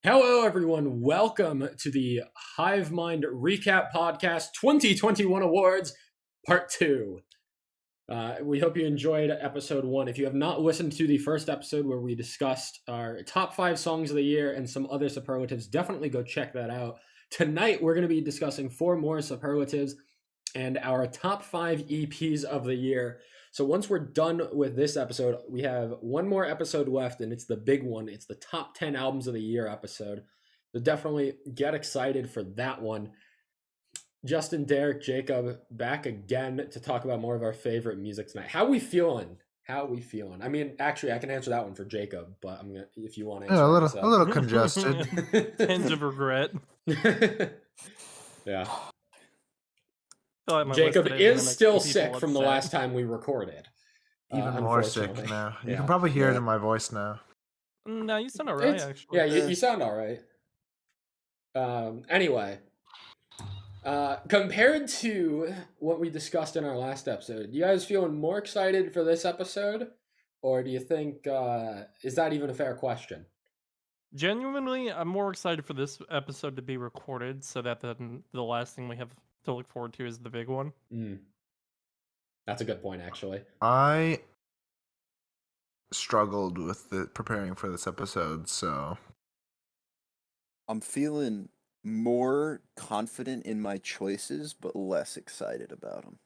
Hello, everyone. Welcome to the Hivemind Recap Podcast 2021 Awards Part 2. We hope you enjoyed episode 1. If you have not listened to the first episode where we discussed our top 5 songs of the year and some other superlatives, definitely go check that out. Tonight, we're going to be discussing 4 more superlatives and our top 5 EPs of the year. So once we're done with this episode, we have one more episode left, and it's the big one. It's the top 10 albums of the year episode. So definitely get excited for that one. Justin, Derek, Jacob, back again to talk about more of our favorite music tonight. How we feeling? How we feeling? I mean, actually, I can answer that one for Jacob, but I'm gonna if you want to answer a little congested. Tinge of regret. Yeah. My Jacob list is still people sick from the upset. last time we recorded. Even more sick now. You can probably hear it in my voice now. No, you sound alright, actually. Yeah, you sound alright. Anyway, compared to what we discussed in our last episode, you guys feeling more excited for this episode? Or do you think, is that even a fair question? Genuinely, I'm more excited for this episode to be recorded so that then the last thing we have to look forward to is the big one. That's a good point, actually. I struggled with preparing for this episode, so I'm feeling more confident in my choices, but less excited about them.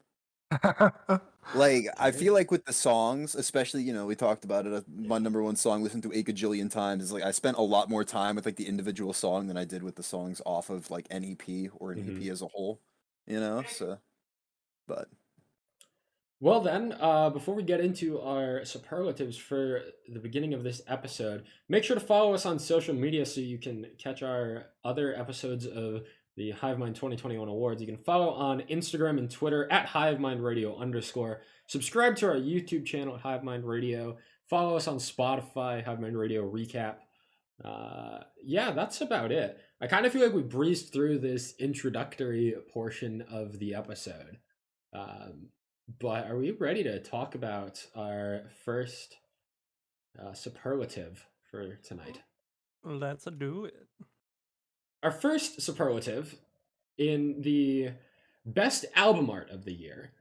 Like, I feel like with the songs, especially, we talked about it, my number one song listened to a gajillion times, is like I spent a lot more time with like the individual song than I did with the songs off of like an EP or an EP as a whole, so, but. Well then, before we get into our superlatives for the beginning of this episode, make sure to follow us on social media so you can catch our other episodes of the Hivemind 2021 Awards. You can follow on Instagram and Twitter at HiveMindRadio_. Subscribe to our YouTube channel at Hivemind Radio. Follow us on Spotify, Hivemind Radio Recap. Yeah, that's about it. I kind of feel like we breezed through this introductory portion of the episode. But are we ready to talk about our first superlative for tonight? Let's do it. Our first superlative in the best album art of the year.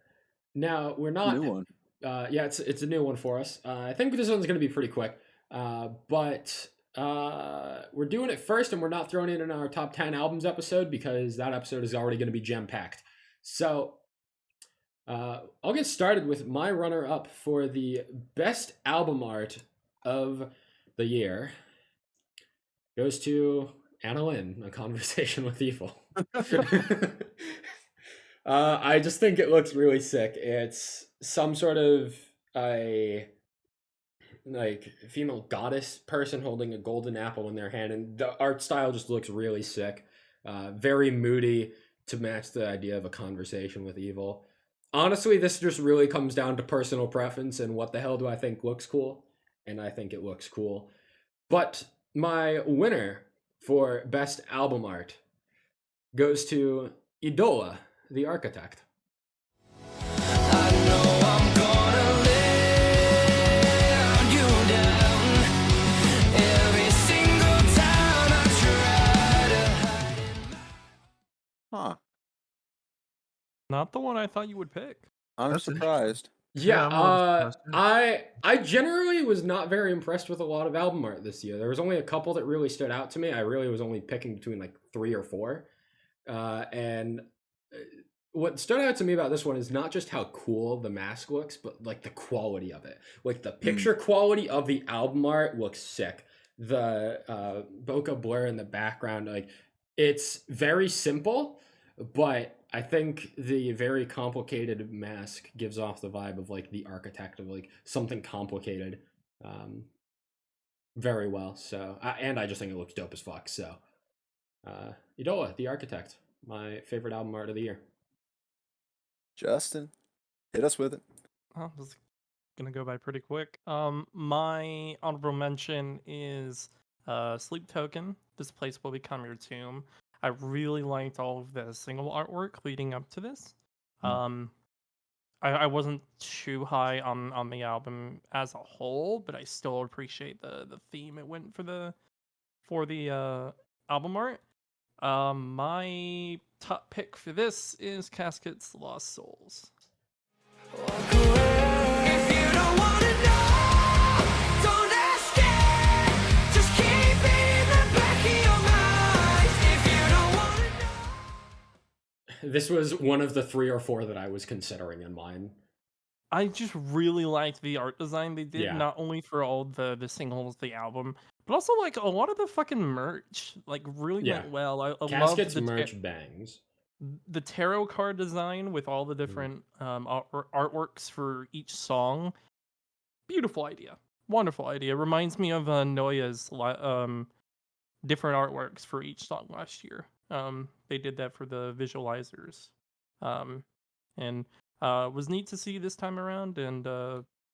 Now, we're not... New one. Yeah, it's a new one for us. I think this one's going to be pretty quick. But we're doing it first, and we're not throwing it in our top 10 albums episode because that episode is already going to be jam-packed. So... I'll get started with my runner-up for the best album art of the year. Goes to Anna Lynn, A Conversation with Evil. I just think it looks really sick. It's some sort of a female goddess person holding a golden apple in their hand, and the art style just looks really sick. Very moody to match the idea of a conversation with evil. Honestly, this just really comes down to personal preference and what the hell do I think looks cool, and I think it looks cool. But my winner for best album art goes to Idola, the Architect. Huh. Not the one I thought you would pick. I'm surprised. Yeah, I generally was not very impressed with a lot of album art this year. There was only a couple that really stood out to me. I really was only picking between like 3 or 4. And what stood out to me about this one is not just how cool the mask looks, but like the quality of it. Like the picture quality of the album art looks sick. The bokeh blur in the background, like it's very simple, but I think the very complicated mask gives off the vibe of like the architect of like something complicated very well. So, and I just think it looks dope as fuck. So, Idola, the Architect, my favorite album art of the year. Justin, hit us with it. Oh, this is gonna go by pretty quick. My honorable mention is Sleep Token. This place will become your tomb. I really liked all of the single artwork leading up to this. I wasn't too high on the album as a whole, but I still appreciate the theme it went for the for the album art. My top pick for this is Casket's Lost Souls. This was one of the 3 or 4 that I was considering in mine. I just really liked the art design they did, Yeah. not only for all the singles, the album, but also like a lot of the fucking merch. Like really Yeah. went well. I Casket's loved merch bangs. the tarot card design with all the different artworks for each song. Beautiful idea, wonderful idea. Reminds me of Noya's different artworks for each song last year. They did that for the visualizers, and was neat to see this time around, and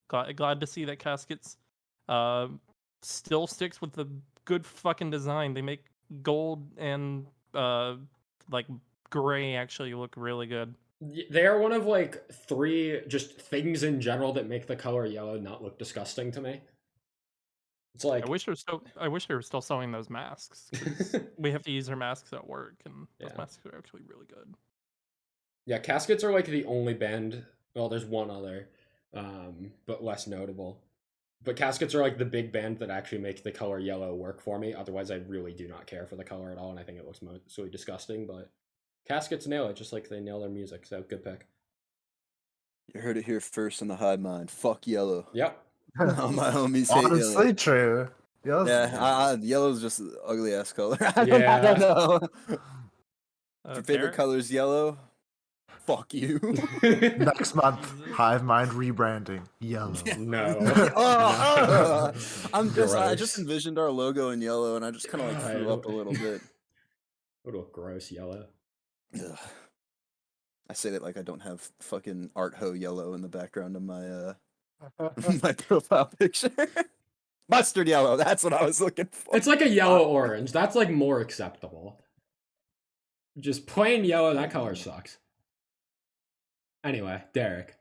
glad to see that Caskets still sticks with the good fucking design. They make gold and like gray actually look really good. They are one of like 3 just things in general that make the color yellow not look disgusting to me. It's like I wish they were still sewing those masks. 'Cause we have to use our masks at work, and those masks are actually really good. Yeah, Caskets are like the only band. Well, there's one other, but less notable. But Caskets are like the big band that actually make the color yellow work for me. Otherwise, I really do not care for the color at all, and I think it looks mostly disgusting. But Caskets nail it, just like they nail their music. So good pick. You heard it here first on the Hivemind. Fuck yellow. Yep. All my homies hate Honestly, yellow. true. Yellow's just an ugly ass color. I Yeah. don't know. Your favorite Derek? color is yellow. Fuck you. Next month, Jesus. Hivemind rebranding yellow. No. I just Gross. envisioned our logo in yellow, and I just kind of like threw God. up a little bit. Would look gross yellow. Ugh. I say that like I don't have fucking art ho yellow in the background of my my profile picture. Mustard yellow. That's what I was looking for. It's like a yellow orange. That's like more acceptable. Just plain yellow, that color sucks. Anyway, Derek.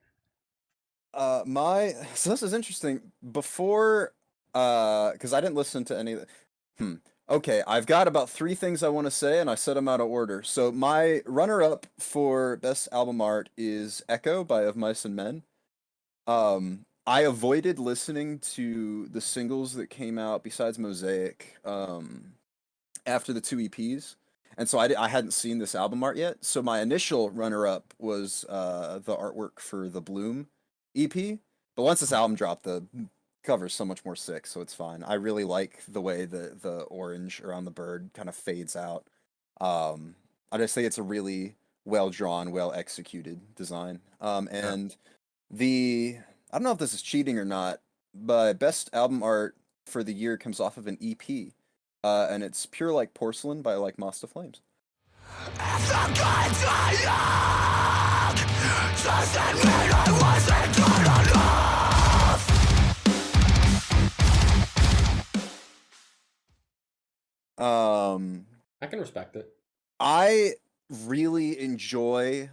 So this is interesting. Before because I didn't listen to any of the Okay, I've got about 3 things I want to say, and I set them out of order. So my runner-up for best album art is Echo by Of Mice and Men. I avoided listening to the singles that came out besides Mosaic after the 2 EPs, and so I hadn't seen this album art yet. So my initial runner-up was the artwork for the Bloom EP, but once this album dropped, the cover's so much more sick, so it's fine. I really like the way the orange around the bird kind of fades out. I just think it's a really well drawn, well executed design. And I don't know if this is cheating or not, but best album art for the year comes off of an EP, and it's Pure Like Porcelain by Like Moss to Flames. I can respect it. I really enjoy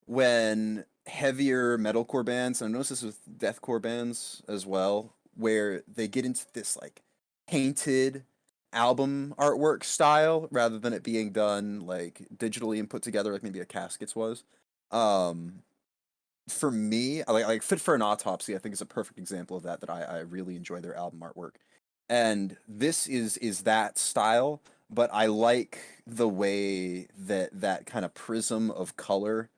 when heavier metalcore bands, and I notice this with deathcore bands as well, where they get into this like painted album artwork style rather than it being done like digitally and put together like maybe a Caskets was. For me, like Fit for an Autopsy, I think is a perfect example of that I really enjoy their album artwork. And this is that style, but I like the way that kind of prism of color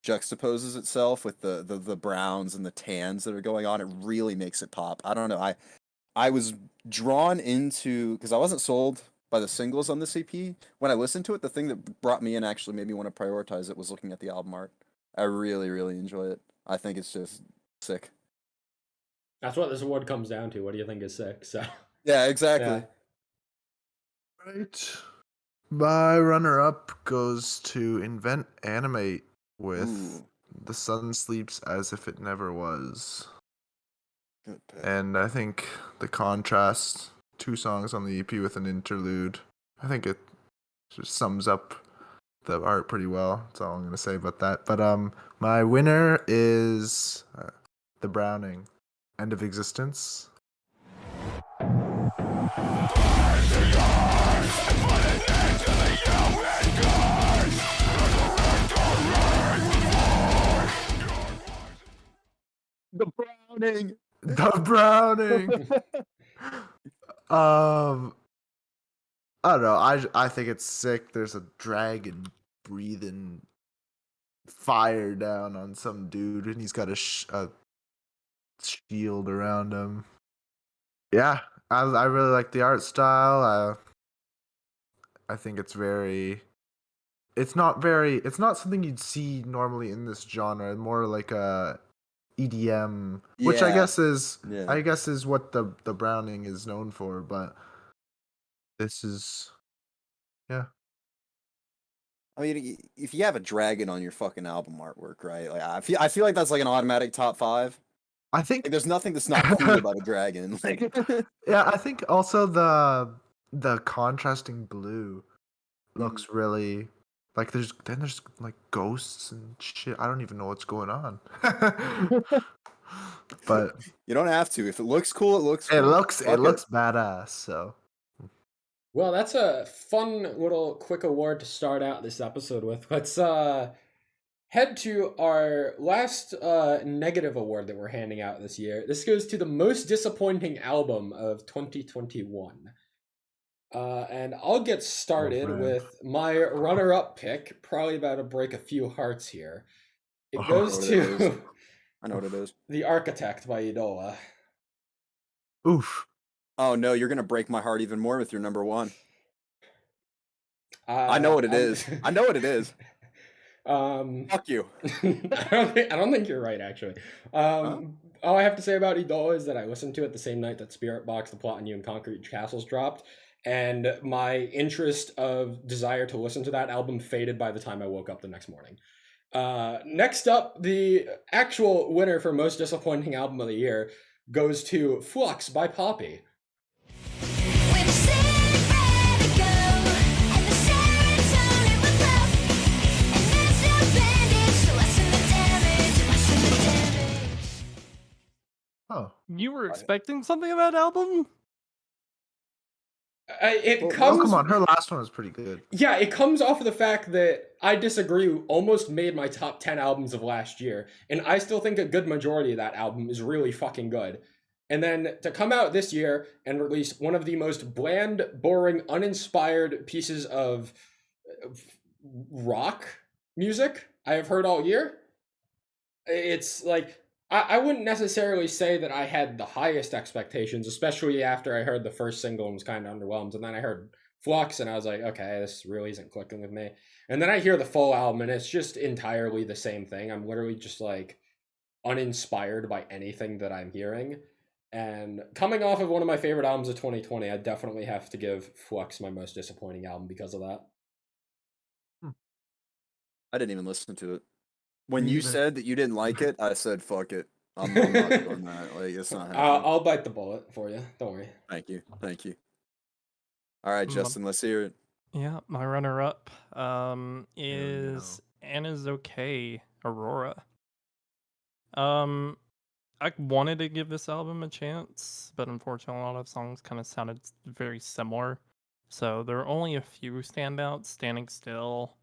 juxtaposes itself with the browns and the tans that are going on. It really makes it pop. I don't know. I was drawn into, because I wasn't sold by the singles on this EP. When I listened to it, the thing that brought me in actually made me want to prioritize it was looking at the album art. I really, really enjoy it. I think it's just sick. That's what this award comes down to. What do you think is sick? So yeah, exactly. Yeah. Right. My runner-up goes to Invent Animate with The Sun Sleeps As If It Never Was. Good pick. And I think the contrast, 2 songs on the EP with an interlude, I think it just sums up the art pretty well. That's all I'm going to say about that. But my winner is The Browning, End of Existence. Browning. The Browning. I don't know. I think it's sick. There's a dragon breathing fire down on some dude, and he's got a shield around him. Yeah, I really like the art style. I think it's very. It's not something you'd see normally in this genre. More like a EDM, which I Yeah. guess is Yeah. what the Browning is known for. But this is, yeah. I mean, if you have a dragon on your fucking album artwork, right? Like, I feel like that's like an automatic top 5. I think Like, there's nothing that's not cool about a dragon. Like, yeah, I think also the contrasting blue looks really like there's like ghosts and shit. I don't even know what's going on. But you don't have to. If it looks cool, it looks it cool. looks Fuck badass. So Well, that's a fun little quick award to start out this episode with. Let's head to our last negative award that we're handing out this year. This goes to the most disappointing album of 2021. And I'll get started man. with my runner-up pick, probably about to break a few hearts here. It Oh, goes to I know what it is. The Architect by Idola. Oof. Oh no, you're gonna break my heart even more with your number 1. I know what it is. I know what it is. Fuck you. I don't think you're right, actually. All I have to say about Idola is that I listened to it the same night that Spirit Box, The Plot, and You and Concrete Castles dropped, and my interest of desire to listen to that album faded by the time I woke up the next morning. Next up, the actual winner for most disappointing album of the year goes to Flux by Poppy. Oh, You were expecting something of that album? come on. Her last one was pretty good. Yeah, it comes off of the fact that I disagree. Almost made my top 10 albums of last year, and I still think a good majority of that album is really fucking good. And then to come out this year and release one of the most bland, boring, uninspired pieces of rock music I have heard all year, it's like I wouldn't necessarily say that I had the highest expectations, especially after I heard the first single and was kind of underwhelmed. And then I heard Flux and I was like, okay, this really isn't clicking with me. And then I hear the full album and it's just entirely the same thing. I'm literally just like uninspired by anything that I'm hearing. And coming off of one of my favorite albums of 2020, I definitely have to give Flux my most disappointing album because of that. I didn't even listen to it. When you said that you didn't like it, I said, fuck it. I'm not doing that. Like, it's not happening. I'll bite the bullet for you. Don't worry. Thank you. All right, Justin, let's hear it. Yeah, my runner-up is Anna's Okay, Aurora. I wanted to give this album a chance, but unfortunately a lot of songs kind of sounded very similar. So there are only a few standouts, Standing Still,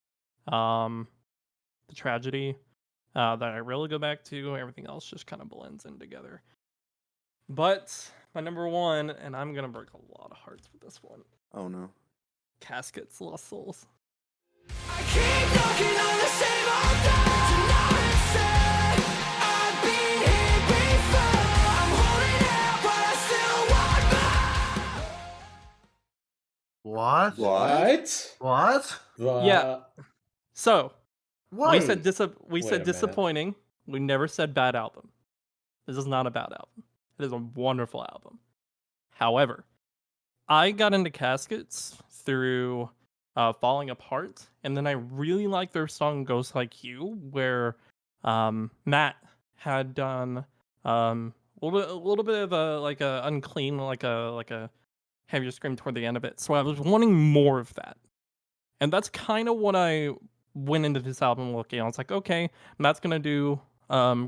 The Tragedy, that I really go back to. Everything else just kind of blends in together. But my number 1, and I'm going to break a lot of hearts with this one. Oh no. Caskets, Lost Souls. I keep knocking on the same old door tonight. I've been here before. I'm holding out, but I still want more. What? Yeah. So What? we said Wait a minute. disappointing. We never said bad album. This is not a bad album. It is a wonderful album. However, I got into Caskets through Falling Apart, and then I really like their song Ghost Like You, where Matt had done a little bit of a unclean, like a heavier scream toward the end of it. So I was wanting more of that. And that's kind of what I went into this album looking. I was like, okay, Matt's gonna do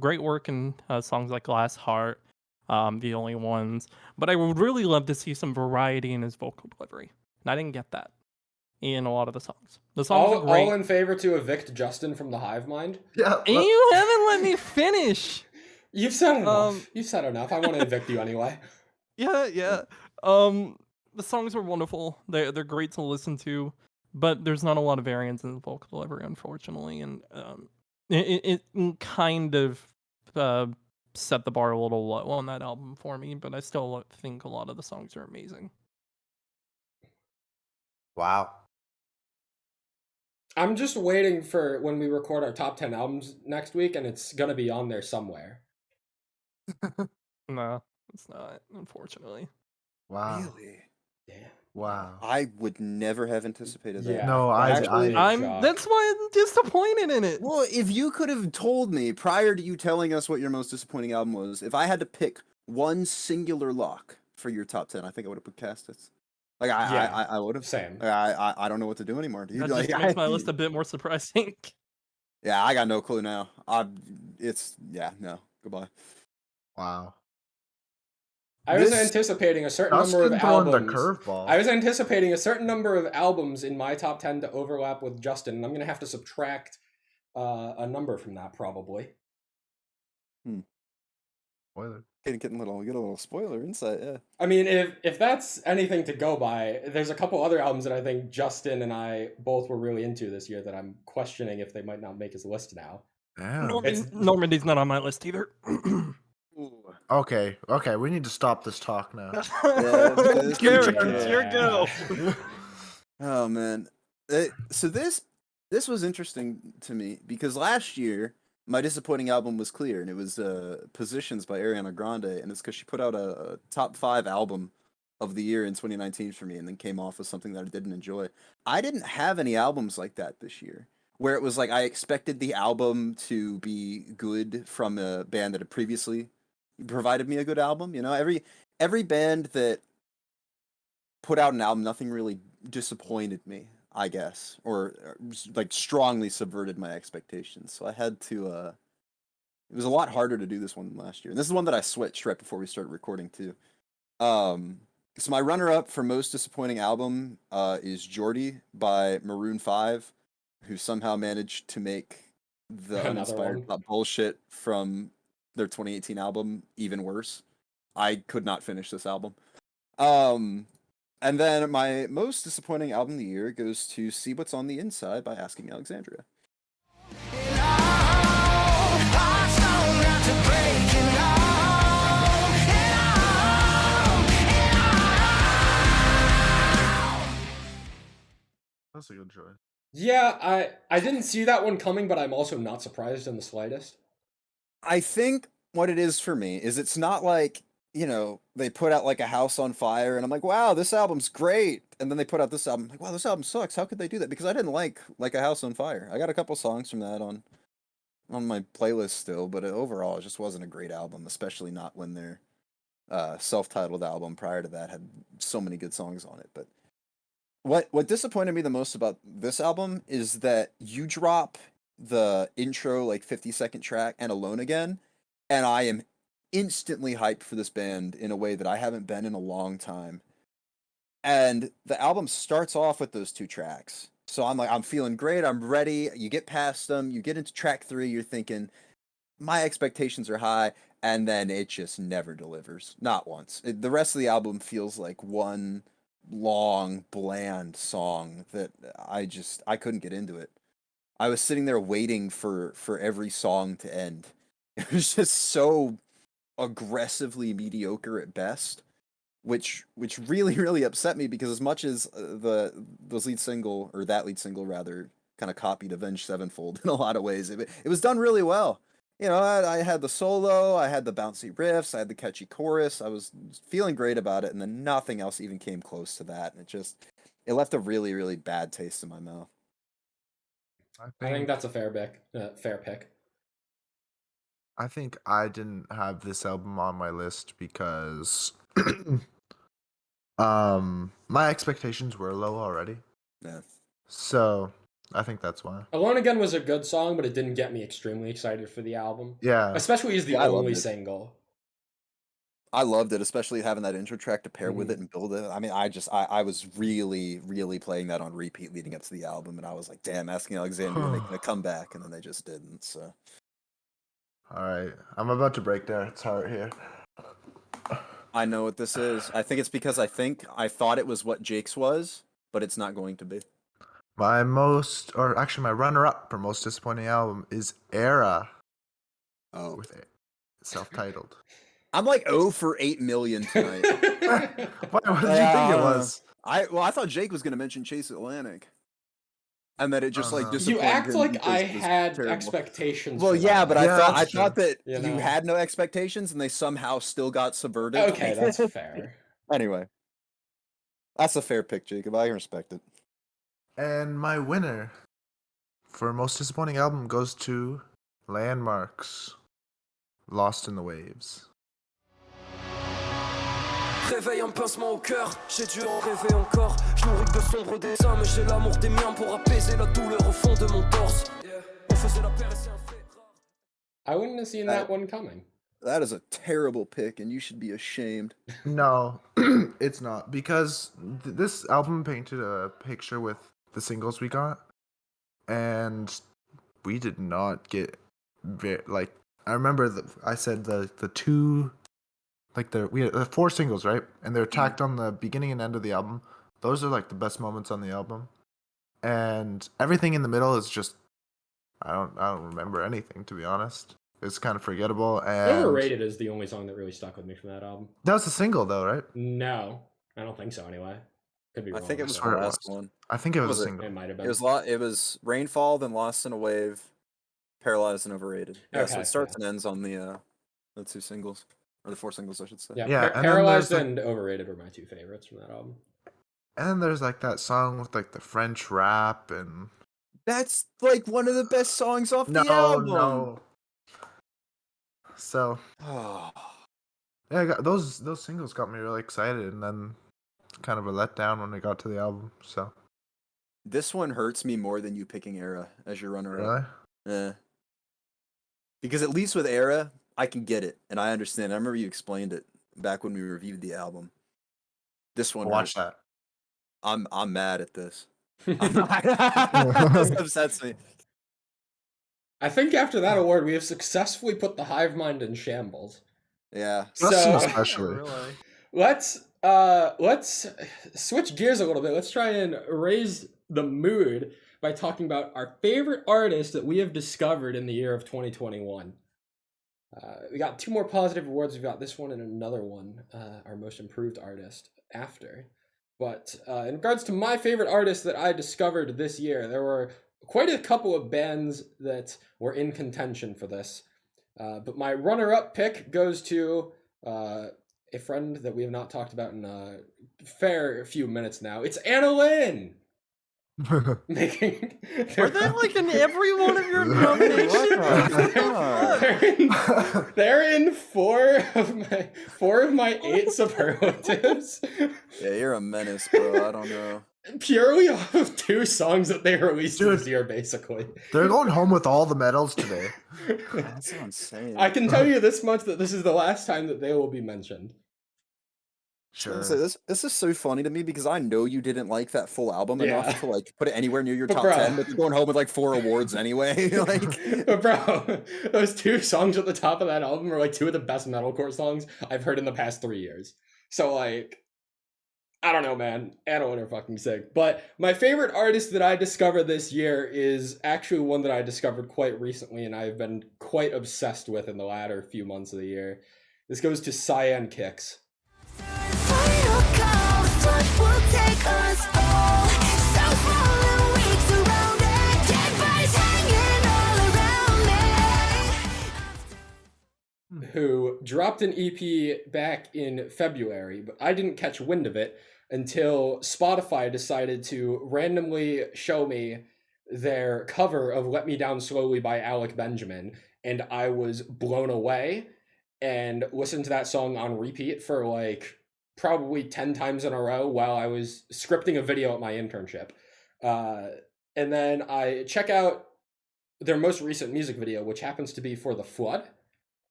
great work in songs like Glass Heart, The Only Ones, but I would really love to see some variety in his vocal delivery. And I didn't get that in a lot of the songs. The songs are great. All in favor to evict Justin from the Hivemind? Yeah. And you haven't let me finish. You've said enough. Um, You've said enough. I want to evict you anyway. yeah. The songs are wonderful. They're great to listen to, but there's not a lot of variance in the vocal delivery, unfortunately, and it kind of uh, set the bar a little low on that album for me. But I still think a lot of the songs are amazing. Wow. I'm just waiting for when we record our top 10 albums next week, and it's going to be on there somewhere. No, it's not, unfortunately. Wow. Really? Damn. Wow. I would never have anticipated that. Yeah. No, that's I- a big I'm shock. that's why I'm disappointed in it. Well, if you could have told me prior to you telling us what your most disappointing album was, if I had to pick one singular lock for your top 10, I think I would have put Castus. Like Yeah, I would have. Same. I don't know what to do anymore, dude. That Like, just makes my list a bit more surprising. Yeah, I got no clue now. No, goodbye. Wow. I was This- anticipating a certain number of Justin throwing the albums. curveball. I was anticipating a certain number of albums in my top 10 to overlap with Justin, and I'm going to have to subtract a number from that probably. Spoiler. Get a little spoiler insight. Yeah. I mean, if that's anything to go by, there's a couple other albums that I think Justin and I both were really into this year that I'm questioning if they might not make his list now. Damn. Normandy's not on my list either. Okay, we need to stop this talk now. this- Garrett, yeah. it's your go. Oh man. So this was interesting to me because last year my disappointing album was Clear, and it was Positions by Ariana Grande, and it's because she put out a top 5 album of the year in 2019 for me, and then came off with something that I didn't enjoy. I didn't have any albums like that this year, where it was like I expected the album to be good from a band that had previously provided me a good album. You know, every band that put out an album, nothing really disappointed me, I guess, or like strongly subverted my expectations. So I had to. It was a lot harder to do this one than last year. And this is one that I switched right before we started recording too. So my runner-up for most disappointing album is Geordie by Maroon 5, who somehow managed to make the Another uninspired one. bullshit from their 2018 album even worse. I could not finish this album. And then my most disappointing album of the year goes to See What's on the Inside by Asking Alexandria. That's a good choice. Yeah, I didn't see that one coming, but I'm also not surprised in the slightest. I think what it is for me is it's not like, you know, they put out like A House on Fire and I'm like, wow, this album's great. And then they put out this album, I'm like, wow, this album sucks. How could they do that? Because I didn't like A House on Fire. I got a couple songs from that on my playlist still, but overall it just wasn't a great album, especially not when their self-titled album prior to that had so many good songs on it. But what disappointed me the most about this album is that you drop the intro like 50-second track and Alone Again, and I am instantly hyped for this band in a way that I haven't been in a long time. And the album starts off with those two tracks. So I'm like, I'm feeling great, I'm ready. You get past them, you get into track 3, you're thinking, my expectations are high, and then it just never delivers. Not once. The rest of the album feels like one long, bland song that I couldn't get into it. I was sitting there waiting for every song to end. It was just so aggressively mediocre at best, which really really upset me because as much as that lead single rather kind of copied Avenged Sevenfold in a lot of ways, it was done really well. You know, I had the solo, I had the bouncy riffs, I had the catchy chorus. I was feeling great about it, and then nothing else even came close to that. And it left a really really bad taste in my mouth. I think that's a fair pick. I think I didn't have this album on my list because my expectations were low already. Yeah. So I think that's why. Alone Again was a good song, but it didn't get me extremely excited for the album. Yeah. Especially as the Yeah, I loved only it. single. I loved it, especially having that intro track to pair with it and build it. I mean, I was really, really playing that on repeat leading up to the album, and I was like, damn, Asking Alexandria making a comeback, and then they just didn't, so. All right, I'm about to break Derek's heart here. I know what this is. I think it's because I thought it was what Jake's was, but it's not going to be. My runner-up for most disappointing album is Era Oh. with self-titled. I'm like 0 for 8 million tonight. What did you think it was? I thought Jake was gonna mention Chase Atlantic. And that it just Oh, like no. You disappointed act him like because I it was had terrible. expectations. Well, for yeah, that. but Yeah, I that's thought true. that You you know. had no expectations and they somehow still got subverted. Okay, that's fair. Anyway, that's a fair pick, Jacob. I respect it. And my winner for most disappointing album goes to Landmarks, Lost in the Waves. Réveille un pincement au cœur, j'ai dû en rêver encore. Je nourris que de sombres dessins, mais j'ai l'amour des miens pour apaiser la douleur au fond de mon torse. On faisait la paix et c'est un fait rare. I wouldn't have seen that one coming. That is a terrible pick, and you should be ashamed. No, it's not, because this album painted a picture with the singles we got, and we did not get I remember I said the two, we had 4 singles, right, and they're tacked on the beginning and end of the album. Those are like the best moments on the album, and everything in the middle is just I don't remember anything, to be honest. It's kind of forgettable. And Overrated is the only song that really stuck with me from that album. that was a single, though, right? No, I don't think so. Anyway, could be I wrong. think it was so- the swear it last was. one. I think it was Was a it? single. It might have been. It was Rainfall, then Lost in a Wave, Paralyzed and Overrated. Yeah, so Okay, it starts yeah. and ends on the 2 singles, or the 4 singles, I should say. Yeah, Yeah, and then Paralyzed there's, and Overrated were my 2 favorites from that album. And then there's like that song with like the French rap and That's like one of the best songs off the album. no. So Oh. yeah, those singles got me really excited, and then kind of a letdown when it got to the album. So This one hurts me more than you picking Era as your runner-up. really, Yeah. Because at least with Era, I can get it, and I understand. I remember you explained it back when we reviewed the album. This one watch hurts. that. I'm mad at this. This upsets me. I think after that award, we have successfully put the Hivemind in shambles. Yeah. Justin So especially. Really? let's switch gears a little bit. Let's try and raise the mood by talking about our favorite artist that we have discovered in the year of 2021. We got 2 more positive awards. We've got this one and another one, our most improved artist after. But in regards to my favorite artist that I discovered this year, there were quite a couple of bands that were in contention for this. But my runner-up pick goes to a friend that we have not talked about in a fair few minutes now. It's Anna Lynn! Making Were they like in every one of your What nominations? the fuck? they're in 4 of my 8 superlatives. Yeah, you're a menace, bro. I don't know. Purely off of 2 songs that they released Dude. this year, basically. They're going home with all the medals today. That's insane. I can tell you this much, that this is the last time that they will be mentioned. Sure. So this is so funny to me because I know you didn't like that full album Yeah. enough to like put it anywhere near your But top bro. 10, but you're going home with like 4 awards anyway. Like, But bro, those 2 songs at the top of that album are like 2 of the best metalcore songs I've heard in the past 3 years. So like, I don't know, man. Anna Lynn are fucking sick. But my favorite artist that I discovered this year is actually one that I discovered quite recently, and I've been quite obsessed with in the latter few months of the year. This goes to Cyan Kicks. Final call, what will take us all? So small and weak, surrounded, dead bodies hanging all around me. Who dropped an EP back in February, but I didn't catch wind of it until Spotify decided to randomly show me their cover of Let Me Down Slowly by Alec Benjamin, and I was blown away and listened to that song on repeat for like probably 10 times in a row while I was scripting a video at my internship. And then I check out their most recent music video, which happens to be For the Flood,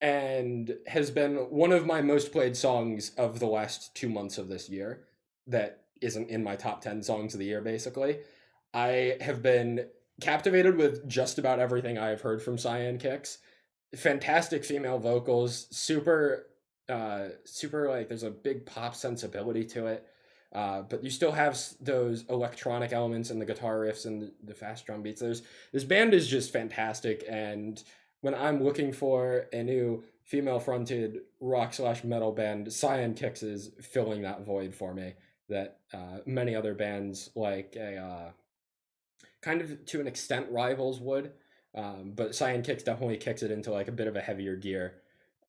and has been one of my most played songs of the last 2 months of this year that isn't in my top 10 songs of the year, basically. I have been captivated with just about everything I have heard from Cyan Kicks, fantastic female vocals, super like there's a big pop sensibility to it. But you still have those electronic elements and the guitar riffs and the fast drum beats. This band is just fantastic, and when I'm looking for a new female-fronted rock/metal band, Cyan Kicks is filling that void for me that many other bands like a kind of to an extent rivals would. But Cyan Kicks definitely kicks it into like a bit of a heavier gear.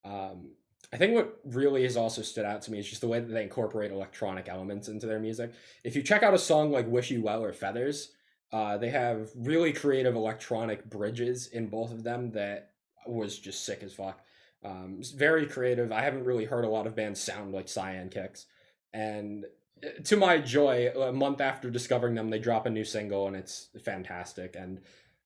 I think what really has also stood out to me is just the way that they incorporate electronic elements into their music. If you check out a song like Wish You Well or Feathers, they have really creative electronic bridges in both of them that was just sick as fuck. It's very creative. I haven't really heard a lot of bands sound like Cyan Kicks. And to my joy, a month after discovering them, they drop a new single and it's fantastic. And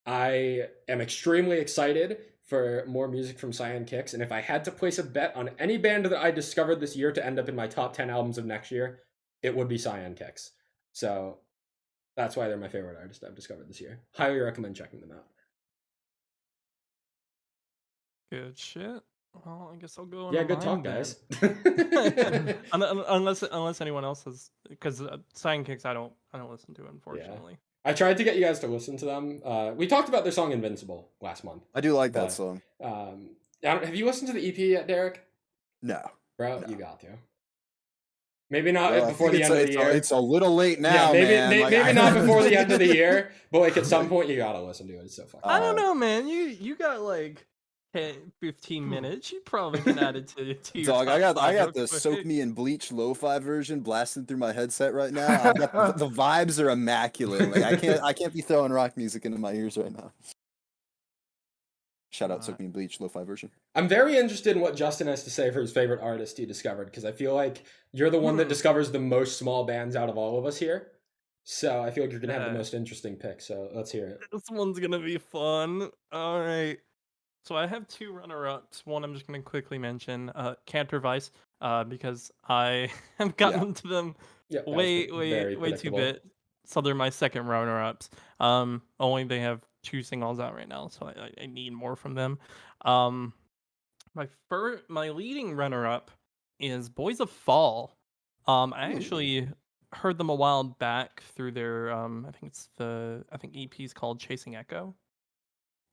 I am extremely excited for more music from Cyan Kicks. And if I had to place a bet on any band that I discovered this year to end up in my top 10 albums of next year, it would be Cyan Kicks. So that's why they're my favorite artist I've discovered this year. Highly recommend checking them out. Good shit. Well, I guess I'll go. Yeah, on good talk, mine guys. then. unless anyone else has, because Cyan Kicks I don't listen to, unfortunately. I tried to get you guys to listen to them. We talked about their song Invincible last month. I do like that But, song. Have you listened to the EP yet, Derek? No. Bro, No. you got to. Maybe not Well, I before think the end of the year. It's a little late now, maybe man. Like, maybe not before the end of the year, but like at some point you gotta listen to it. It's so fucking. I don't know, man. You got like 15 minutes. You probably can add it to your Dog, top I got five real the quick. Soak Me in Bleach lo-fi version blasting through my headset right now. I've got the vibes are immaculate. Like I can't be throwing rock music into my ears right now. Shout out Soak Me in Bleach lo-fi version. I'm very interested in what Justin has to say for his favorite artist he discovered, because I feel like you're the one that discovers the most small bands out of all of us here. So I feel like you're gonna have the most interesting pick. So let's hear it. This one's gonna be fun. All right. So I have two runner-ups. One I'm just gonna quickly mention, Cantor Vice, because I have gotten to them Yep, that was way very too predictable. bit. So they're my second runner-ups. Only they have 2 singles out right now, so I need more from them. My leading runner-up is Boys of Fall. I actually heard them a while back through their I think EP's called Chasing Echo,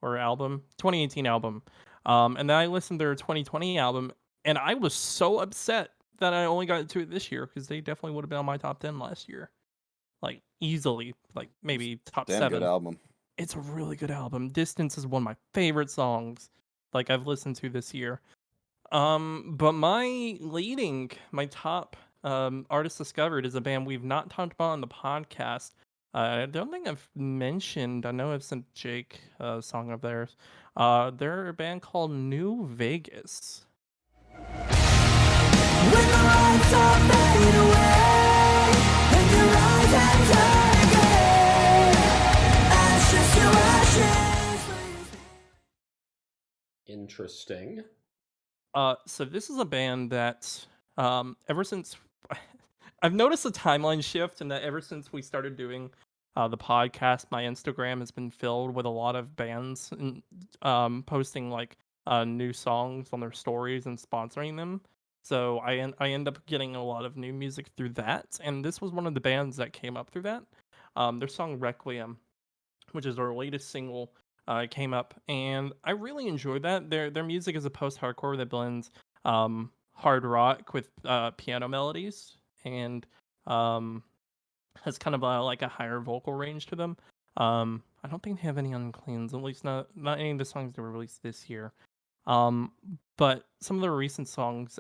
or album, 2018 album. And then I listened to their 2020 album, and I was so upset that I only got to it this year, because they definitely would have been on my top 10 last year. Like easily, like maybe top Damn 7. good album. It's a really good album. Distance is one of my favorite songs, like I've listened to this year. But my top artist discovered is a band we've not talked about on the podcast. I don't think I've mentioned. I know I've sent Jake a song of theirs. They're a band called New Vegas. When the lights all fade away and your eyes have turned gray, ashes to ashes. Interesting. So this is a band that ever since I've noticed a timeline shift, and that ever since we started doing the podcast, my Instagram has been filled with a lot of bands and posting like new songs on their stories and sponsoring them. So I end up getting a lot of new music through that, and this was one of the bands that came up through that. Their song Requiem, which is their latest single, came up, and I really enjoyed that. Their music is a post-hardcore that blends hard rock with piano melodies, and has kind of like a higher vocal range to them. I don't think they have any uncleans, at least not any of the songs that were released this year. But some of their recent songs,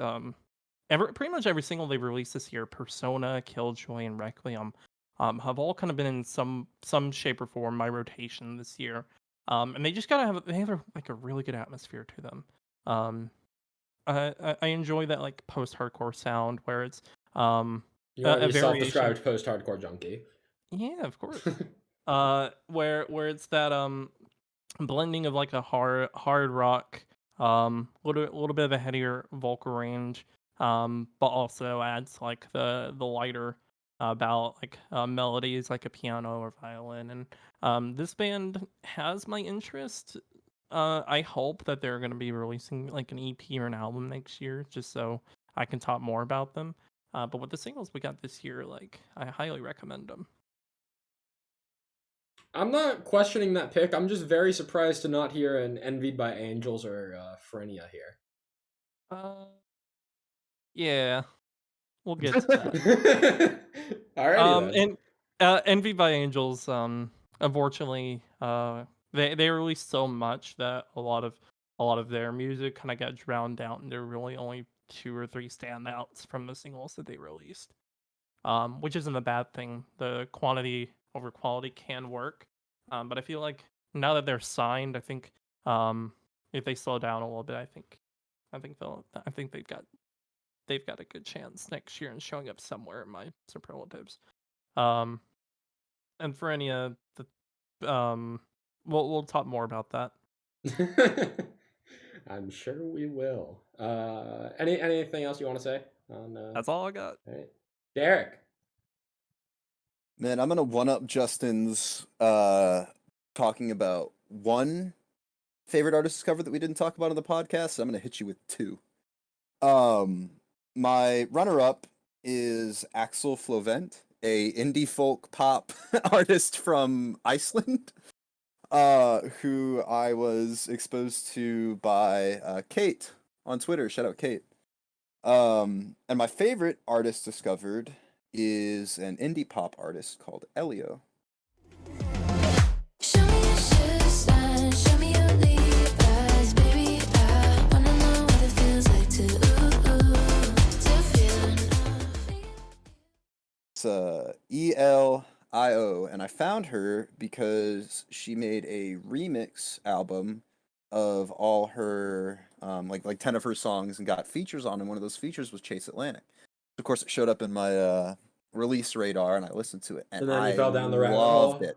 pretty much every single they've released this year, Persona, Killjoy, and Requiem, have all kind of been in some shape or form my rotation this year. And they just have like a really good atmosphere to them. I enjoy that like post-hardcore sound where it's You are a a self-described variation. post-hardcore junkie. Yeah, of course. Where it's that blending of like a hard rock, little bit of a heavier vocal range, but also adds like the lighter about like melodies like a piano or violin. And this band has my interest I hope that they're going to be releasing like an EP or an album next year, just so I can talk more about them. But with the singles we got this year, like I highly recommend them. I'm not questioning that pick. I'm just very surprised to not hear an Envied by Angels or Frenia here. Yeah, we'll get to that. Alrighty then. And Envy by Angels, unfortunately, they released so much that a lot of their music kind of got drowned out, and there were really only 2 or 3 standouts from the singles that they released. Which isn't a bad thing. The quantity over quality can work. But I feel like now that they're signed, I think if they slow down a little bit, I think they've got a good chance next year in showing up somewhere in my superlatives. And for any we'll talk more about that. I'm sure we will. Anything else you want to say? That's all I got. All right. Derek. Man, I'm gonna one up Justin's talking about one favorite artist discovered that we didn't talk about on the podcast. So I'm gonna hit you with 2. My runner up is Axel Flovent, a indie folk pop artist from Iceland, who I was exposed to by Kate on Twitter. Shout out Kate. And my favorite artist discovered is an indie pop artist called Elio. Show me your shoe sign, show me your Levi's, baby. I wanna know what it feels like to feel. It's ELIO, and I found her because she made a remix album of all her like 10 of her songs and got features on, and one of those features was Chase Atlantic. Of course, it showed up in my release radar, and I listened to it, and then you I fell down the rabbit loved hole. it.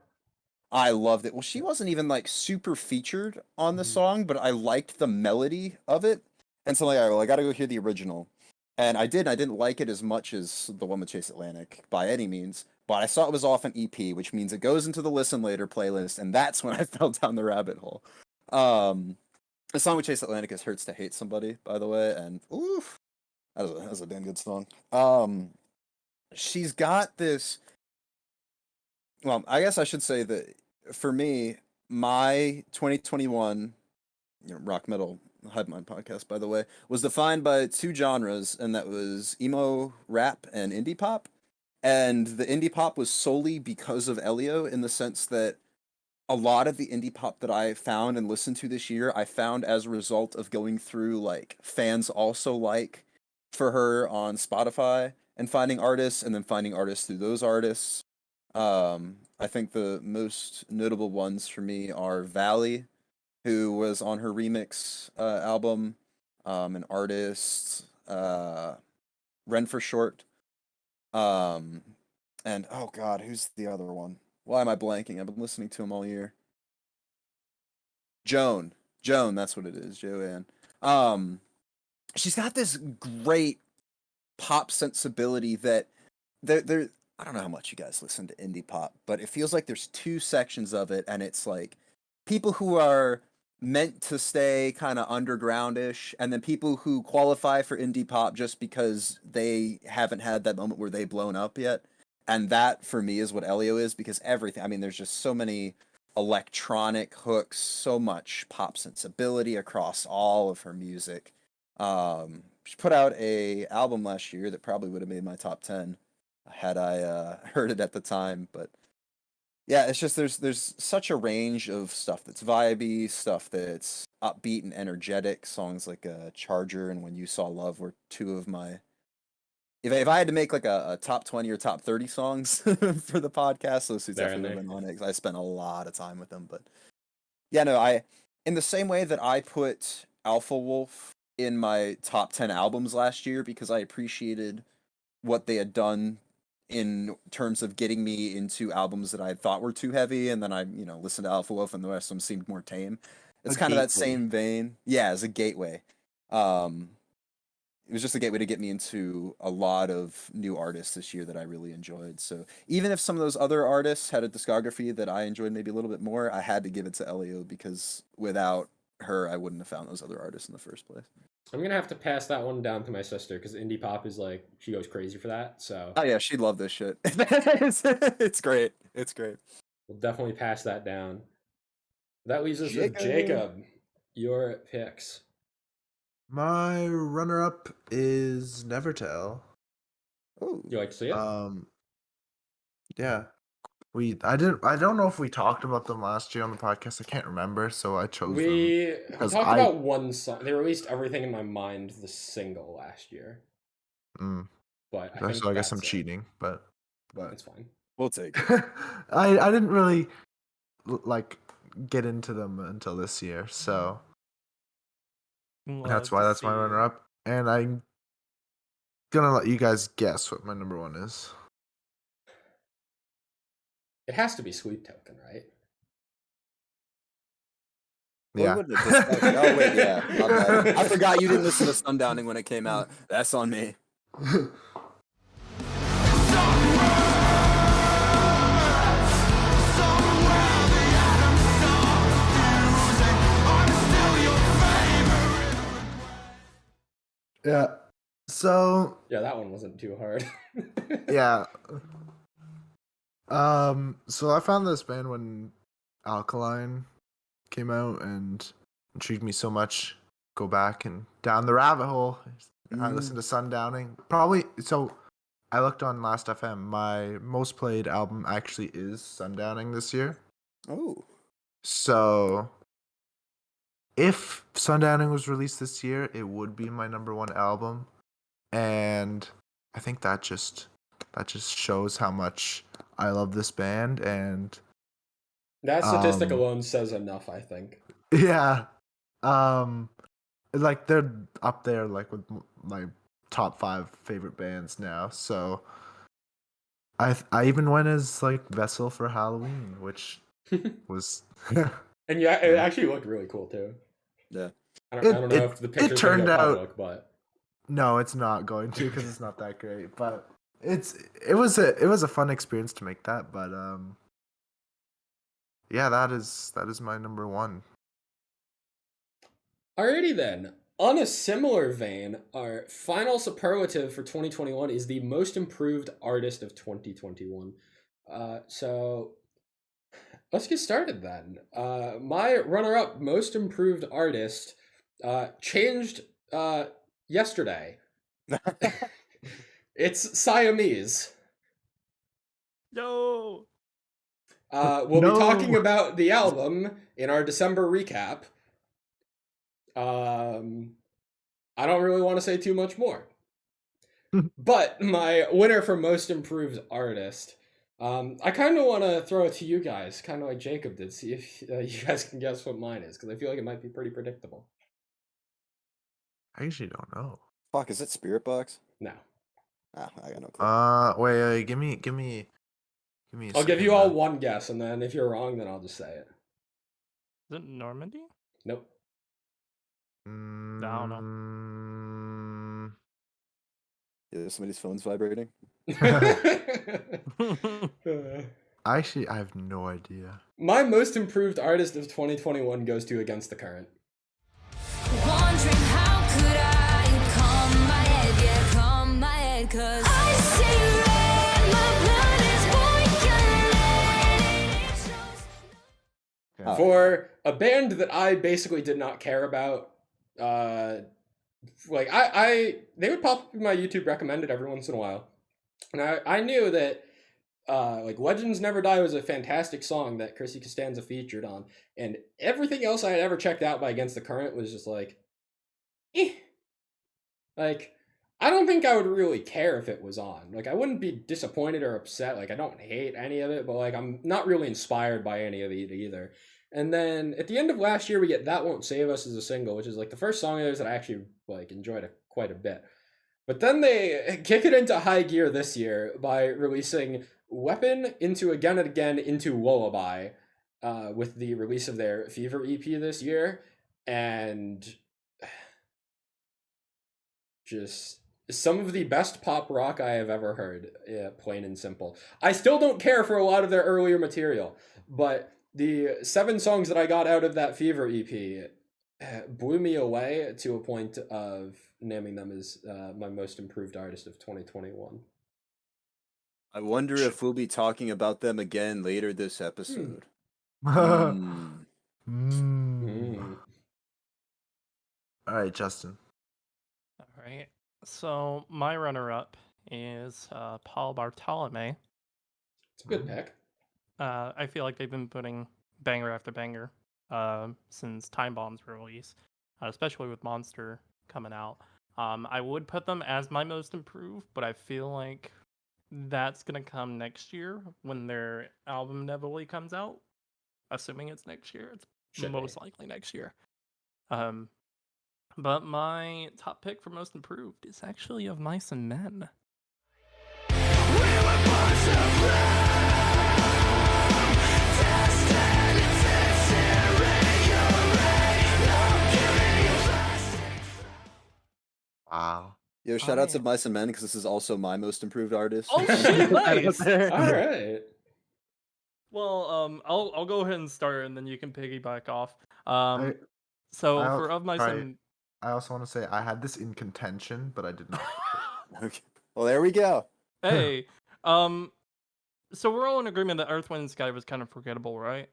I loved it. Well, she wasn't even like super featured on the song, but I liked the melody of it, and so I got to go hear the original. And I did. I didn't like it as much as the one with Chase Atlantic by any means, but I saw it was off an EP, which means it goes into the listen later playlist, and that's when I fell down the rabbit hole. The song with Chase Atlantic is "Hurts to Hate Somebody," by the way, and oof, that was a damn good song. She's got this. Well, I guess I should say that for me, my 2021 rock metal Hivemind podcast, by the way, was defined by 2 genres, and that was emo rap and indie pop. And the indie pop was solely because of Elio, in the sense that a lot of the indie pop that I found and listened to this year, I found as a result of going through like fans also like for her on Spotify and finding artists, and then finding artists through those artists. I think the most notable ones for me are Valley, who was on her remix album, an artist, Ren for short, and oh god, who's the other one? Why am I blanking? I've been listening to him all year. Joan, that's what it is, Joanne. She's got this great pop sensibility that there. I don't know how much you guys listen to indie pop, but it feels like there's 2 sections of it, and it's like people who are meant to stay kind of undergroundish, and then people who qualify for indie pop just because they haven't had that moment where they've blown up yet. And that for me is what Elio is, because everything, I mean, there's just so many electronic hooks, so much pop sensibility across all of her music. She put out a album last year that probably would have made my top 10 had I heard it at the time, but yeah, it's just there's such a range of stuff that's vibey, stuff that's upbeat and energetic. Songs like Charger and When You Saw Love were 2 of my. If I had to make like a top 20 or top 30 songs for the podcast, those 2 definitely would have been on it, 'cause I spent a lot of time with them. But yeah, no, in the same way that I put Alpha Wolf in my top 10 albums last year, because I appreciated what they had done in terms of getting me into albums that I thought were too heavy, and then I, listened to Alpha Wolf, and the rest of them seemed more tame. It's kind of that same vein. Yeah, as a gateway. It was just a gateway to get me into a lot of new artists this year that I really enjoyed. So even if some of those other artists had a discography that I enjoyed maybe a little bit more, I had to give it to Elio, because without her, I wouldn't have found those other artists in the first place. I'm gonna have to pass that one down to my sister because indie pop is like she goes crazy for that. So Oh yeah, she'd love this shit. It's great. It's great. we'll definitely pass that down. That leaves us with Jacob. Jacob. Your picks. My runner-up is Nevertell. Oh, You like to see it? Yeah. I don't know if we talked about them last year on the podcast. I can't remember, so I chose them. We because talked I- about one song. They released Everything in My Mind, the single, last year. But I think So I guess I'm that's it. cheating, but It's fine. we'll take it. I didn't really like get into them until this year, so that's why that's my runner-up. And I'm gonna let you guys guess what my number one is. It has to be Sweet Token, right? Yeah. What would it discuss? Oh wait, yeah. My bad. I forgot you didn't listen to Sundowning when it came out. That's on me. Yeah. So Yeah, that one wasn't too hard. yeah. So I found this band when Alkaline came out and intrigued me so much. Go back and down the rabbit hole. I listened to Sundowning. Probably so I looked on Last FM. My most played album actually is Sundowning this year. Oh. So if Sundowning was released this year, it would be my number one album. And I think that just shows how much I love this band. And That statistic alone says enough, I think. yeah, like they're up there like with my top 5 favorite bands now. So I even went as like Vessel for Halloween, which was And yeah, it actually looked really cool too. Yeah. I don't know if the pictures turned out public, but no, it's not going to because it's not that great. But it was a fun experience to make that. But yeah, that is my number one. alrighty then. On a similar vein, our final superlative for 2021 is the most improved artist of 2021. So let's get started then. My runner-up most improved artist changed yesterday. It's Siamese. No. We'll No. be talking about the album in our December recap. I don't really want to say too much more. But my winner for most improved artist, I kind of want to throw it to you guys, kind of like Jacob did, see if you guys can guess what mine is, because I feel like it might be pretty predictable. I usually don't know. Fuck, is it Spirit Box? No. Ah, I got no clue. Wait, give me. A I'll give you second, all man. one guess, and then if you're wrong, then I'll just say it. Is it Normandy? Nope. I don't know. Yeah, somebody's phone's vibrating. Actually, I have no idea. My most improved artist of 2021 goes to Against the Current. Wondering how could I calm my head, yeah, calm my head, 'cause I see red, my blood is boiling. Okay. For a band that I basically did not care about, like they would pop up in my YouTube recommended every once in a while, and I knew that like Legends Never Die was a fantastic song that Chrissy Costanza featured on, and everything else I had ever checked out by Against the Current was just like, like I don't think I would really care if it was on. Like I wouldn't be disappointed or upset. Like I don't hate any of it, but like I'm not really inspired by any of it either. And then at the end of last year, we get That Won't Save Us as a single, which is like the first song of theirs that I actually like enjoyed quite a bit. But then they kick it into high gear this year by releasing Weapon into Again and Again into Lullaby with the release of their Fever EP this year. And just some of the best pop rock I have ever heard, plain and simple. I still don't care for a lot of their earlier material, but the 7 songs that I got out of that Fever EP blew me away to a point of naming them as my most improved artist of 2021. I wonder if we'll be talking about them again later this episode. Mm. All right, Justin. All right. So my runner-up is Paul Bartolome. It's a good pick. I feel like they've been putting banger after banger since Time Bomb's release, especially with Monster coming out. I would put them as my most improved, but I feel like that's gonna come next year when their album inevitably comes out. Assuming it's next year, it's most likely next year. But my top pick for most improved is actually of Mice and Men. Wow. Yo, shout out to Mice and Men because this is also my most improved artist. Oh shit! Nice. All right. Well, I'll go ahead and start, and then you can piggyback off. I For Of Mice sorry. and I also want to say I had this in contention, but I did not. Okay. Well, there we go. Hey, so we're all in agreement that Earth, Wind, and Sky was kind of forgettable, right?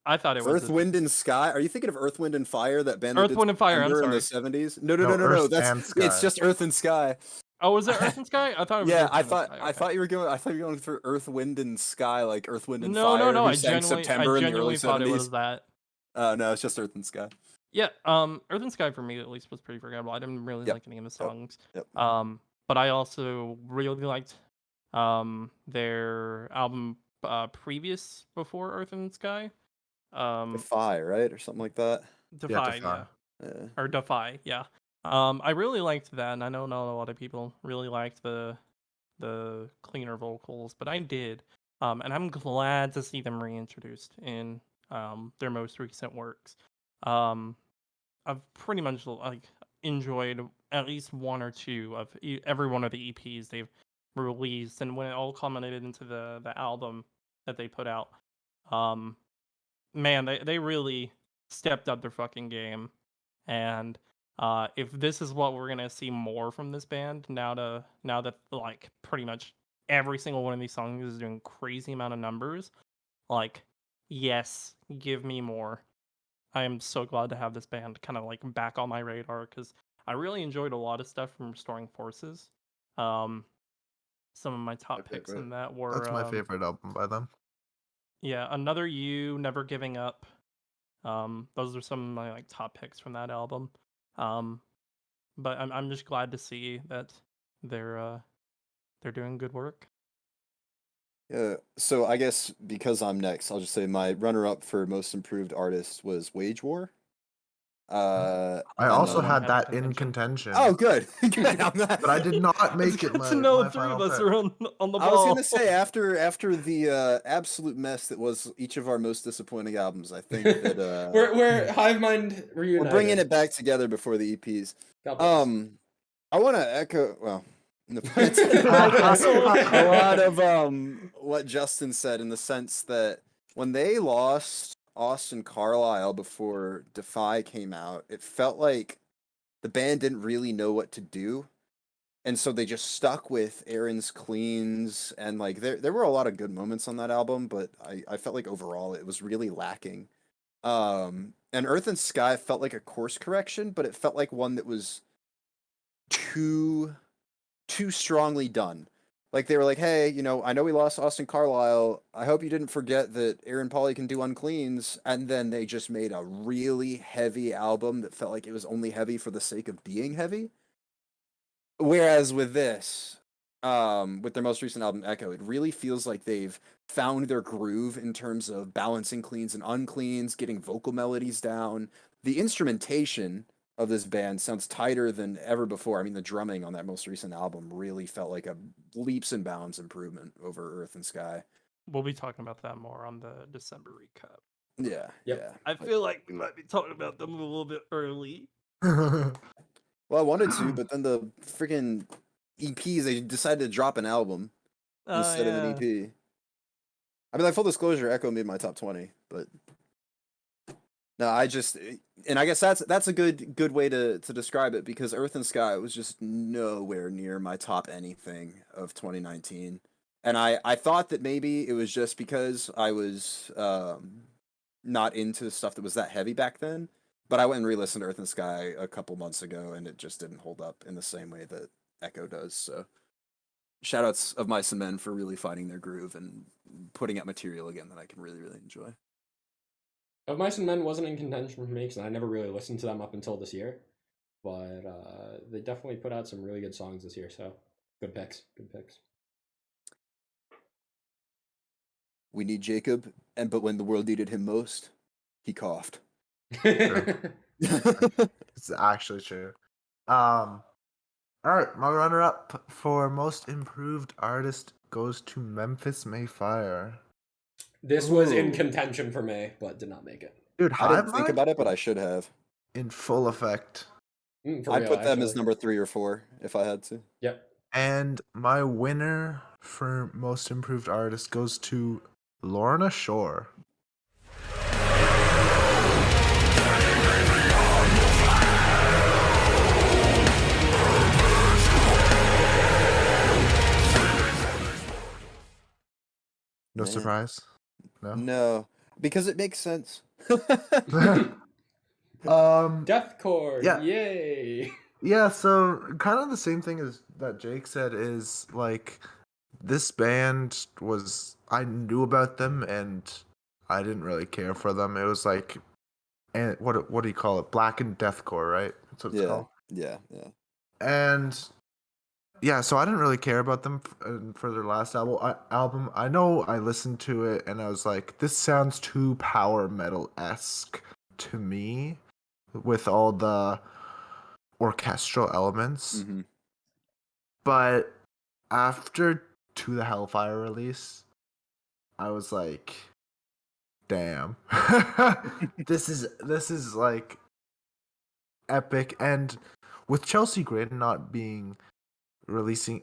I thought it was Earth, Wind, and Sky. Are you thinking of Earth, Wind, and Fire? That band that Earth, did Wind, and Fire. I'm September in sorry. the 70s? No. No, Earth That's and Sky. it's just Earth and Sky. Oh, was it Earth and Sky? I thought it was Yeah, Earth, I Wind, and thought Sky. I Okay. thut you were going for Earth, Wind, and Sky, like Earth, Wind, and No, Fire. no. who I sang September in the early genuinely thought 70s. it was that. No, it's just Earth and Sky. Yeah, Earth and Sky for me at least was pretty forgettable. I didn't really Yep. like any of the songs. Yep. But I also really liked their album previous before Earth and Sky. Defy, right, or something like that. Defy, Defy. yeah. Or Defy, yeah. I really liked that, and I know not a lot of people really liked the cleaner vocals, but I did. And I'm glad to see them reintroduced in their most recent works. I've pretty much enjoyed at least one or two of every one of the EPs they've released, and when it all culminated into the album that they put out, man, they really stepped up their fucking game. And if this is what we're gonna see more from this band now that like pretty much every single one of these songs is doing crazy amount of numbers, like yes, give me more. I am so glad to have this band kind of like back on my radar because I really enjoyed a lot of stuff from Restoring Forces. Some of my top picks in that were That's my favorite album by them. Yeah, Another You, Never Giving Up. Those are some of my like top picks from that album. But I'm just glad to see that they're doing good work. Yeah. So I guess because I'm next, I'll just say my runner-up for most improved artist was Wage War. I another also one had had that in in contention. contention. Oh, good. Good. But I did not make it. Good My, to know my the three of final us pick. are on the ball. I was gonna say after the absolute mess that was each of our most disappointing albums, I think that We're Hivemind reunited. we're bringing it back together before the EPs. God bless. I want to echo. Well, a lot of what Justin said in the sense that when they lost Austin Carlisle before Defy came out, it felt like the band didn't really know what to do. And so they just stuck with Aaron's cleans, and like there were a lot of good moments on that album, but I felt like overall it was really lacking. And Earth and Sky felt like a course correction, but it felt like one that was too strongly done. Like they were like, hey, I know we lost Austin Carlisle. I hope you didn't forget that Aaron Pauli can do uncleans. And then they just made a really heavy album that felt like it was only heavy for the sake of being heavy. Whereas with this, with their most recent album, Echo, it really feels like they've found their groove in terms of balancing cleans and uncleans, getting vocal melodies down. The instrumentation of this band sounds tighter than ever before. I mean, the drumming on that most recent album really felt like a leaps and bounds improvement over Earth and Sky. We'll be talking about that more on the December recap. Yeah, Yep. yeah. I feel like we might be talking about them a little bit early. Well, I wanted to, but then the freaking EPs, they decided to drop an album instead of an EP. I mean, like, full disclosure, Echo made my top 20, but No, and I guess that's a good way to describe it, because Earth and Sky was just nowhere near my top anything of 2019. And I thought that maybe it was just because I was not into stuff that was that heavy back then. But I went and re-listened to Earth and Sky a couple months ago, and it just didn't hold up in the same way that Echo does. So shoutouts of Mice and Men for really finding their groove and putting out material again that I can really, really enjoy. Of Mice and Men wasn't in contention for me because I never really listened to them up until this year. But they definitely put out some really good songs this year, so good picks. Good picks. We need Jacob, but when the world needed him most, he coughed. It's actually true. All right, my runner-up for most improved artist goes to Memphis Mayfire. This was in Ooh. contention for me, but did not make it. Dude, I didn't think Hivemind about it, but I should have. in full effect. For I'd real, put them as actually. number 3 or 4 if I had to. Yep. And my winner for most improved artist goes to Lorna Shore. No Man. surprise? No? No, because it makes sense. Deathcore. Yeah. Yay. Yeah, so kind of the same thing as that Jake said is like this band was I knew about them and I didn't really care for them. It was like and what do you call it? Black and deathcore, right? That's what it's called. Yeah. And yeah, so I didn't really care about them for their last album. I know I listened to it and I was like, this sounds too power metal-esque to me with all the orchestral elements. Mm-hmm. But after To the Hellfire release, I was like, damn. this is like epic. And with Chelsea Grin not releasing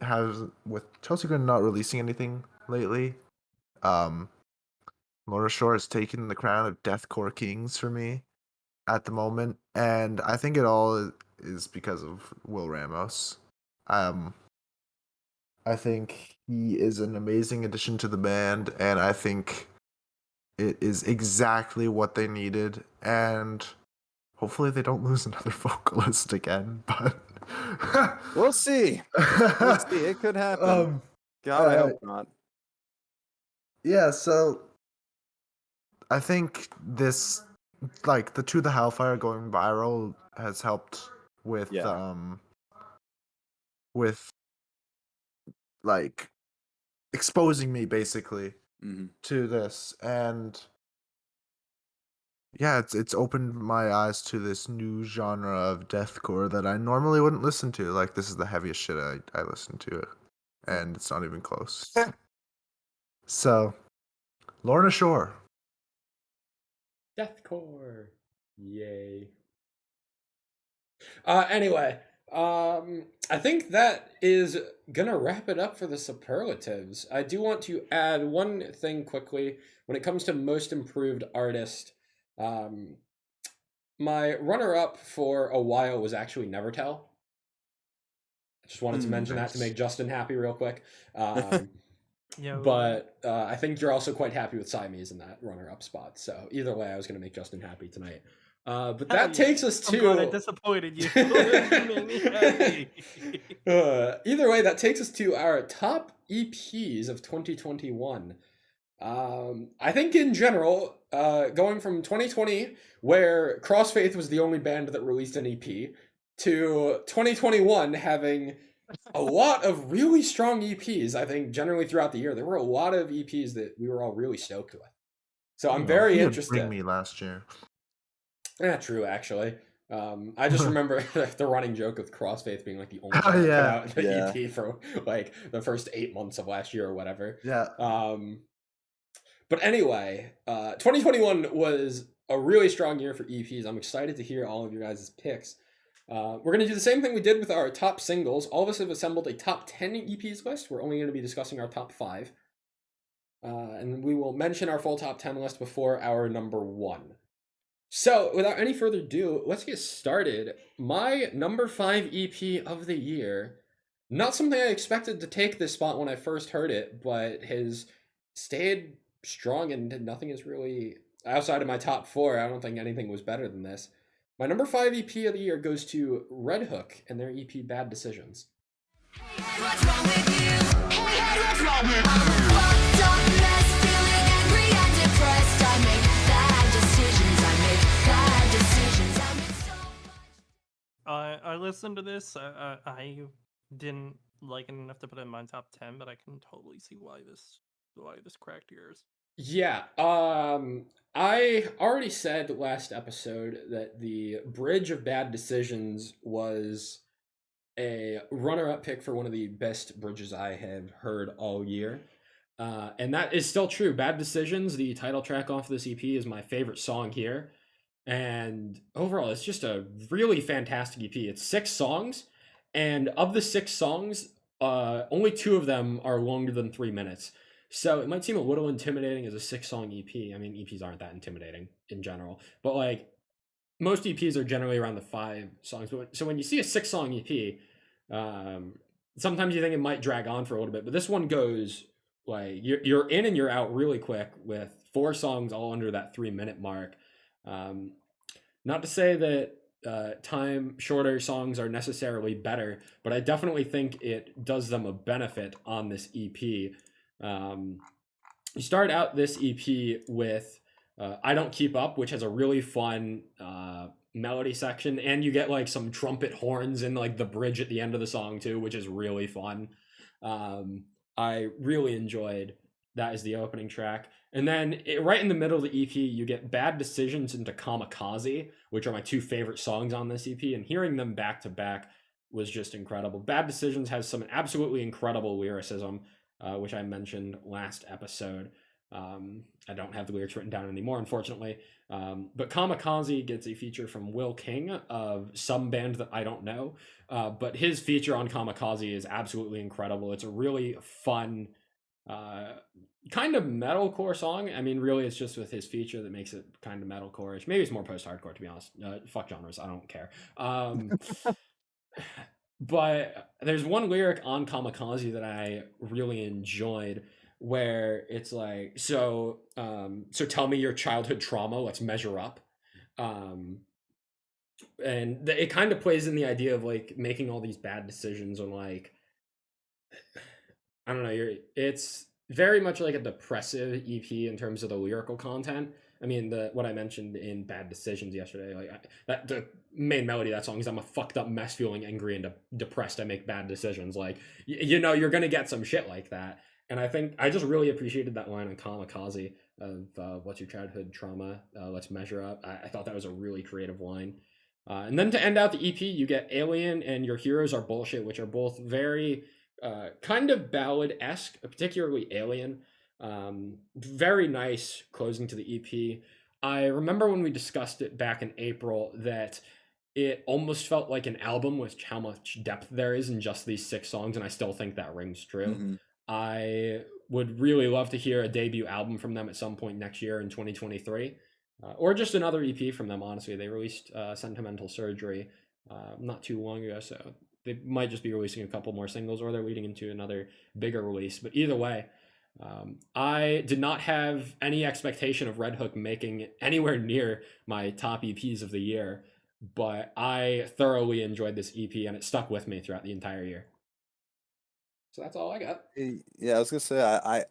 anything lately, Laura Shore has taken the crown of Deathcore Kings for me at the moment, and I think it all is because of Will Ramos. I think he is an amazing addition to the band, and I think it is exactly what they needed, and hopefully they don't lose another vocalist again, but We'll see. We'll see. It could happen. God, I hope not. Yeah, so I think this, like, the To the Hellfire going viral has helped with like exposing me basically to this, and yeah, it's opened my eyes to this new genre of deathcore that I normally wouldn't listen to. Like, this is the heaviest shit I listen to, and it's not even close. So, Lorna Shore. Deathcore. Yay. Anyway, I think that is gonna wrap it up for the superlatives. I do want to add one thing quickly. When it comes to most improved artist, my runner-up for a while was actually Nevertell. I just wanted to mention that to make Justin happy real quick. But I think you're also quite happy with Siamese in that runner-up spot. So either way, I was going to make Justin happy tonight. But that takes us to... I'm glad I disappointed you. Either way, that takes us to our top EPs of 2021. I think in general, going from 2020, where Crossfaith was the only band that released an EP, to 2021 having a lot of really strong EPs. I think generally throughout the year, there were a lot of EPs that we were all really stoked with. So I'm very interested. Bring Me last year. Yeah, true, actually. I just remember the running joke with Crossfaith being like the only band that put out the EP for like the first 8 months of last year or whatever. Yeah. But anyway, 2021 was a really strong year for EPs. I'm excited to hear all of your guys' picks. We're going to do the same thing we did with our top singles. All of us have assembled a top 10 EPs list. We're only going to be discussing our top 5. And we will mention our full top 10 list before our number 1. So, without any further ado, let's get started. My number 5 EP of the year, not something I expected to take this spot when I first heard it, but has stayed strong and nothing is really outside of my top 4. I don't think anything was better than this. My number 5 EP of the year goes to Red Hook and their EP Bad Decisions. What's wrong with you? Hey, what's wrong with you? I'm a fucked up mess, feeling angry and depressed. I make bad decisions. I make bad decisions. I make so much. I listened to this. I didn't like it enough to put it in my top 10, but I can totally see why this cracked yours. Yeah, I already said last episode that the Bridge of Bad Decisions was a runner-up pick for one of the best bridges I have heard all year. And that is still true. Bad Decisions, the title track off this EP, is my favorite song here. And overall, it's just a really fantastic EP. It's 6 songs, and of the 6 songs, only 2 of them are longer than 3 minutes. So it might seem a little intimidating as a 6-song EP. I mean, EPs aren't that intimidating in general, but like most EPs are generally around the 5 songs. So when you see a 6-song EP, sometimes you think it might drag on for a little bit, but this one goes like you're in and you're out really quick with 4 songs all under that 3-minute mark. Not to say that shorter songs are necessarily better, but I definitely think it does them a benefit on this EP. You start out this EP with I Don't Keep Up, which has a really fun melody section, and you get like some trumpet horns in like the bridge at the end of the song too, which is really fun. I really enjoyed that as the opening track. And then right in the middle of the EP, you get Bad Decisions into Kamikaze, which are my 2 favorite songs on this EP, and hearing them back to back was just incredible. Bad Decisions has some absolutely incredible lyricism, which I mentioned last episode. I don't have the lyrics written down anymore, unfortunately. But Kamikaze gets a feature from Will King of some band that I don't know. But his feature on Kamikaze is absolutely incredible. It's a really fun, kind of metalcore song. I mean, really, it's just with his feature that makes it kind of metalcore-ish. Maybe it's more post-hardcore, to be honest. Fuck genres, I don't care. But there's one lyric on Kamikaze that I really enjoyed, where it's like, so tell me your childhood trauma, let's measure up. And it kind of plays in the idea of like making all these bad decisions on like, I don't know, it's very much like a depressive EP in terms of the lyrical content. I mean, what I mentioned in Bad Decisions yesterday, like the main melody of that song is I'm a fucked up mess, feeling angry and depressed. I make bad decisions. Like, you know, you're gonna get some shit like that. And I think I just really appreciated that line on Kamikaze of what's your childhood trauma? Let's measure up. I thought that was a really creative line. And then to end out the EP, you get Alien and Your Heroes Are Bullshit, which are both very kind of ballad-esque, particularly Alien. Very nice closing to the EP. I remember when we discussed it back in April that it almost felt like an album with how much depth there is in just these 6 songs, and I still think that rings true. Mm-hmm. I would really love to hear a debut album from them at some point next year in 2023, or just another EP from them, honestly. They released Sentimental Surgery not too long ago, so they might just be releasing a couple more singles, or they're leading into another bigger release. But either way, I did not have any expectation of Red Hook making anywhere near my top EPs of the year, but I thoroughly enjoyed this EP, and it stuck with me throughout the entire year. So that's all I got. Yeah, I was gonna say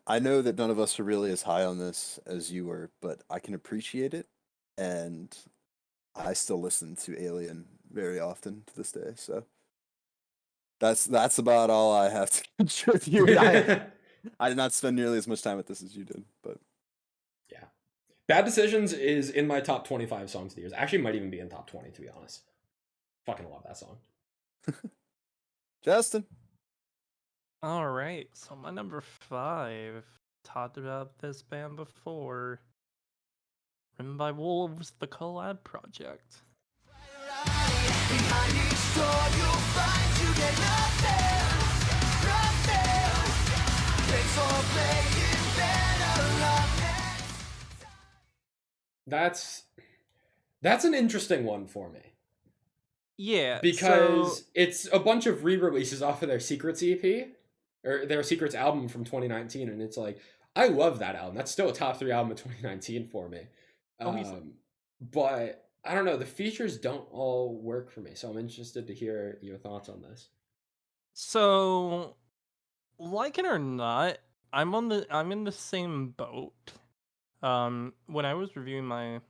I know that none of us are really as high on this as you were, but I can appreciate it, and I still listen to Alien very often to this day. So that's about all I have to contribute. I did not spend nearly as much time with this as you did, but yeah, Bad Decisions is in my top 25 songs of the year. Actually, might even be in top 20, to be honest. Fucking love that song. Justin. All right, so my number 5, talked about this band before. Written by Wolves, The Collab Project. That's an interesting one for me. Yeah, Because so it's a bunch of re-releases off of their Secrets EP or their Secrets album from 2019, and it's like I love that album. That's still a top 3 album of 2019 for me. easily. But I don't know. The features don't all work for me, so I'm interested to hear your thoughts on this. So, like it or not, I'm in the same boat. When I was reviewing my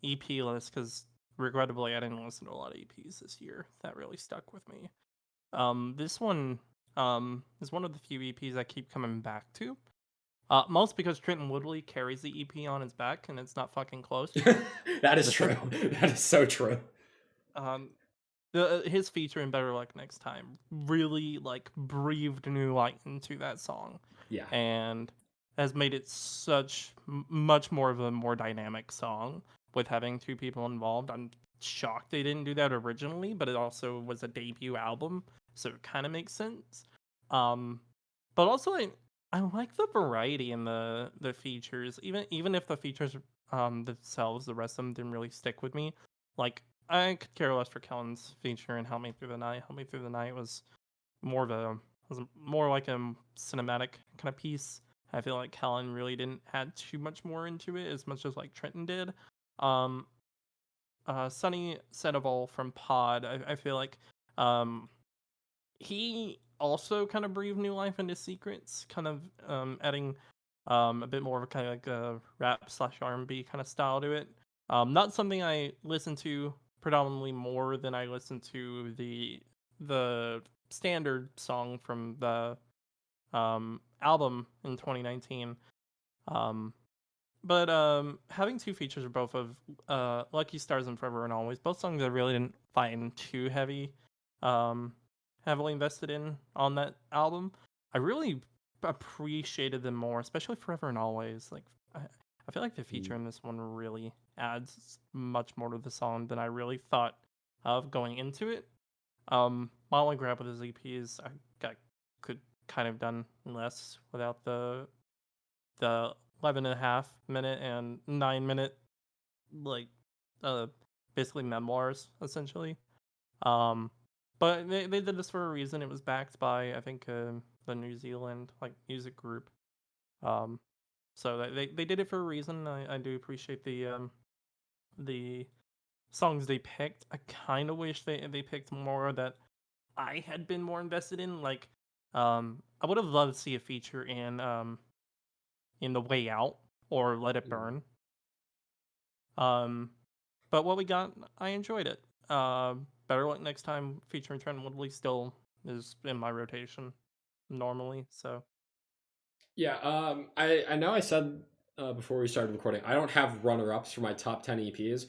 EP list, because regrettably I didn't listen to a lot of EPs this year. That really stuck with me. This one is one of the few EPs I keep coming back to. Most because Trenton Woodley carries the EP on his back, and it's not fucking close. That is true. That is so true. Um, his feature in Better Luck Next Time really like breathed new life into that song, Yeah. and has made it much more of a more dynamic song with having 2 people involved. I'm shocked they didn't do that originally, but it also was a debut album, so it kind of makes sense. But also I like the variety in the features, even if the features themselves, the rest of them didn't really stick with me. Like I could care less for Kellen's feature in Help Me Through the Night. Help Me Through the Night was more like a cinematic kind of piece. I feel like Kellen really didn't add too much more into it as much as like Trenton did. Sunny Sandoval from Pod, I feel like he also kind of breathed new life into Secrets, kind of adding a bit more of a kind of like a rap / R&B kind of style to it. Not something I listen to predominantly more than I listen to the standard song from the album in 2019. But having 2 features of both of Lucky Stars and Forever and Always, both songs I really didn't find too heavily invested in on that album. I really appreciated them more, especially Forever and Always. Like I feel like the feature in this one really adds much more to the song than I really thought of going into it. My only grab with his EP is could kind of done less without the 11.5-minute and 9-minute like basically memoirs essentially. But they did this for a reason. It was backed by I think the New Zealand like music group. So they did it for a reason. I do appreciate the songs they picked. I kind of wish they picked more that I had been more invested in. Like, I would have loved to see a feature in The Way Out or Let It Burn. But what we got, I enjoyed it. Better Luck Next Time featuring Trent Woodley still is in my rotation normally. So Yeah, I know I said before we started recording, I don't have runner-ups for my top 10 EPs.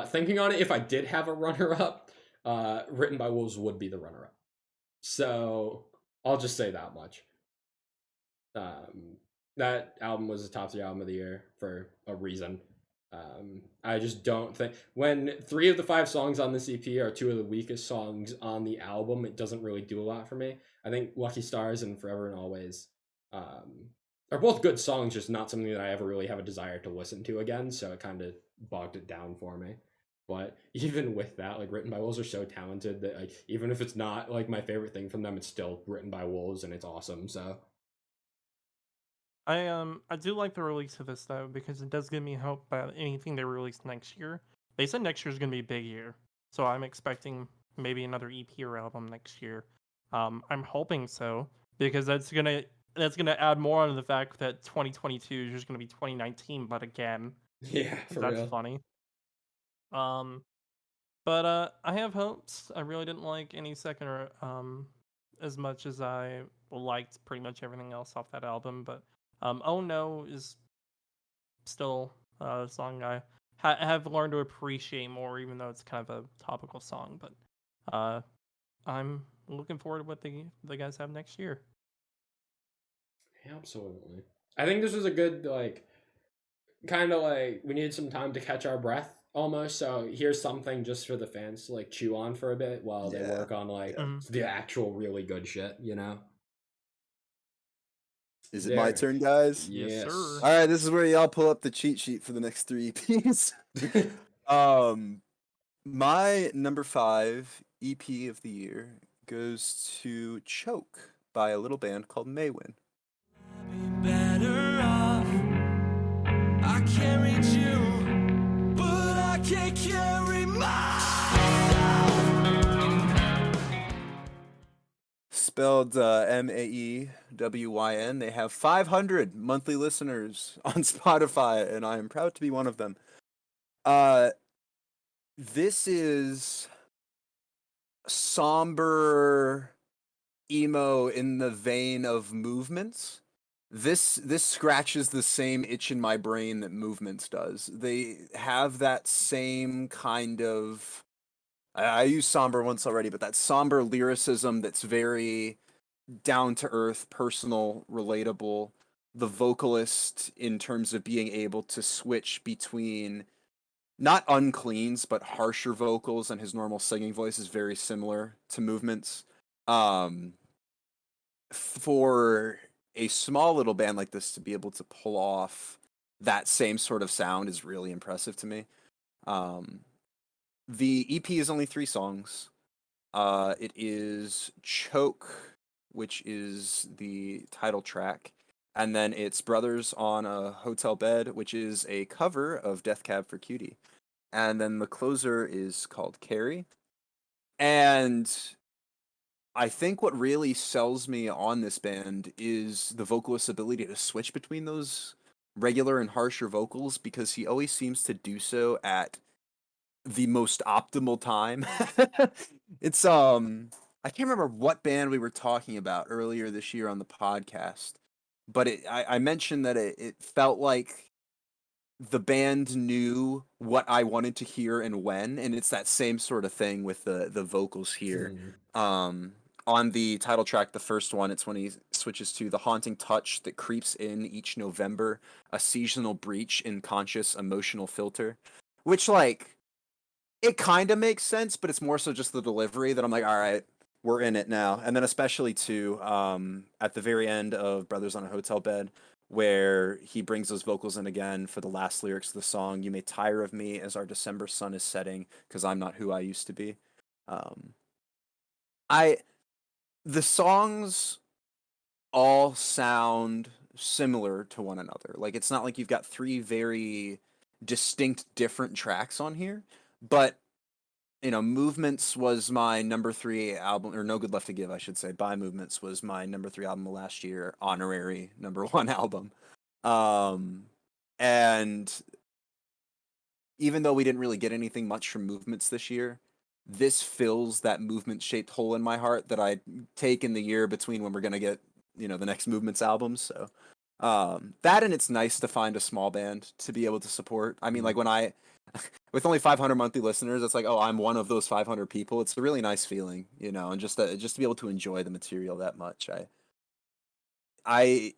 Thinking on it, if I did have a runner-up, Written by Wolves would be the runner-up. So I'll just say that much. That album was the top 3 album of the year for a reason. I just don't think when 3 of the 5 songs on this EP are 2 of the weakest songs on the album, it doesn't really do a lot for me. I think Lucky Stars and Forever and Always are both good songs, just not something that I ever really have a desire to listen to again. So it kind of bogged it down for me. But even with that, like Written by Wolves are so talented that like even if it's not like my favorite thing from them, it's still written by Wolves and it's awesome. So I do like the release of this though because it does give me hope about anything they release next year. They said next year is gonna be a big year, so I'm expecting maybe another EP or album next year. I'm hoping so because that's gonna add more on the fact that 2022 is just gonna be 2019, but again, yeah, for that's real. funny. But I have hopes. I really didn't like any second or as much as I liked pretty much everything else off that album, but Oh No is still a song I have learned to appreciate more, even though it's kind of a topical song. But I'm looking forward to what the guys have next year. Absolutely. I think this was a good like kind of like we needed some time to catch our breath almost. So here's something just for the fans to like chew on for a bit while they Yeah. work on like Yeah. the actual really good shit, you know? Is it my turn, guys? Yes, sir. All right, this is where y'all pull up the cheat sheet for the next 3 EPs. My number 5 EP of the year goes to Choke by a little band called Maywin. Better off. I can't reach you, but I can't carry myself. Spelled Maewyn. They have 500 monthly listeners on Spotify, and I am proud to be one of them. This is somber emo in the vein of Movements. This scratches the same itch in my brain that Movements does. They have that same kind of I used somber once already, but that somber lyricism that's very down to earth, personal, relatable. The vocalist, in terms of being able to switch between not uncleans, but harsher vocals, and his normal singing voice is very similar to Movements. For a small little band like this to be able to pull off that same sort of sound is really impressive to me. The EP is only 3 songs. It is Choke, which is the title track, and then it's Brothers on a Hotel Bed, which is a cover of Death Cab for Cutie. And then the closer is called Carrie. And I think what really sells me on this band is the vocalist's ability to switch between those regular and harsher vocals, because he always seems to do so at the most optimal time. It's I can't remember what band we were talking about earlier this year on the podcast, but I mentioned that it felt like the band knew what I wanted to hear and when, and it's that same sort of thing with the vocals here. On the title track, the first one, it's when he switches to the haunting touch that creeps in each November, a seasonal breach in conscious emotional filter, which, like, it kind of makes sense, but it's more so just the delivery that I'm like, all right, we're in it now. And then especially too, at the very end of Brothers on a Hotel Bed, where he brings those vocals in again for the last lyrics of the song, "You may tire of me as our December sun is setting, because I'm not who I used to be." The songs all sound similar to one another. Like, it's not like you've got 3 very distinct different tracks on here, but Movements was my number 3 album, or No Good Left to Give, I should say. By Movements was my number 3 album of last year, honorary number 1 album. And even though we didn't really get anything much from Movements this year, this fills that movement-shaped hole in my heart that I take in the year between when we're going to get, the next Movements albums. So that, and it's nice to find a small band to be able to support. I mean, like, when with only 500 monthly listeners, it's like, oh, I'm one of those 500 people. It's a really nice feeling, and just to be able to enjoy the material that much. I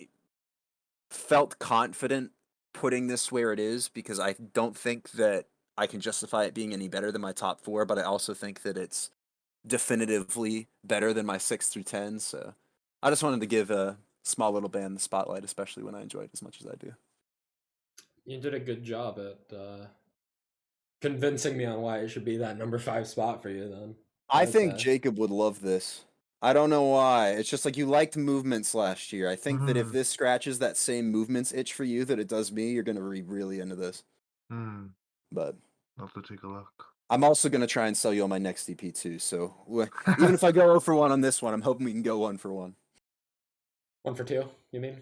felt confident putting this where it is, because I don't think that I can justify it being any better than my top 4, but I also think that it's definitively better than my 6 through 10. So I just wanted to give a small little band the spotlight, especially when I enjoy it as much as I do. You did a good job at convincing me on why it should be that number 5 spot for you then. I think Jacob would love this. I don't know why. It's just like, you liked Movements last year. I think that if this scratches that same Movements itch for you that it does me, you're going to be really into this. But I'll have to take a look. I'm also going to try and sell you on my next EP too. So even if I go 0 for 1 on this one, I'm hoping we can go 1 for 1. 1 for 2, you mean?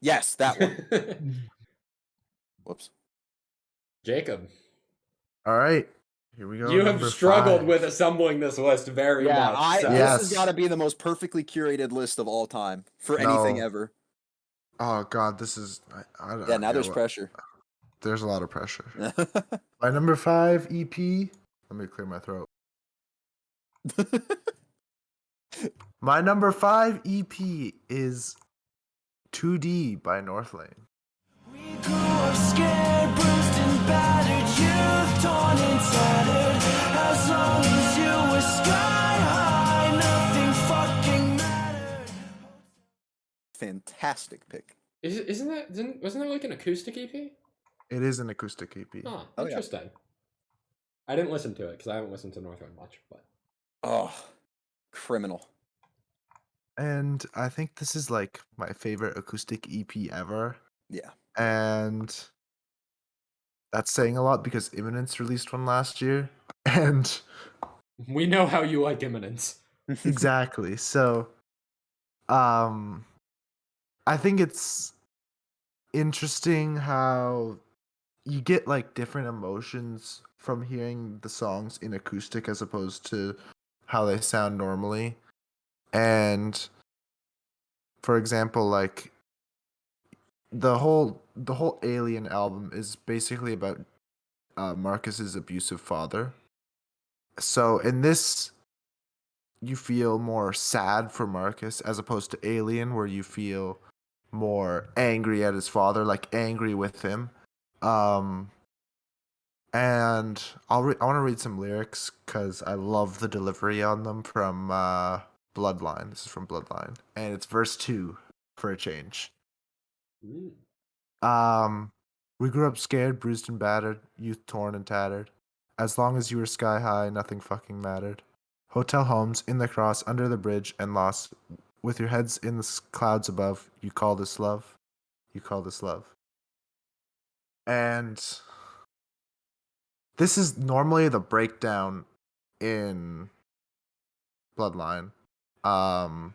Yes, that one. Whoops. Jacob. All right. Here we go. You have struggled 5. with assembling this list very much. So. This has got to be the most perfectly curated list of all time for anything ever. Oh God, this is. Now there's pressure. There's a lot of pressure. My number 5 EP. Let me clear my throat. My number 5 EP is 2D by Northlane. We grew up scared, bruised and battered, youth torn and tattered. As long as you were sky high, nothing fucking mattered. Fantastic pick. Wasn't that like an acoustic EP? It is an acoustic EP. Oh, Oh, yeah. interesting. I didn't listen to it because I haven't listened to Northwind much, but Oh, criminal. And I think this is like my favorite acoustic EP ever. Yeah. And that's saying a lot because Imminence released one last year. And we know how you like Imminence. exactly. So I think it's interesting how you get like different emotions from hearing the songs in acoustic as opposed to how they sound normally. And for example, like the whole Alien album is basically about Marcus's abusive father. So in this, you feel more sad for Marcus as opposed to Alien, where you feel more angry at his father, like angry with him. And I want to read some lyrics because I love the delivery on them from Bloodline. This is from Bloodline, and it's verse 2 for a change. Ooh. We grew up scared, bruised and battered, youth torn and tattered. As long as you were sky high, nothing fucking mattered. Hotel homes, in the cross, under the bridge, and lost. With your heads in the clouds above, you call this love. You call this love. And this is normally the breakdown in Bloodline. And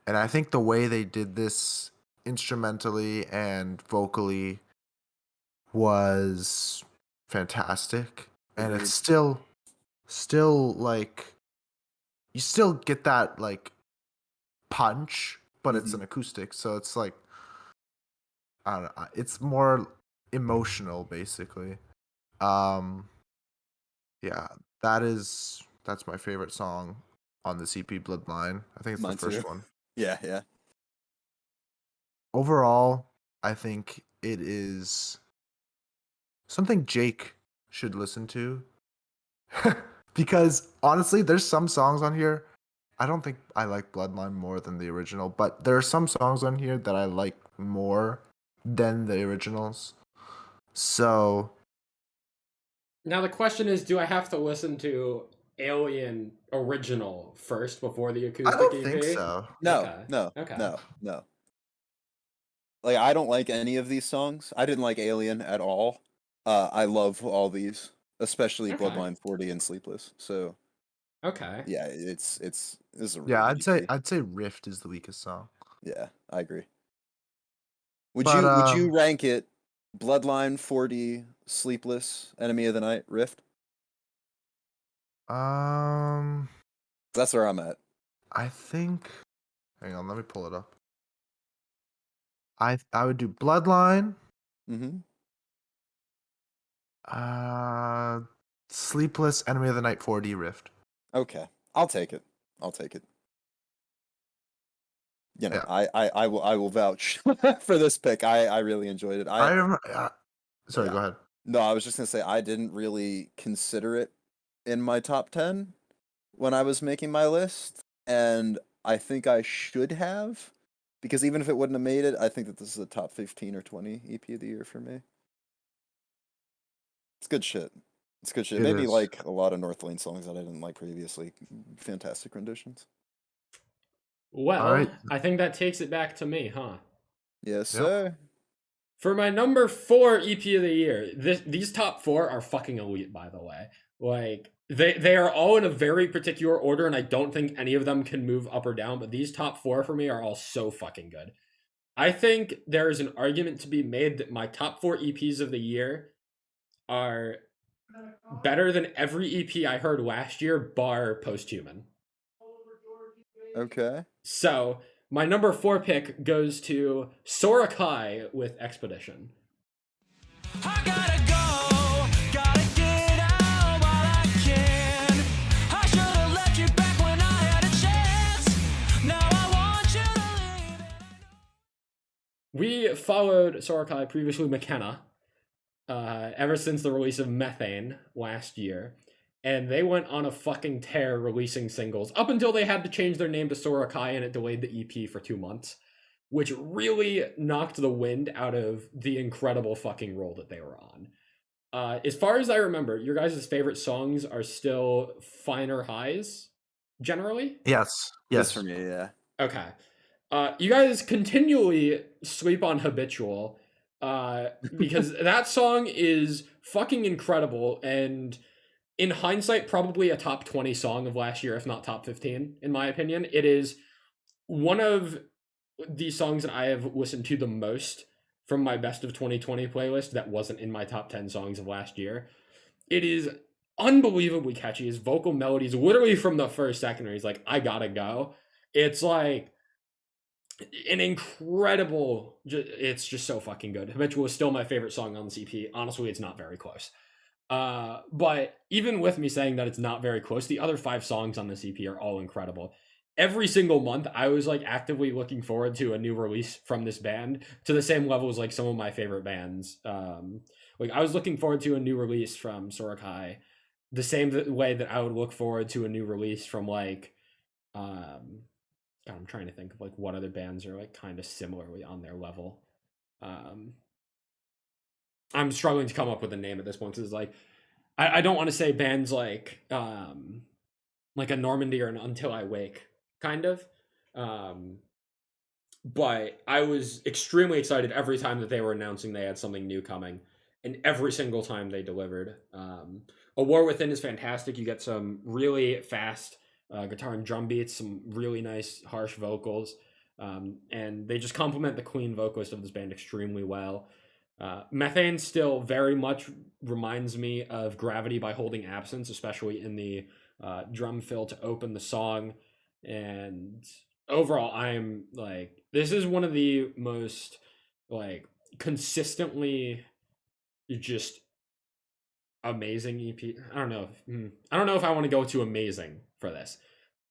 I think the way they did this instrumentally and vocally was fantastic. And Agreed. it's still like you still get that like punch, but it's an acoustic, so it's like I don't know, it's more emotional basically. Yeah, that's my favorite song on the CP Bloodline. I think it's Mine the first too. one. Yeah, yeah. Overall, I think it is something Jake should listen to. Because honestly, there's some songs on here. I don't think I like Bloodline more than the original, but there are some songs on here that I like more than the originals. So Now the question is, do I have to listen to Alien original first before the acoustic I don't EP? think so. No, Okay. no, Okay. no. Like, I don't like any of these songs. I didn't like Alien at all. I love all these, especially Okay. Bloodline 40 and Sleepless. So Okay. yeah, this is a really Yeah, good EP. I'd say Rift is the weakest song. Yeah, I agree. Would But you rank it Bloodline 40, Sleepless, Enemy of the Night, Rift? That's where I'm at. I think hang on, let me pull it up. I would do Bloodline, Mm-hmm. Sleepless, Enemy of the Night 4D Rift. Okay. I'll take it. You know, Yeah. I will vouch for this pick. I really enjoyed it. I remember sorry, Yeah. go ahead. No, I was just gonna say I didn't really consider it in my top 10 when I was making my list, and I think I should have, because even if it wouldn't have made it, I think that this is a top 15 or 20 EP of the year for me. It's good shit. It Maybe is. like a lot of North Lane songs that I didn't like previously. Fantastic renditions. Well, All right. I think that takes it back to me, huh? Yes, Yep. sir. For my number 4 EP of the year, these top 4 are fucking elite, by the way. Like, they are all in a very particular order, and I don't think any of them can move up or down, but these top 4 for me are all so fucking good. I think there is an argument to be made that my top 4 EPs of the year are better than every EP I heard last year, bar Posthuman. Okay. So, my number 4 pick goes to Sora Kai with Expedition. I gotta go, gotta get out while I can. I should've left you back when I had a chance. Now I want you to leave. We followed Sora Kai, previously McKenna, ever since the release of Methane last year. And they went on a fucking tear releasing singles up until they had to change their name to Sora Kai and it delayed the EP for 2 months. which really knocked the wind out of the incredible fucking roll that they were on. As far as I remember, your guys' favorite songs are still Finer Highs, generally? Yes. Yes, Yes. for me, yeah. Okay. You guys continually sleep on Habitual, because that song is fucking incredible, and in hindsight, probably a top 20 song of last year, if not top 15, in my opinion. It is one of the songs that I have listened to the most from my best of 2020 playlist that wasn't in my top 10 songs of last year. It is unbelievably catchy. His vocal melodies, literally from the first second where he's like, I gotta go. It's like an incredible, it's just so fucking good. Habitual is still my favorite song on this EP. Honestly, it's not very close. But even with me saying that it's not very close, the other 5 songs on this EP are all incredible. Every single month, I was like actively looking forward to a new release from this band to the same level as like some of my favorite bands. Like I was looking forward to a new release from Sorokai, the same way that I would look forward to a new release from like, God, I'm trying to think of like what other bands are like kind of similarly on their level. I'm struggling to come up with a name at this point because like I don't want to say bands like a Normandy or an Until I Wake kind of. But I was extremely excited every time that they were announcing they had something new coming, and every single time they delivered. A War Within is fantastic. You get some really fast guitar and drum beats, some really nice harsh vocals, and they just complement the clean vocalist of this band extremely well. Methane still very much reminds me of Gravity by Holding Absence, especially in the drum fill to open the song. And overall, I'm like, this is one of the most like consistently just amazing EP. I don't know if I want to go to amazing for this.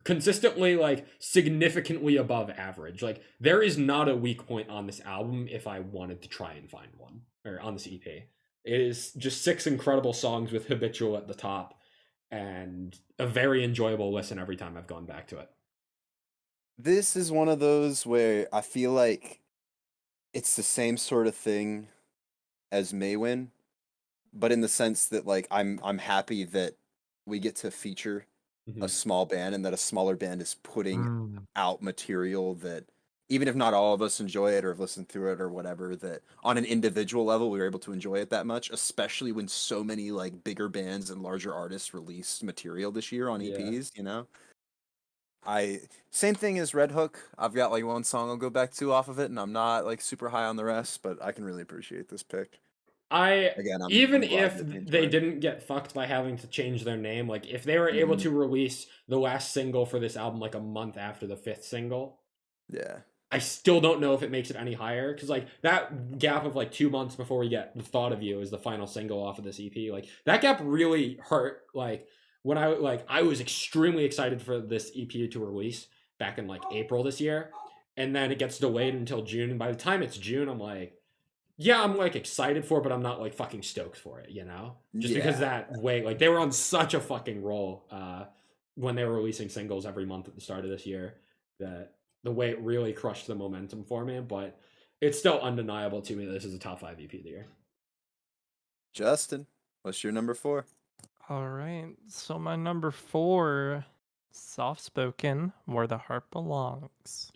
Consistently like significantly above average. Like there is not a weak point on this album if I wanted to try and find one, or on this EP. It is just 6 incredible songs with Habitual at the top and a very enjoyable listen every time I've gone back to it. This is one of those where I feel like it's the same sort of thing as Maywin, but in the sense that like I'm happy that we get to feature a small band and that a smaller band is putting out material that even if not all of us enjoy it or have listened through it or whatever, that on an individual level we were able to enjoy it that much, especially when so many like bigger bands and larger artists released material this year on EPs, you know? Same thing as Red Hook. I've got like one song I'll go back to off of it, and I'm not like super high on the rest, but I can really appreciate this pick. Even glad if that they they enjoyed. didn't get fucked by having to change their name, like if they were able to release the last single for this album like a month after the 5th single, Yeah. I still don't know if it makes it any higher, because like that gap of like 2 months before we get The Thought of You as the final single off of this EP, like that gap really hurt. Like when I was extremely excited for this EP to release back in like April this year, and then it gets delayed until June, and by the time it's June, I'm like, yeah, I'm like excited for it, but I'm not like fucking stoked for it, you know? Just because that way, like they were on such a fucking roll when they were releasing singles every month at the start of this year, that the way it really crushed the momentum for me. But it's still undeniable to me that this is a top 5 EP of the year. Justin, what's your number 4? All right. So my number 4, Soft Spoken, Where the Heart Belongs.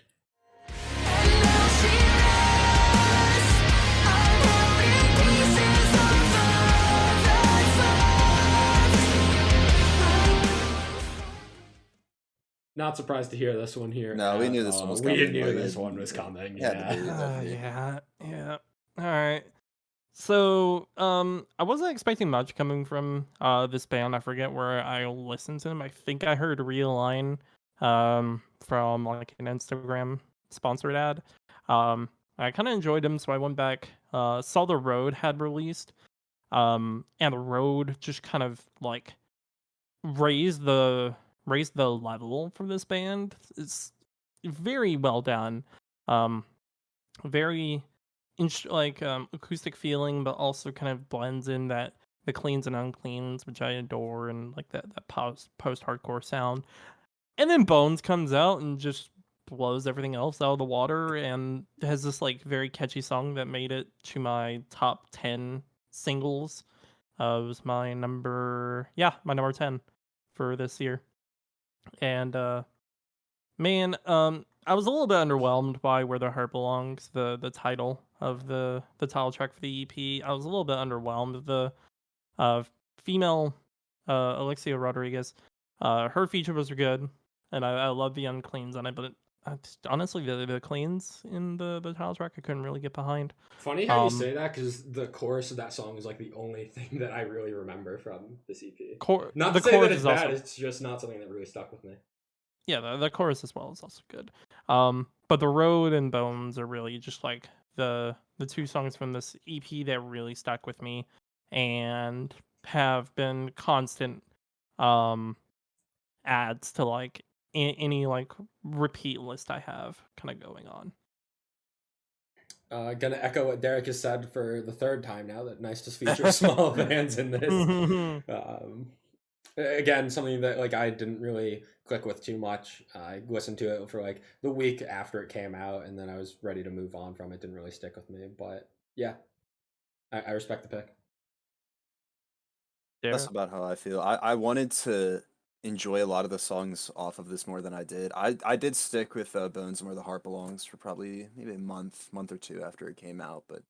Not surprised to hear this one here. No, we knew this one was coming. We knew this one was coming. Yeah. Yeah. All right. So, I wasn't expecting much coming from this band. I forget where I listened to them. I think I heard Realign from like an Instagram sponsored ad. I kind of enjoyed them, so I went back. Saw The Road had released, and The Road just kind of like raised the level for this band. It's very well done. Very acoustic feeling, but also kind of blends in that the cleans and uncleans, which I adore, and like that post hardcore sound. And then Bones comes out and just blows everything else out of the water and has this like very catchy song that made it to my top 10 singles. It was my number 10 for this year. And man, I was a little bit underwhelmed by Where the Heart Belongs, the title of the title track for the EP. I was a little bit underwhelmed. The female Alexia Rodriguez, her feature was good, and I love the uncleans on it, but honestly, the cleans in the title track I couldn't really get behind. Funny how you say that, because the chorus of that song is like the only thing that I really remember from this EP. Not to the say that chorus it's is bad, also, it's just not something that really stuck with me. yeah, the chorus as well is also good. But the Road and Bones are really just like the two songs from this EP that really stuck with me and have been constant adds to like any like repeat list I have kind of going on. Gonna echo what Derek has said for the third time now, that nice to feature small bands in this. Again, something that like I didn't really click with too much. I listened to it for like the week after it came out, and then I was ready to move on from it. Didn't really stick with me, but yeah, I respect the pick. That's about how I feel. I wanted to enjoy a lot of the songs off of this more than I did. I did stick with Bones and Where the Heart Belongs for probably maybe a month or two after it came out, but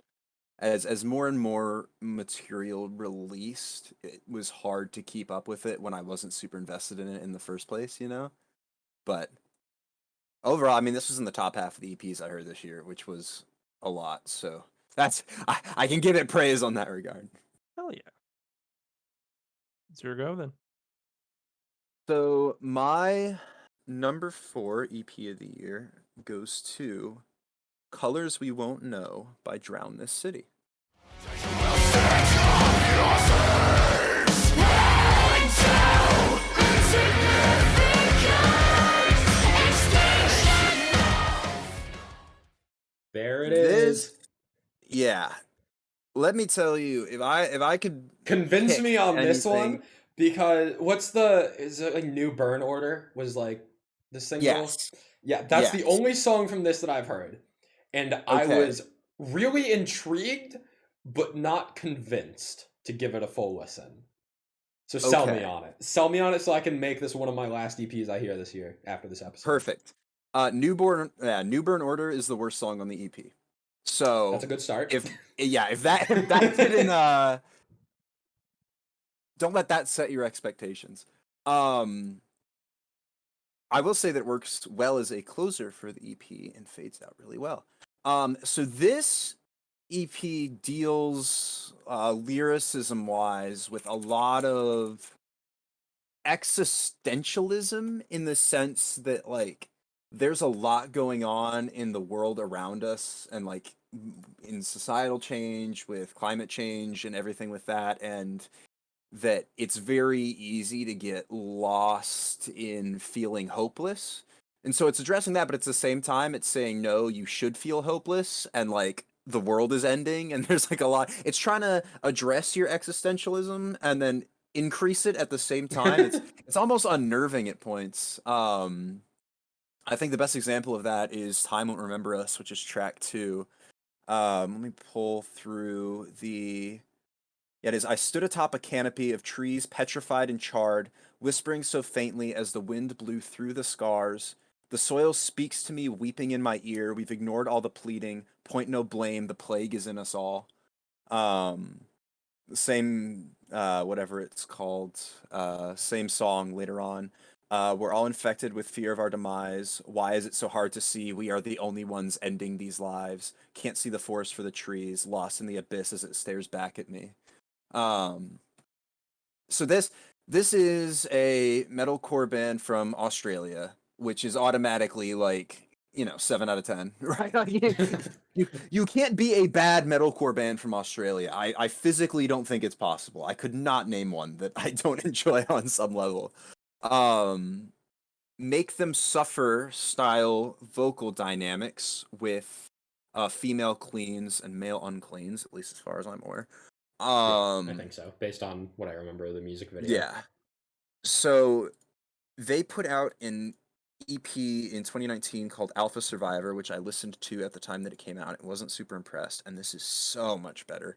as more and more material released, it was hard to keep up with it when I wasn't super invested in it in the first place, you know? But overall, I mean, this was in the top half of the EPs I heard this year, which was a lot. So that's I can give it praise on that regard. Hell yeah. It's your go then. So my number 4 EP of the year goes to Colors We Won't Know by Drown This City. There it is. Yeah. Let me tell you, if I could Convince pick me on this anything- one, because is it like New Burn Order was like the single? Yes. Yeah, that's the Yes. only song from this that I've heard. And I Okay. was really intrigued, but not convinced to give it a full listen. So sell me Okay. on it. Sell me on it so I can make this one of my last EPs I hear this year after this episode. Perfect. New Burn Order is the worst song on the EP. So That's a good start. if that didn't don't let that set your expectations. I will say that it works well as a closer for the EP and fades out really well. So this EP deals lyricism wise with a lot of existentialism, in the sense that like there's a lot going on in the world around us, and like in societal change with climate change and everything with that, and that it's very easy to get lost in feeling hopeless. And so it's addressing that, but at the same time it's saying no, you should feel hopeless, and like the world is ending, and there's like a lot. It's trying to address your existentialism and then increase it at the same time. It's almost unnerving at points. I think the best example of that is Time Won't Remember Us, which is track 2. Let me pull through the... Yeah, it is. I stood atop a canopy of trees petrified and charred, whispering so faintly as the wind blew through the scars. The soil speaks to me, weeping in my ear. We've ignored all the pleading. Point no blame. The plague is in us all. Same, whatever it's called, same song later on. We're all infected with fear of our demise. Why is it so hard to see? We are the only ones ending these lives. Can't see the forest for the trees. Lost in the abyss as it stares back at me. So this is a metalcore band from Australia, which is automatically like, 7 out of 10, right? You can't be a bad metalcore band from Australia. I physically don't think it's possible. I could not name one that I don't enjoy on some level. Make Them Suffer style vocal dynamics with female cleans and male uncleans, at least as far as I'm aware. I think so, based on what I remember of the music video. Yeah. So they put out an EP in 2019 called Alpha Survivor, which I listened to at the time that it came out. It wasn't super impressed, and this is so much better.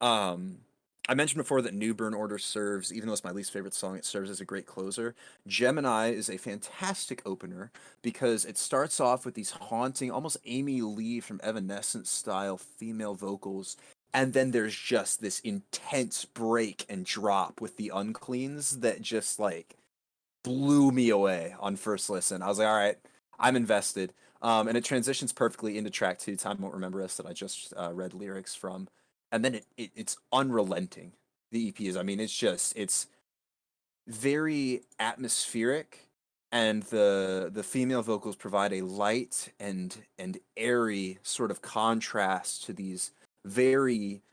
I mentioned before that New Burn Order serves, even though it's my least favorite song, it serves as a great closer. Gemini is a fantastic opener because it starts off with these haunting, almost Amy Lee from Evanescence style female vocals, and then there's just this intense break and drop with the uncleans that just like blew me away on first listen. I was like, all right, I'm invested. And it transitions perfectly into track 2, Time Won't Remember Us, that I just read lyrics from. And then it's unrelenting. The EP is, I mean, it's very atmospheric, and the female vocals provide a light and airy sort of contrast to these very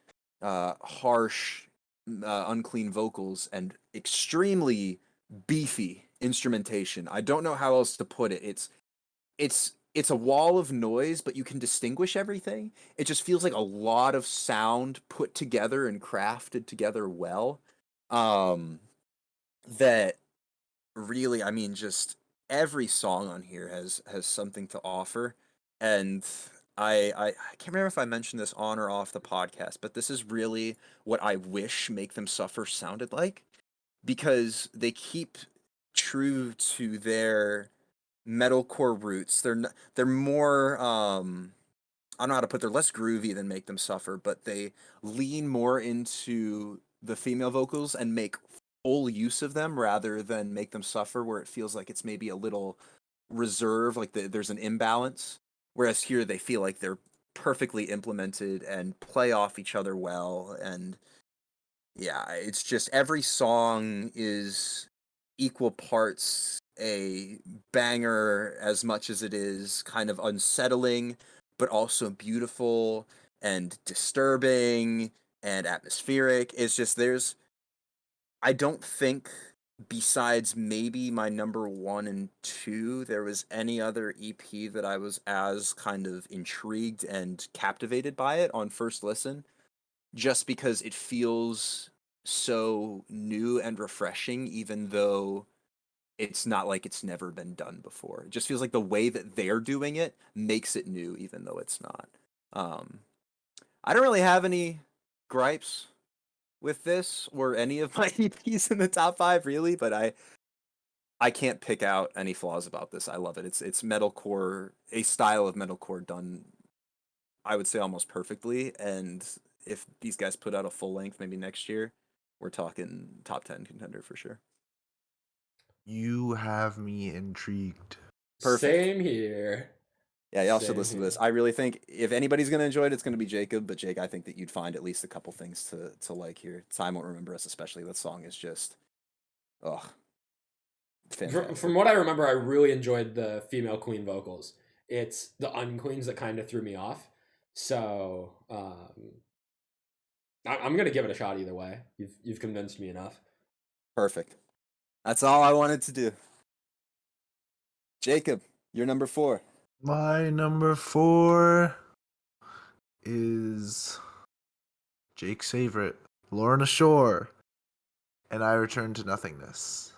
harsh, unclean vocals and extremely beefy instrumentation. I don't know how else to put it. It's a wall of noise, but you can distinguish everything. It just feels like a lot of sound put together and crafted together well. That really, I mean, just every song on here has something to offer, and I can't remember if I mentioned this on or off the podcast, but this is really what I wish Make Them Suffer sounded like, because they keep true to their metalcore roots. They're more I don't know how to put. They're less groovy than Make Them Suffer, but they lean more into the female vocals and make full use of them rather than Make Them Suffer, where it feels like it's maybe a little reserved, like there's an imbalance. Whereas here they feel like they're perfectly implemented and play off each other well. And yeah, it's just every song is equal parts a banger as much as it is kind of unsettling, but also beautiful and disturbing and atmospheric. It's just I don't think, besides maybe my number 1 and 2, there was any other EP that I was as kind of intrigued and captivated by it on first listen, just because it feels so new and refreshing, even though it's not like it's never been done before. It just feels like the way that they're doing it makes it new, even though it's not. I don't really have any gripes with this or any of my EPs in the top 5, really, but I can't pick out any flaws about this. I love it. It's metalcore, a style of metalcore done, I would say, almost perfectly. And if these guys put out a full length maybe next year, we're talking top 10 contender for sure. You have me intrigued. Perfect. Same here. Yeah, y'all should Same listen to here. this. I really think if anybody's gonna enjoy it, it's gonna be Jacob. But Jake, I think that you'd find at least a couple things to like here. Time Won't Remember Us, especially. That song is just, fantastic. From what I remember, I really enjoyed the female queen vocals. It's the unqueens that kind of threw me off. So I'm gonna give it a shot either way. You've convinced me enough. Perfect. That's all I wanted to do. Jacob, you're number 4. My number 4 is Jake's favorite, Lorna Shore, and I Return to Nothingness.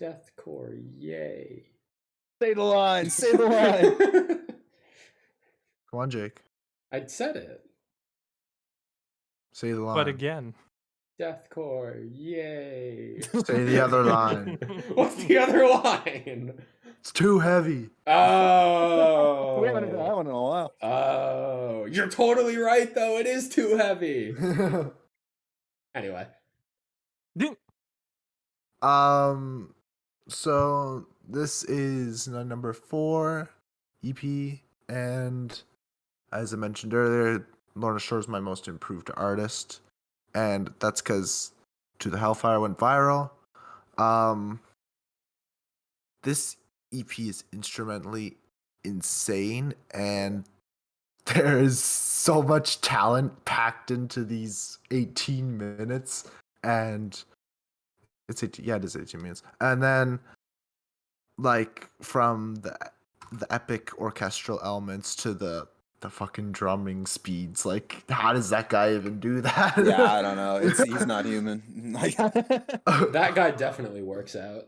Deathcore, yay. Say the line. Say the line. Come on, Jake. I'd said it. Say the line. But again, Deathcore, yay. Say the other line. What's the other line? It's too heavy. Oh. We haven't done that one in a while. Oh, you're totally right, though. It is too heavy. Anyway. So this is my number 4 EP, and as I mentioned earlier, Lorna Shore is my most improved artist, and that's because To the Hellfire went viral. This EP is instrumentally insane, and there is so much talent packed into these 18 minutes, and it's 18, yeah, it is 18 minutes. And then, like, from the epic orchestral elements to the fucking drumming speeds. Like, how does that guy even do that? Yeah, I don't know. He's not human. Like, That guy definitely works out.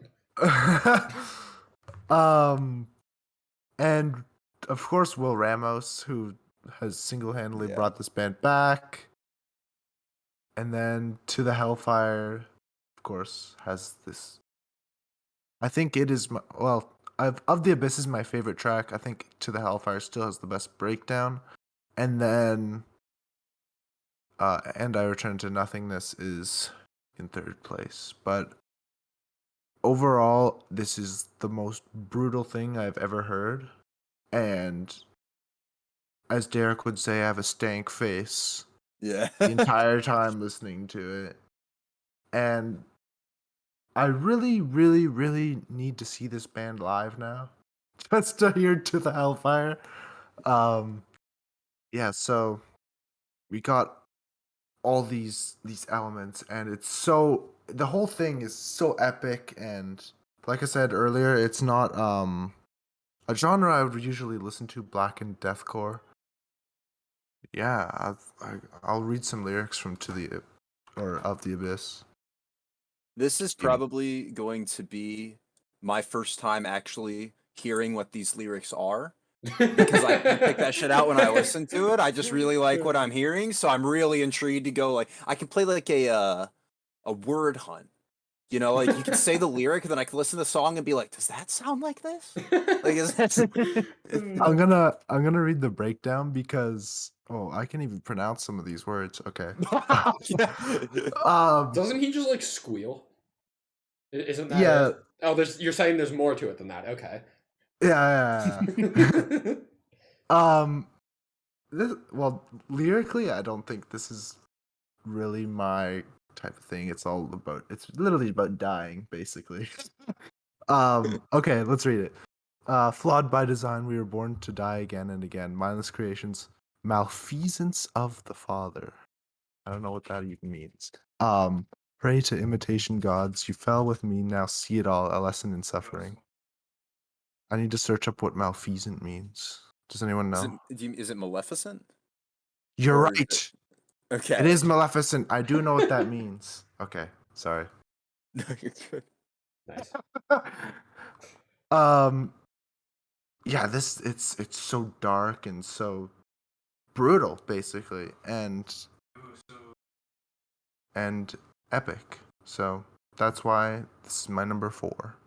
And of course Will Ramos, who has single-handedly Yeah. brought this band back. And then To the Hellfire, of course, has this. I think it is of the Abyss is my favorite track. I think To the Hellfire still has the best breakdown, and then And I Return to Nothingness is in third place. But overall, this is the most brutal thing I've ever heard, and as Derek would say, I have a stank face yeah. the entire time listening to it. And I really, really, really need to see this band live now. Just to hear To the Hellfire. Yeah, so we got all these elements, and it's so, the whole thing is so epic, and like I said earlier, it's not a genre I would usually listen to, black and deathcore. Yeah, I'll read some lyrics from Of the Abyss. This is probably going to be my first time actually hearing what these lyrics are, because I can pick that shit out when I listen to it. I just really like what I'm hearing, so I'm really intrigued to go. Like, I can play like a word hunt. You know, like you can say the lyric, and then I can listen to the song and be like, "Does that sound like this?" Like, is that? I'm gonna read the breakdown because I can even pronounce some of these words. Okay. Doesn't he just like squeal? Isn't that Yeah. it? Oh, you're saying there's more to it than that. Okay. Yeah. Lyrically, I don't think this is really my type of thing. It's literally about dying, basically. Okay, let's read it. Flawed by design, we were born to die again and again. Mindless creations, malfeasance of the Father. I don't know what that even means. Pray to imitation gods. You fell with me, now see it all, a lesson in suffering. I need to search up what malfeasant means. Does anyone know? Is it Maleficent? You're Or is right. Okay. It is Maleficent. I do know what that means. Okay, sorry. No, you're good. Nice. Yeah, it's so dark and so brutal, basically, and epic. So that's why this is my number 4.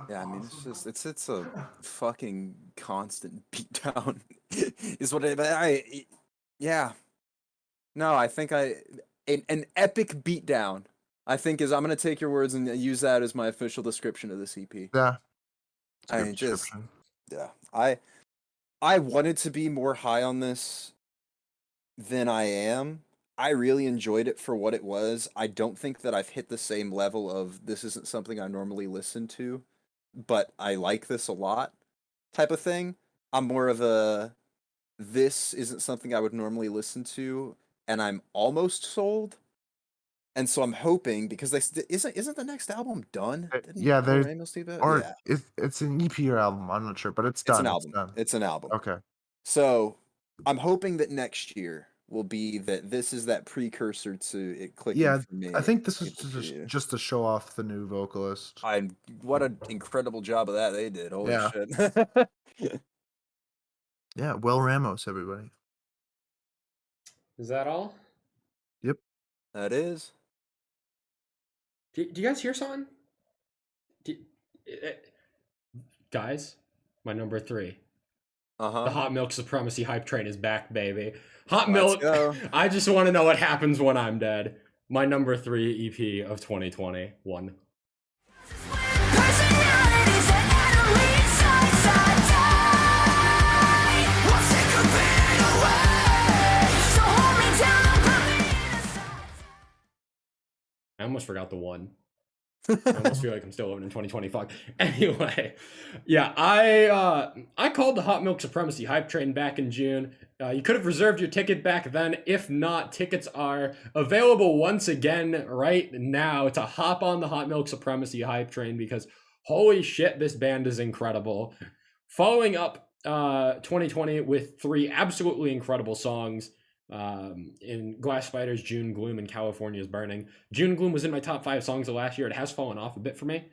Yeah, I mean, it's a fucking constant beatdown. Is what yeah. No, I think an epic beatdown. I think I'm gonna take your words and use that as my official description of this EP. Yeah, it's a I good mean, just description. yeah. I wanted to be more high on this than I am. I really enjoyed it for what it was. I don't think that I've hit the same level of this isn't something I normally listen to, but I like this a lot type of thing. I'm more of a this isn't something I would normally listen to, and I'm almost sold. And so I'm hoping, because isn't the next album done? Didn't Yeah, Will they're Ramos do that? or Yeah, it's an EP or album. I'm not sure, but it's it's done. an It's album. done. It's an album. Okay. So I'm hoping that next year will be that this is that precursor to it clicking Yeah, for me. I think this is Clicking for you. just to show off the new vocalist. What an incredible job of that they did. Holy Yeah. shit. Yeah, Will Ramos, everybody. Is that all? Yep. That is. Do you guys hear something? Guys, my number 3. Uh-huh. The Hot Milk Supremacy hype train is back, baby. Hot Let's Milk. go. I just want to know what happens when I'm dead. My number 3 EP of 2021. Personalities and enemies side side die. What's it could be away? So hold me down and put me in a side. I almost forgot the one. I almost feel like I'm still living in 2025. Anyway, yeah, I called the Hot Milk Supremacy hype train back in June. You could have reserved your ticket back then. If not, tickets are available once again right now to hop on the Hot Milk Supremacy hype train, because Holy shit, this band is incredible. Following up 2020 with 3 absolutely incredible songs in Glass Spiders, June Gloom, and California's Burning. June Gloom was in my top 5 songs of last year. It has fallen off a bit for me.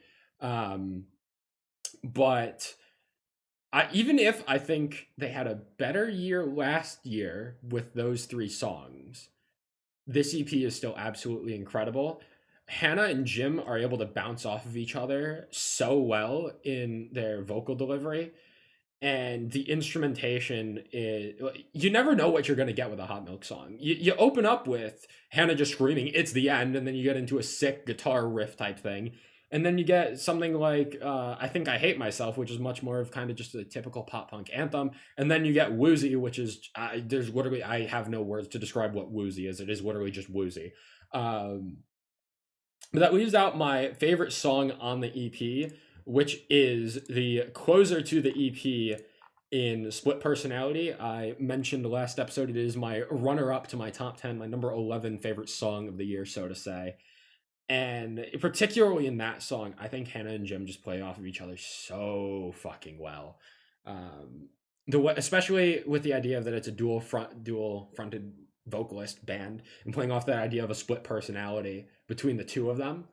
But even if I think they had a better year last year with those 3 songs, this EP is still absolutely incredible. Hannah and Jim are able to bounce off of each other so well in their vocal delivery, and the instrumentation is, you never know what you're going to get with a Hot Milk song. You open up with Hannah just screaming, "It's the end," and then you get into a sick guitar riff type thing. And then you get something like I Think I Hate Myself, which is much more of kind of just a typical pop punk anthem. And then you get Woozy, which is, there's literally, I have no words to describe what Woozy is. It is literally just Woozy. But that leaves out my favorite song on the EP, which is the closer to the EP in Split Personality. I mentioned the last episode, it is my runner-up to my top 10, my number 11 favorite song of the year, so to say. And particularly in that song, I think Hannah and Jim just play off of each other so fucking well. Especially with the idea that it's a dual fronted vocalist band, and playing off that idea of a split personality between the two of them.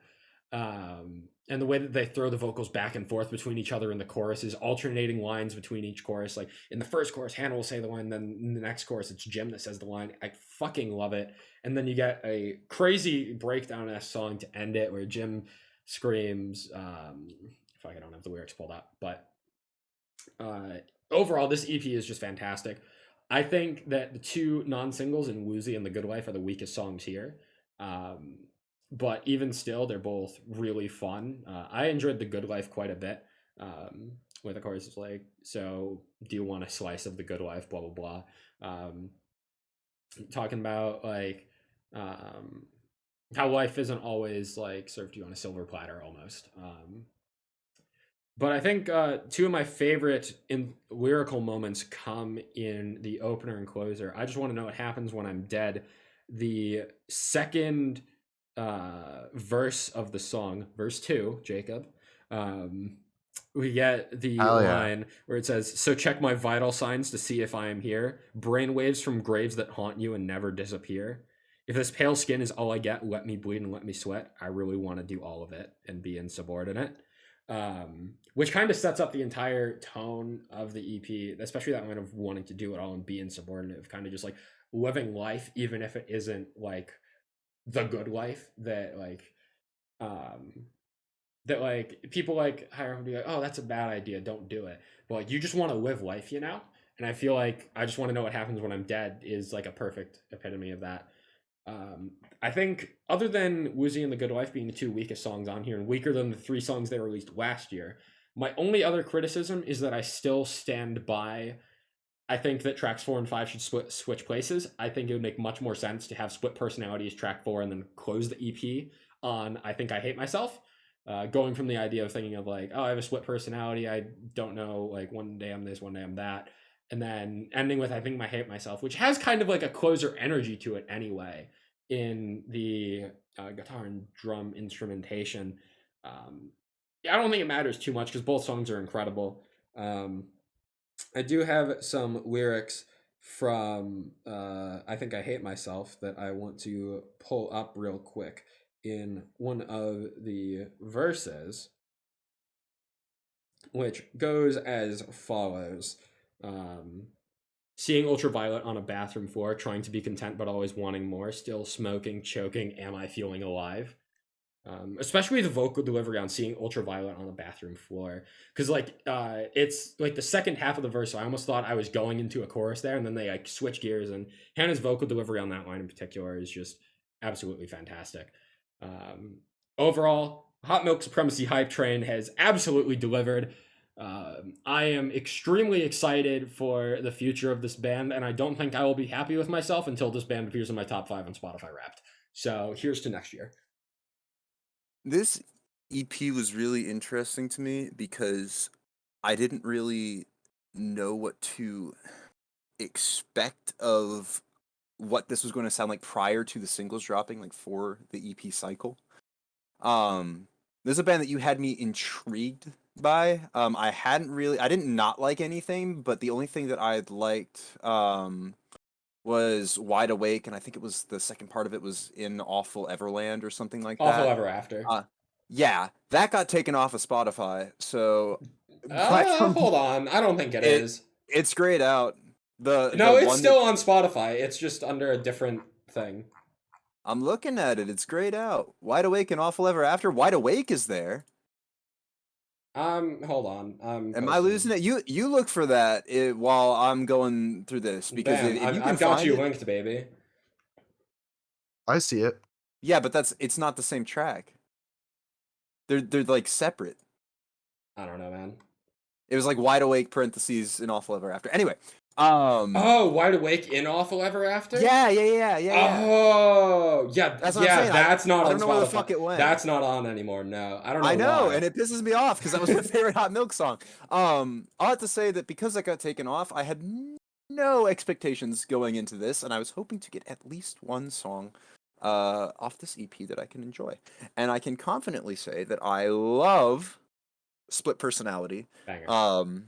And the way that they throw the vocals back and forth between each other in the choruses, alternating lines between each chorus. Like in the first chorus, Hannah will say the line, then in the next chorus, it's Jim that says the line. I fucking love it. And then you get a crazy breakdown-ass song to end it where Jim screams, fuck, I don't have the lyrics pulled up, but overall, this EP is just fantastic. I think that the 2 non-singles in Woozy and The Good Life are the weakest songs here. But even still, they're both really fun. I enjoyed The Good Life quite a bit. With, of course, it's like, so do you want a slice of the good life, blah, blah, blah. Talking about, like, how life isn't always, like, served to you on a silver platter, almost. But I think 2 of my favorite lyrical moments come in the opener and closer. I Just Want to Know What Happens When I'm Dead. The second verse of the song, verse 2, Jacob, we get the line where it says, "So check my vital signs to see if I am here. Brainwaves from graves that haunt you and never disappear. If this pale skin is all I get, let me bleed and let me sweat. I really want to do all of it and be insubordinate." Which kind of sets up the entire tone of the EP, especially that line of wanting to do it all and be insubordinate, of kind of just like living life, even if it isn't like the good life that people like higher up and be like, "Oh, that's a bad idea, don't do it." But like, you just want to live life, you know? And I feel like I Just Want to Know What Happens When I'm Dead is like a perfect epitome of that. I think other than Woozy and The Good Life being the 2 weakest songs on here and weaker than the 3 songs they released last year, my only other criticism is that I still stand by, I think that tracks 4 and 5 should switch places. I think it would make much more sense to have Split Personality as track 4 and then close the EP on I Think I Hate Myself. Going from the idea of thinking of like, oh, I have a split personality, I don't know, like one day I'm this, one day I'm that. And then ending with I Think I Hate Myself, which has kind of like a closer energy to it anyway in the guitar and drum instrumentation. I don't think it matters too much because both songs are incredible. I do have some lyrics from I Think I Hate Myself that I want to pull up real quick in one of the verses, which goes as follows. Seeing ultraviolet on a bathroom floor, trying to be content but always wanting more, still smoking, choking, am I feeling alive? Especially the vocal delivery on Seeing Ultraviolet on the bathroom floor, because like it's like the second half of the verse, so I almost thought I was going into a chorus there, and then they like switch gears, and Hannah's vocal delivery on that line in particular is just absolutely fantastic. Overall, Hot Milk Supremacy Hype Train has absolutely delivered. I am extremely excited for the future of this band, and I don't think I will be happy with myself until this band appears in my top 5 on Spotify Wrapped. So here's to next year. This EP was really interesting to me because I didn't really know what to expect of what this was going to sound like prior to the singles dropping, like for the EP cycle. There's a band that you had me intrigued by. I didn't not like anything, but the only thing that I liked was Wide Awake, and I think it was the second part of it was In Awful Everland or something like Awful that. Ever After. Yeah, that got taken off of Spotify. So platform Hold on. I don't think it it is. it's grayed out. The No, it's one still on Spotify. It's just under a different thing. I'm looking at it, it's grayed out. Wide Awake and Awful Ever After. Wide Awake is there. Hold on. Am I losing it? You look for that while I'm going through this because Bam, if you can I've got find you it, linked, baby. I see it. yeah, but it's not the same track. They're like separate. I don't know, man. It was like Wide Awake parentheses and Awful Ever After. Anyway, Oh, Wide Awake in Awful Ever After? yeah. Oh, yeah, That's what I'm saying. that's not I on don't know where the Spotify. fuck it went. That's not on anymore. No, I don't know. I know, why. and it pisses me off because that was my favorite Hot Milk song. I'll have to say that because that got taken off, I had no expectations going into this, and I was hoping to get at least one song off this EP that I can enjoy. And I can confidently say that I love Split Personality. Banger.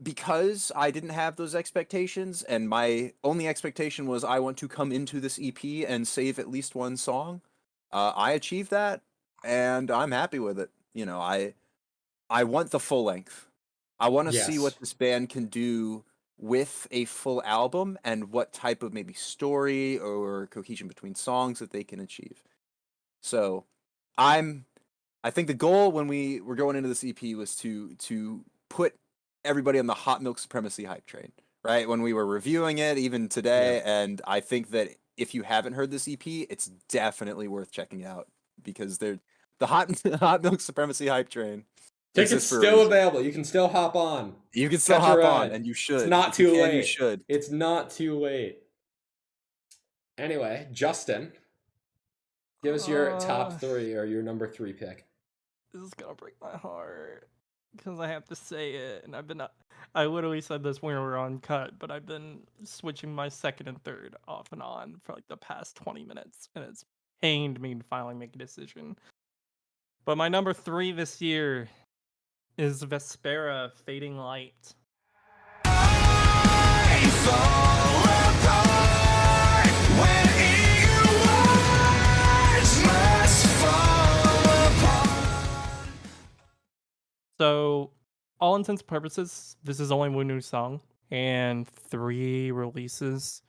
Because I didn't have those expectations, and my only expectation was I want to come into this EP and save at least one song. I achieved that, and I'm happy with it. I want the full length. I want to see Yes. what this band can do with a full album and what type of maybe story or cohesion between songs that they can achieve. So, I think the goal when we were going into this EP was to put everybody on the Hot Milk Supremacy hype train, right? When we were reviewing it, even today, and I think that if you haven't heard this EP, it's definitely worth checking out because they're the Hot Milk Supremacy hype train. Tickets exists for a still reason. available. You can still hop on. You can still Catch a hop ride. on, and you should. It's not If you too can, late. You should. It's not too late. Anyway, Justin, give us your top 3 or your number 3 pick. This is gonna break my heart because I have to say it, and I literally said this when we were on cut, but I've been switching my second and third off and on for like the past 20 minutes, and it's pained me to finally make a decision. But my number 3 this year is Vespera, Fading Light. So, all intents and purposes, this is only one new song and 3 releases.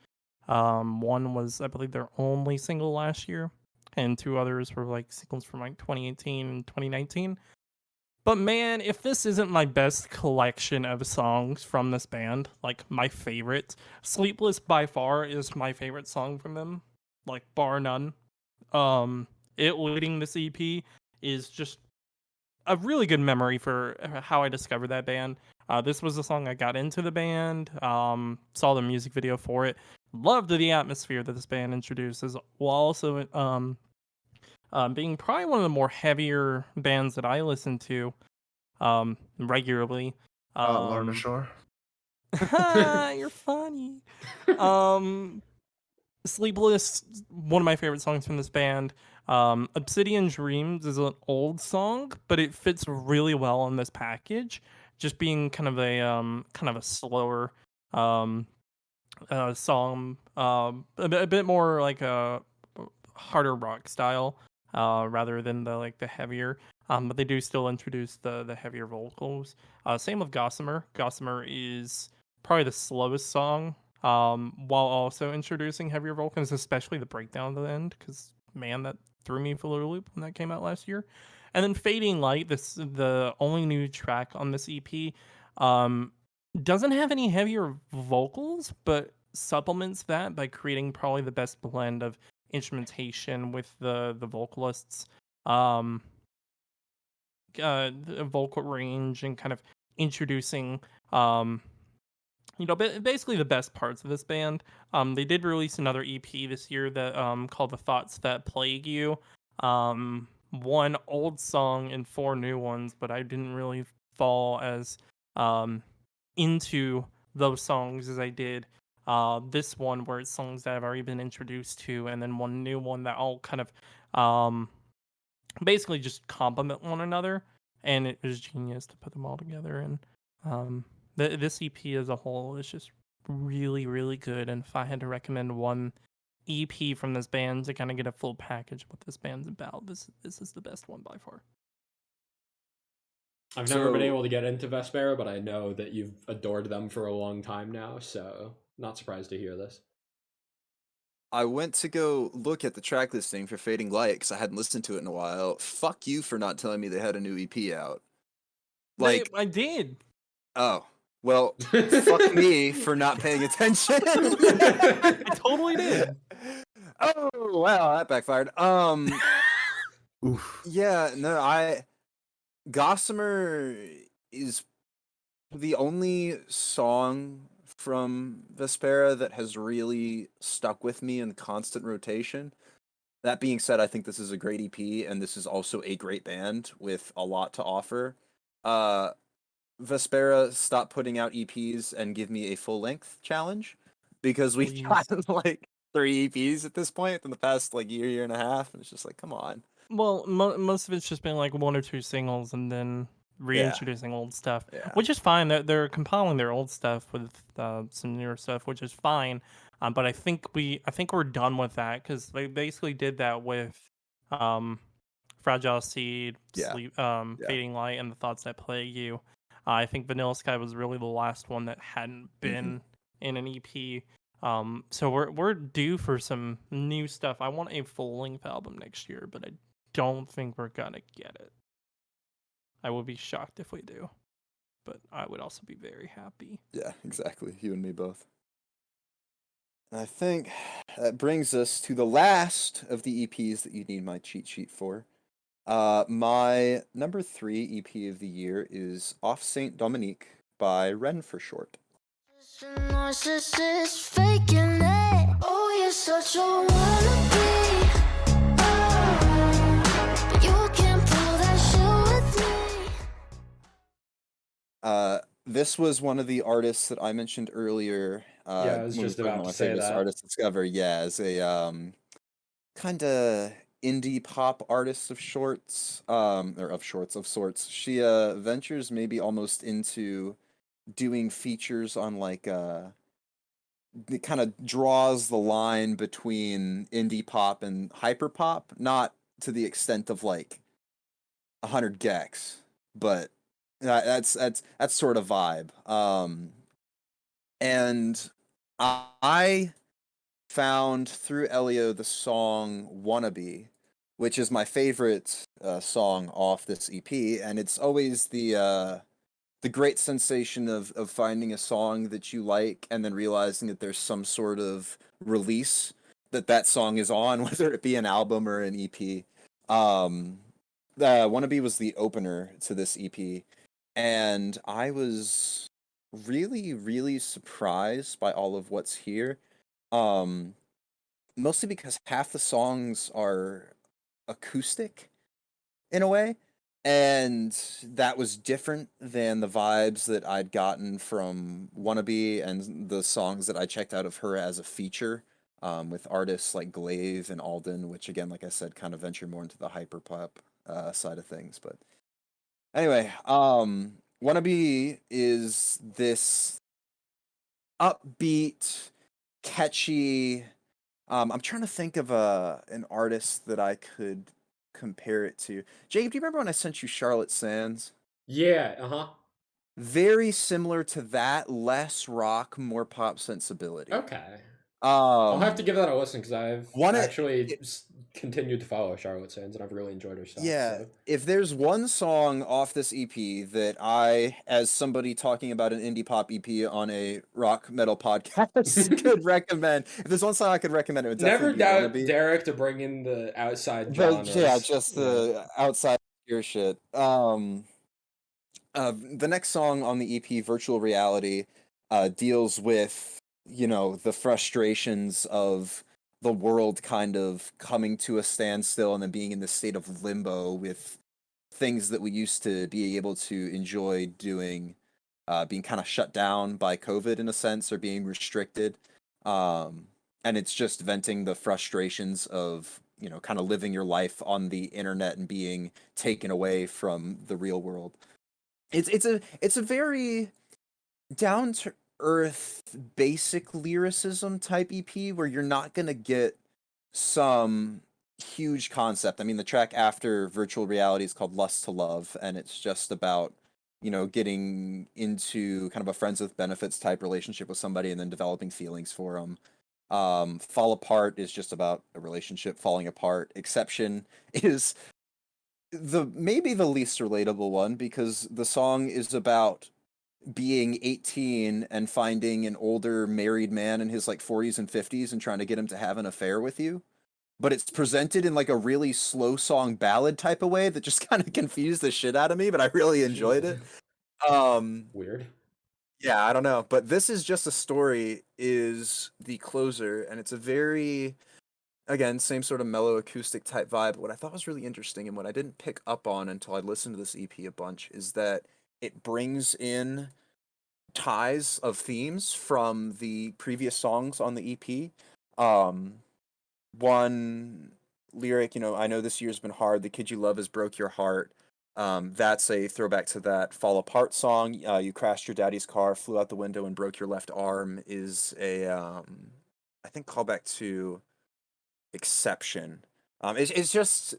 One was, I believe, their only single last year, and 2 others were like singles from like 2018 and 2019. But man, if this isn't my best collection of songs from this band, like my favorite, Sleepless by far is my favorite song from them, like bar none. It leading this EP is just a really good memory for how I discovered that band. This was the song I got into the band, saw the music video for it, loved the atmosphere that this band introduces, while also being probably one of the more heavier bands that I listen to regularly. Lorna Shore. You're funny. Sleepless, one of my favorite songs from this band. Obsidian Dreams is an old song, but it fits really well in this package. Just being kind of a slower song, a bit more like a harder rock style, rather than the heavier. But they do still introduce the heavier vocals. Same with Gossamer. Gossamer is probably the slowest song, while also introducing heavier vocals, especially the breakdown at the end, because man, that threw me for a loop when that came out last year. And then Fading Light, the only new track on this EP, doesn't have any heavier vocals, but supplements that by creating probably the best blend of instrumentation with the vocalists, the vocal range, and kind of introducing basically the best parts of this band. They did release another EP this year that called The Thoughts That Plague You. One old song and 4 new ones, but I didn't really fall as into those songs as I did This one where it's songs that I've already been introduced to, and then one new one that all kind of basically just complement one another. And it was genius to put them all together. And this EP as a whole is just really, really good. And if I had to recommend one EP from this band to kind of get a full package of what this band's about, this is the best one by far. I've never been So- able to get into Vespera, but I know that you've adored them for a long time now, so not surprised to hear this. I went to go look at the track listing for Fading Light because I hadn't listened to it in a while. Fuck you for not telling me they had a new EP out. Like, I did. oh, well, fuck me for not paying attention. I totally did. Oh, wow, that backfired. Oof. Yeah, no, Gossamer is the only song from Vespera that has really stuck with me in constant rotation. That being said, I think this is a great EP, and this is also a great band with a lot to offer. Vespera, stop putting out EPs and give me a full-length challenge, because we've Please. gotten like 3 EPs at this point in the past like year and a half, and it's just like, come on. Well, most of it's just been like 1 or 2 singles and then reintroducing old stuff, Yeah. which is fine. They're compiling their old stuff with some newer stuff, which is fine. But I think we're done with that because they basically did that with Fragile Seed, Yeah. Sleep, Fading Light, and The Thoughts That Plague You. I think Vanilla Sky was really the last one that hadn't been in an EP. So we're due for some new stuff. I want a full length album next year, but I don't think we're gonna get it. I would be shocked if we do, but I would also be very happy. Yeah, exactly. You and me both. And I think that brings us to the last of the EPs that you need my cheat sheet for. My number 3 EP of the year is Off Saint Dominique by Ren for short. Just a narcissist faking it. Oh, you're such a wannabe. Oh, but you can't pull that shit with me. This was one of the artists that I mentioned earlier. Yeah, I was when we just were talking about my to say famous that. artist discover. Yeah, as a kind of indie pop artist of sorts. Of sorts. She ventures maybe almost into doing features on like it kind of draws the line between indie pop and hyper pop, not to the extent of like 100 gex, but that's sort of vibe. And I found through Elio the song "Wannabe," which is my favorite song off this EP, and it's always the great sensation of finding a song that you like and then realizing that there's some sort of release that song is on, whether it be an album or an EP. Wannabe was the opener to this EP, and I was really, really surprised by all of what's here. Mostly because half the songs are acoustic in a way, and that was different than the vibes that I'd gotten from Wannabe and the songs that I checked out of her as a feature, with artists like Glaive and Alden, which again, like I said, kind of venture more into the hyperpop side of things. But anyway, Wannabe is this upbeat, catchy. I'm trying to think of an artist that I could compare it to. Jacob, do you remember when I sent you Charlotte Sands? Yeah, uh-huh. Very similar to that, less rock, more pop sensibility. Okay. I'll have to Um, give that a listen because I've Wanna- actually continued to follow Charlotte Sands and I've really enjoyed her stuff. yeah, So. if there's one song off this EP that I, as somebody talking about an indie pop EP on a rock metal podcast, could recommend, if there's one song I could recommend, it would Never definitely doubt be Derek to bring in the outside But genres. yeah, just the outside ear shit. The next song on the EP, Virtual Reality, deals with, the frustrations of the world kind of coming to a standstill and then being in this state of limbo with things that we used to be able to enjoy doing, being kind of shut down by COVID in a sense, or being restricted. And it's just venting the frustrations of, you know, kind of living your life on the internet and being taken away from the real world. It's a very down to earth basic lyricism type EP where you're not going to get some huge concept. I mean, the track after Virtual Reality is called Lust to Love, and it's just about, you know, getting into kind of a friends with benefits type relationship with somebody and then developing feelings for them. Fall Apart is just about a relationship falling apart. Exception is the maybe the least relatable one because the song is about being 18 and finding an older married man in his like 40s and 50s and trying to get him to have an affair with you. But it's presented in like a really slow song ballad type of way that just kind of confused the shit out of me, but I really enjoyed it. Weird. Yeah, I don't know, but This Is Just a Story is the closer, and it's a very, again, same sort of mellow acoustic type vibe. What I thought was really interesting and what I didn't pick up on until I listened to this EP a bunch is that it brings in ties of themes from the previous songs on the EP. One lyric, you know, I know this year's been hard. The kid you love has broke your heart. That's a throwback to that Fall Apart song. You crashed your daddy's car, flew out the window, and broke your left arm is a, I think, callback to Exception. It's just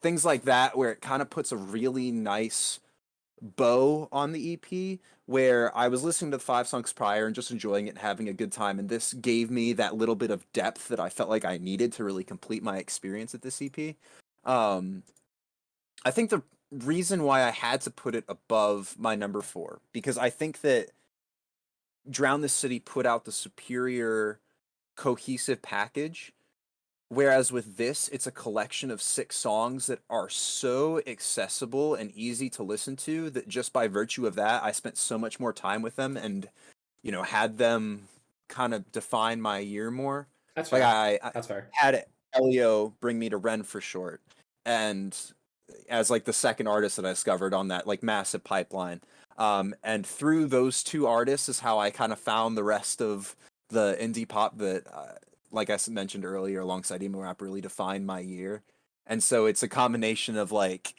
things like that where it kind of puts a really nice bow on the EP where I was listening to the 5 songs prior and just enjoying it and having a good time. And this gave me that little bit of depth that I felt like I needed to really complete my experience at this EP. I think the reason why I had to put it above my number 4, because I think that Drown This City put out the superior cohesive package. Whereas with this, it's a collection of 6 songs that are so accessible and easy to listen to that just by virtue of that, I spent so much more time with them and, you know, had them kind of define my year more. That's Like fair. I That's fair. had Elio bring me to Ren for short, and as like the second artist that I discovered on that like massive pipeline. And through those 2 artists is how I kind of found the rest of the indie pop that like I mentioned earlier, alongside emo rap, really defined my year. And so it's a combination of like,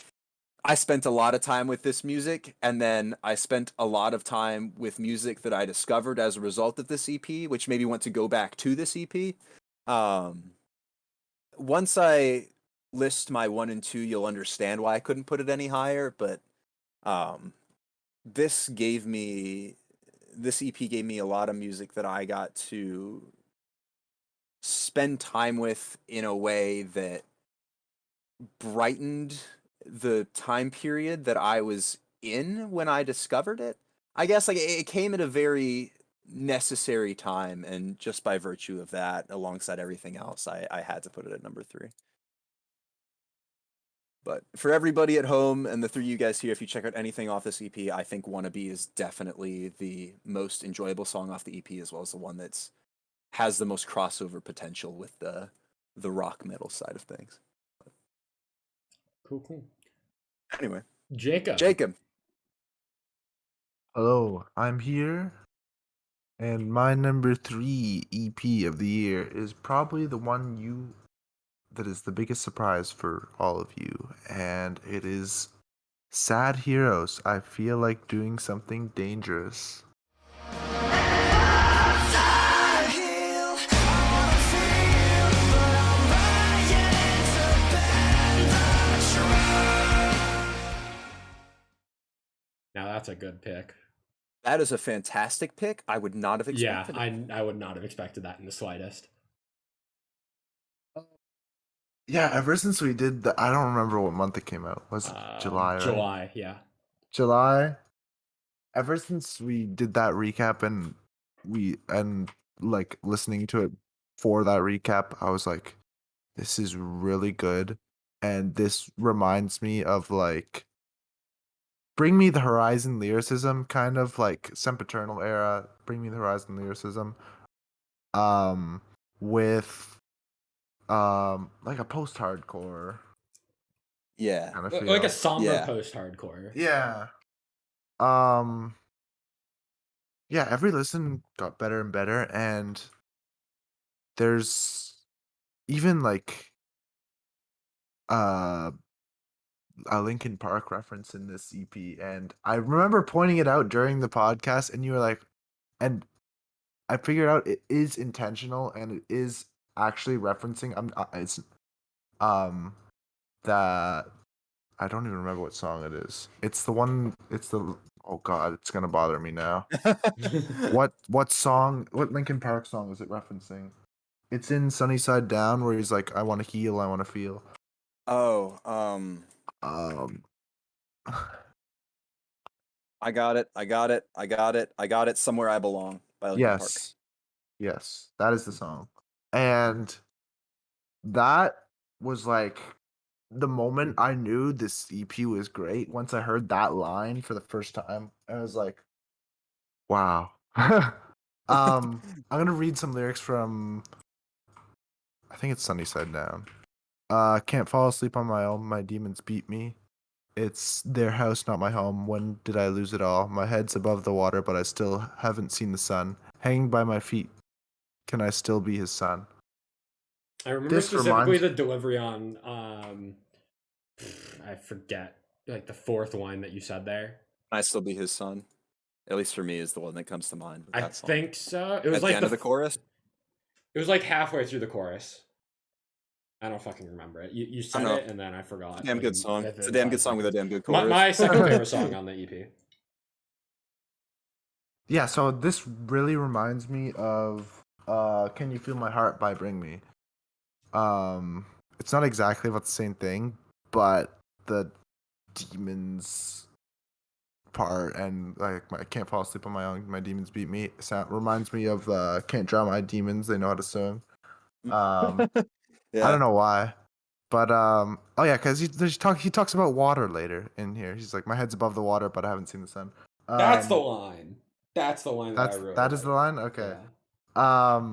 I spent a lot of time with this music, and then I spent a lot of time with music that I discovered as a result of this EP, which made me want to go back to this EP. Once I list my 1 and 2, you'll understand why I couldn't put it any higher, but this EP gave me a lot of music that I got to spend time with in a way that brightened the time period that I was in when I discovered it. I guess like it came at a very necessary time, and just by virtue of that, alongside everything else, I had to put it at number 3. But for everybody at home and the 3 of you guys here, if you check out anything off this EP, I think Wannabe is definitely the most enjoyable song off the EP, as well as the one that's has the most crossover potential with the rock metal side of things. Cool. Anyway, Jacob. Hello, I'm here, and my number 3 EP of the year is probably the one that is the biggest surprise for all of you, and it is Sad Heroes. I feel like doing something dangerous. Now that's a good pick. that is a fantastic pick. I would not have Yeah, expected it. I would not have expected that in the slightest. Yeah, ever since we did I don't remember what month it came out. Was it July, right? July, yeah. July. Ever since we did that recap and like listening to it for that recap, I was like, this is really good. And this reminds me of like Bring Me the Horizon lyricism, kind of like Sempiternal era, Bring Me the Horizon lyricism. With like a post-hardcore Yeah. kind of Like a feel. somber Yeah. post-hardcore. Yeah. Yeah, every listen got better and better, and there's even like uh a Linkin Park reference in this EP, and I remember pointing it out during the podcast, and you were like, and I figured out it is intentional and it is actually referencing. It's um that I don't even remember what song it is. It's the one. It's the oh god, it's gonna bother me now. What song? What Linkin Park song is it referencing? It's in Sunny Side Down where he's like, "I want to heal, I want to feel." Oh, Um, I got it. I got it. I got it. I got it. Somewhere I Belong by Linkin Park. yes, that is the song, and that was like the moment I knew this EP was great. Once I heard that line for the first time, I was like, "Wow." I'm gonna read some lyrics from I think it's Sunny Side Down. Can't fall asleep on my own. My demons beat me. It's their house, not my home. When did I lose it all? My head's above the water, but I still haven't seen the sun. Hanging by my feet, can I still be his son? I remember This specifically reminds the delivery on I forget like the fourth line that you said there. I Still Be His Son. At least for me, is the one that comes to mind with I that song. think so. It was At like the end of the chorus. It was like halfway through the chorus. I don't fucking remember it. You said know. it and then I forgot. Damn like, good song. within It's a damn 5 good song with a seconds. damn good chorus. My second favorite song on the E EP. Yeah, so this really reminds me of Can You Feel My Heart by Bring Me. It's not exactly about the same thing, but the demons part and like I can't fall asleep on my own, my demons beat me sound reminds me of Can't Drown My Demons, they know how to swim. I Yeah. don't know why. But oh yeah, because he talks about water later in here. He's like, my head's above the water, but I haven't seen the sun. That's the line. That's the line that I really that is like. the line? Okay. Yeah.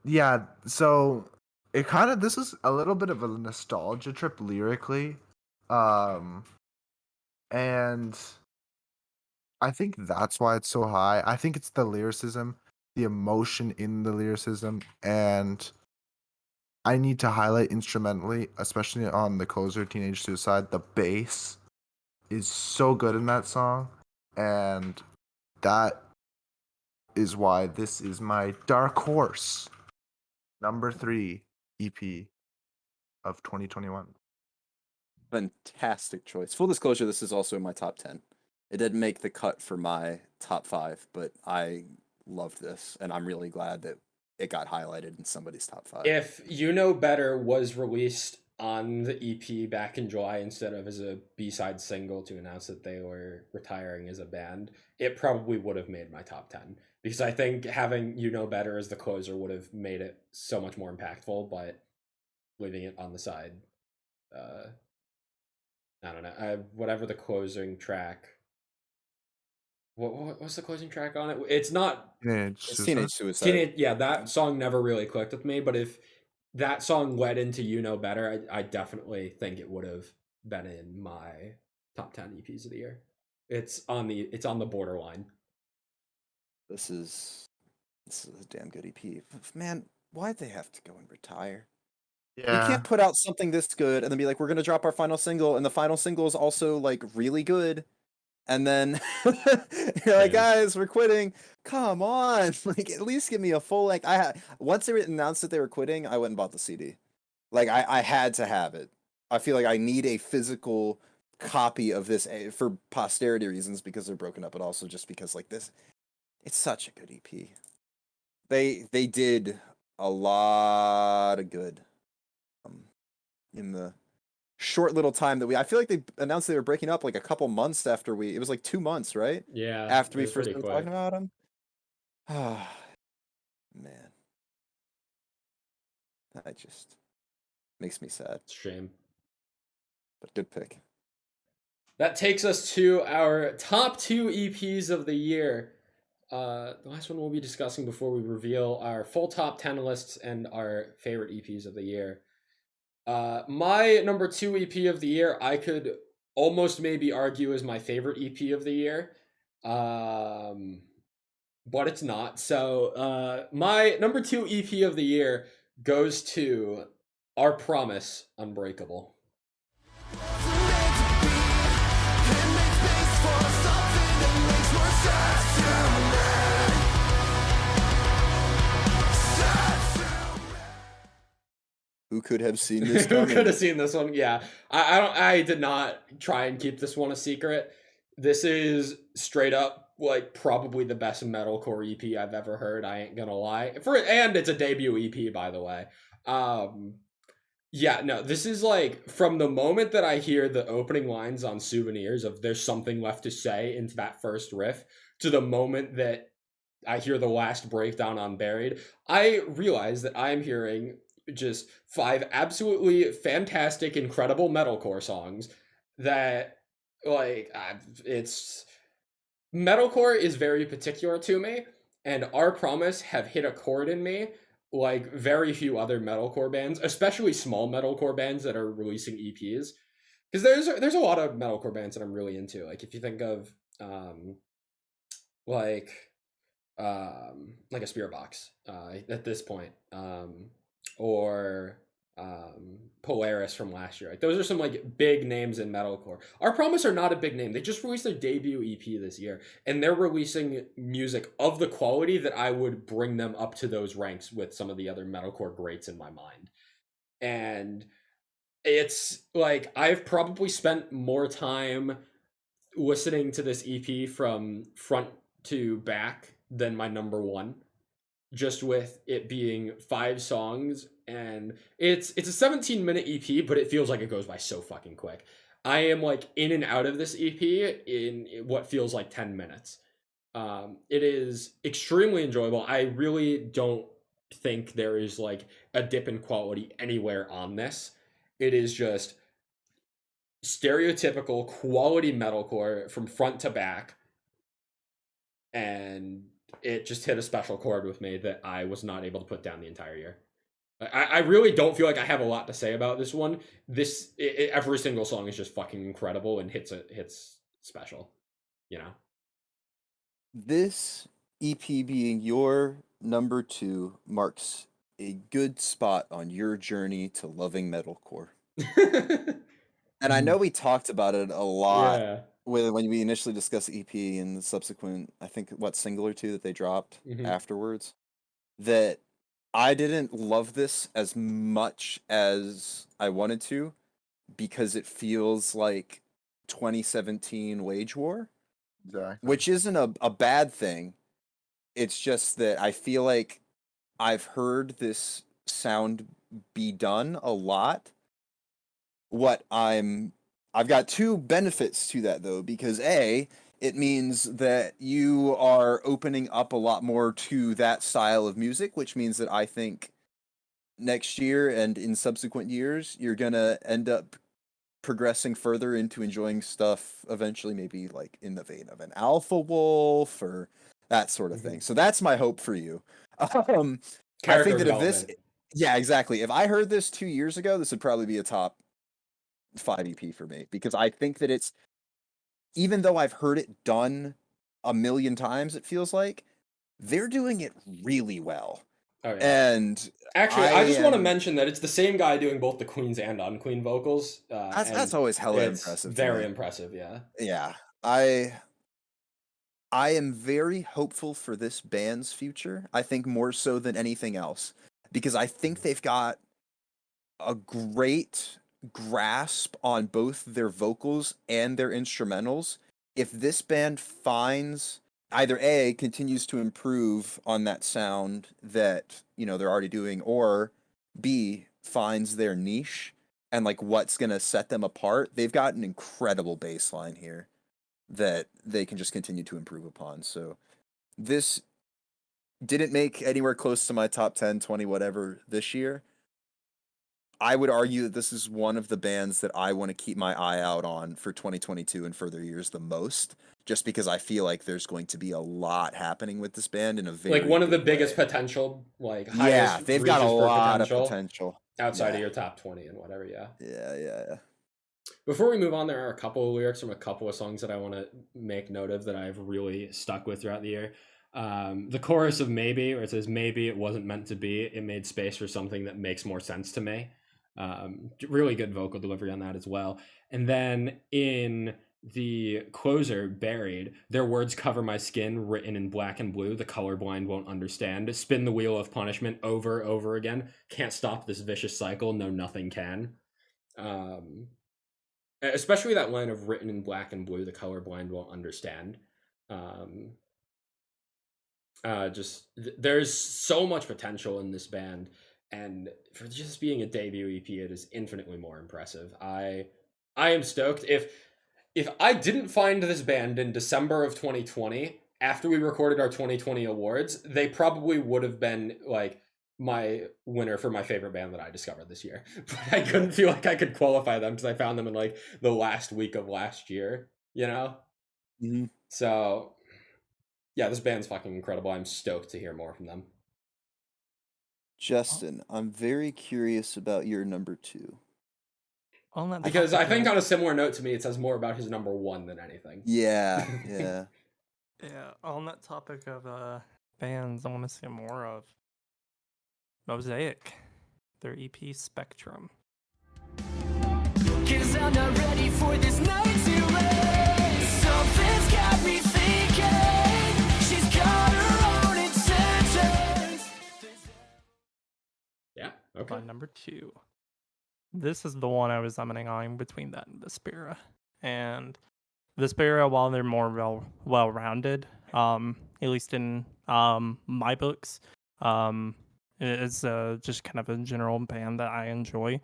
Yeah, so it kind of this is a little bit of a nostalgia trip lyrically. And I think that's why it's so high. I think it's the lyricism, the emotion in the lyricism, and I need to highlight instrumentally, especially on the closer Teenage Suicide, the bass is so good in that song, and that is why this is my dark horse number 3 EP of 2021. Fantastic choice. Full disclosure, this is also in my top 10. It didn't make the cut for my top 5, but I loved this, and I'm really glad that it got highlighted in somebody's top 5. If You Know Better was released on the EP back in July instead of as a B-side single to announce that they were retiring as a band, it probably would have made my top 10. Because I think having You Know Better as the closer would have made it so much more impactful, but leaving it on the side, I don't know. Whatever the closing track. What's the closing track on it? It's not It's Teenage Suicide. that song never really clicked with me, but if that song led into You Know Better, I definitely think it would have been in my top 10 EPs of the year. It's on the borderline. This is a damn good EP. Man, why'd they have to go and retire? Yeah. You can't put out something this good and then be like, we're gonna drop our final single, and the final single is also like really good. And then you're like, guys, we're quitting. Come on, like at least give me a full like. Once they announced that they were quitting, I went and bought the CD. Like I had to have it. I feel like I need a physical copy of this for posterity reasons because they're broken up, but also just because like this, it's such a good EP. They did a lot of good in the short little time that I feel like they announced they were breaking up like a couple months after it was like 2 months, right? Yeah. After it we was first pretty started quick. talking about them. Ah, man. That just makes me sad, It's a shame. but good pick. That takes us to our top 2 EPs of the year. The last one we'll be discussing before we reveal our full top 10 lists and our favorite EPs of the year. My number 2 EP of the year, I could almost maybe argue is my favorite EP of the year. but it's not. So my number 2 EP of the year goes to Our Promise, Unbreakable. Who could have seen this Who coming? could have seen this one? Yeah, I did not try and keep this one a secret. This is straight up like probably the best metalcore EP I've ever heard. I ain't gonna lie. And it's a debut EP, by the way. Yeah, no, this is like from the moment that I hear the opening lines on Souvenirs of "There's something left to say" into that first riff to the moment that I hear the last breakdown on Buried, I realize that I'm hearing just 5 absolutely fantastic, incredible metalcore songs that, like, it's. Metalcore is very particular to me, and Our Promise have hit a chord in me like very few other metalcore bands, especially small metalcore bands that are releasing EPs. Because there's a lot of metalcore bands that I'm really into. Like if you think of like like a Spirit Box at this point, or Polaris from last year. Like those are some like big names in metalcore. Our Promise are not a big name. They just released their debut EP this year, and they're releasing music of the quality that I would bring them up to those ranks with some of the other metalcore greats in my mind. And it's like I've probably spent more time listening to this EP from front to back than my number 1, just with it being 5 songs, and it's a 17-minute EP, but it feels like it goes by so fucking quick. I am like in and out of this EP in what feels like 10 minutes. It is extremely enjoyable. I really don't think there is like a dip in quality anywhere on this. It is just stereotypical quality metalcore from front to back, and it just hit a special chord with me that I was not able to put down the entire year. I really don't feel like I have a lot to say about this one. Every single song is just fucking incredible and hits special, you know. This EP being your number 2 marks a good spot on your journey to loving metalcore. And I know we talked about it a lot Yeah. when we initially discussed the EP and the subsequent, I think, single or 2 that they dropped afterwards, that I didn't love this as much as I wanted to because it feels like 2017 Wage War, Exactly. which isn't a bad thing. It's just that I feel like I've heard this sound be done a lot. I've got 2 benefits to that though, because A, it means that you are opening up a lot more to that style of music, which means that I think next year and in subsequent years, you're gonna end up progressing further into enjoying stuff eventually, maybe like in the vein of an Alpha Wolf or that sort of thing. So that's my hope for you. I Character think that if this, development. yeah, exactly. If I heard this 2 years ago, this would probably be a top 5 EP for me, because I think that it's, even though I've heard it done a million times, it feels like they're doing it really well. Oh yeah. And Actually, I just want to mention that it's the same guy doing both the Queens and Unqueen vocals. that's always hella it's impressive. Very impressive, yeah. Yeah. I am very hopeful for this band's future. I think more so than anything else, because I think they've got a great grasp on both their vocals and their instrumentals. If this band finds either A, continues to improve on that sound that, they're already doing, or B, finds their niche and like what's going to set them apart, they've got an incredible baseline here that they can just continue to improve upon. So this didn't make anywhere close to my top 10, 20, whatever this year. I would argue that this is one of the bands that I want to keep my eye out on for 2022 and further years the most, just because I feel like there's going to be a lot happening with this band in a very like one of the big biggest way. potential, like Yeah, highest they've got a reaches for lot of potential outside of Yeah. your top 20 and whatever. Yeah. Yeah. Before we move on, there are a couple of lyrics from a couple of songs that I want to make note of that I've really stuck with throughout the year. The chorus of Maybe, where it says, maybe it wasn't meant to be, it made space for something that makes more sense to me. Really good vocal delivery on that as well. And then in the closer, Buried, their words cover my skin, written in black and blue, the colorblind won't understand. Spin the wheel of punishment over again. Can't stop this vicious cycle, no, nothing can. Especially that line of written in black and blue, the colorblind won't understand. There's so much potential in this band, and for just being a debut EP, it is infinitely more impressive. I am stoked. If I didn't find this band in December of 2020 after we recorded our 2020 awards, they probably would have been like my winner for my favorite band that I discovered this year. But I couldn't feel like I could qualify them because I found them in like the last week of last year, you know? Mm-hmm. So yeah, this band's fucking incredible. I'm stoked to hear more from them. Justin, I'm very curious about your number 2. On that Because I topic think of- on a similar note to me, it says more about his number 1 than anything. Yeah. Yeah, on that topic of bands, I want to see more of Mosaic, their EP Spectrum. Cause I'm not ready for this night to end. Something's got me thinking. She's got her own intentions. Yeah, okay. My number 2. This is the one I was umming on between that and Vespera. And Vespera, while they're more well-rounded, at least in my books, is just kind of a general band that I enjoy.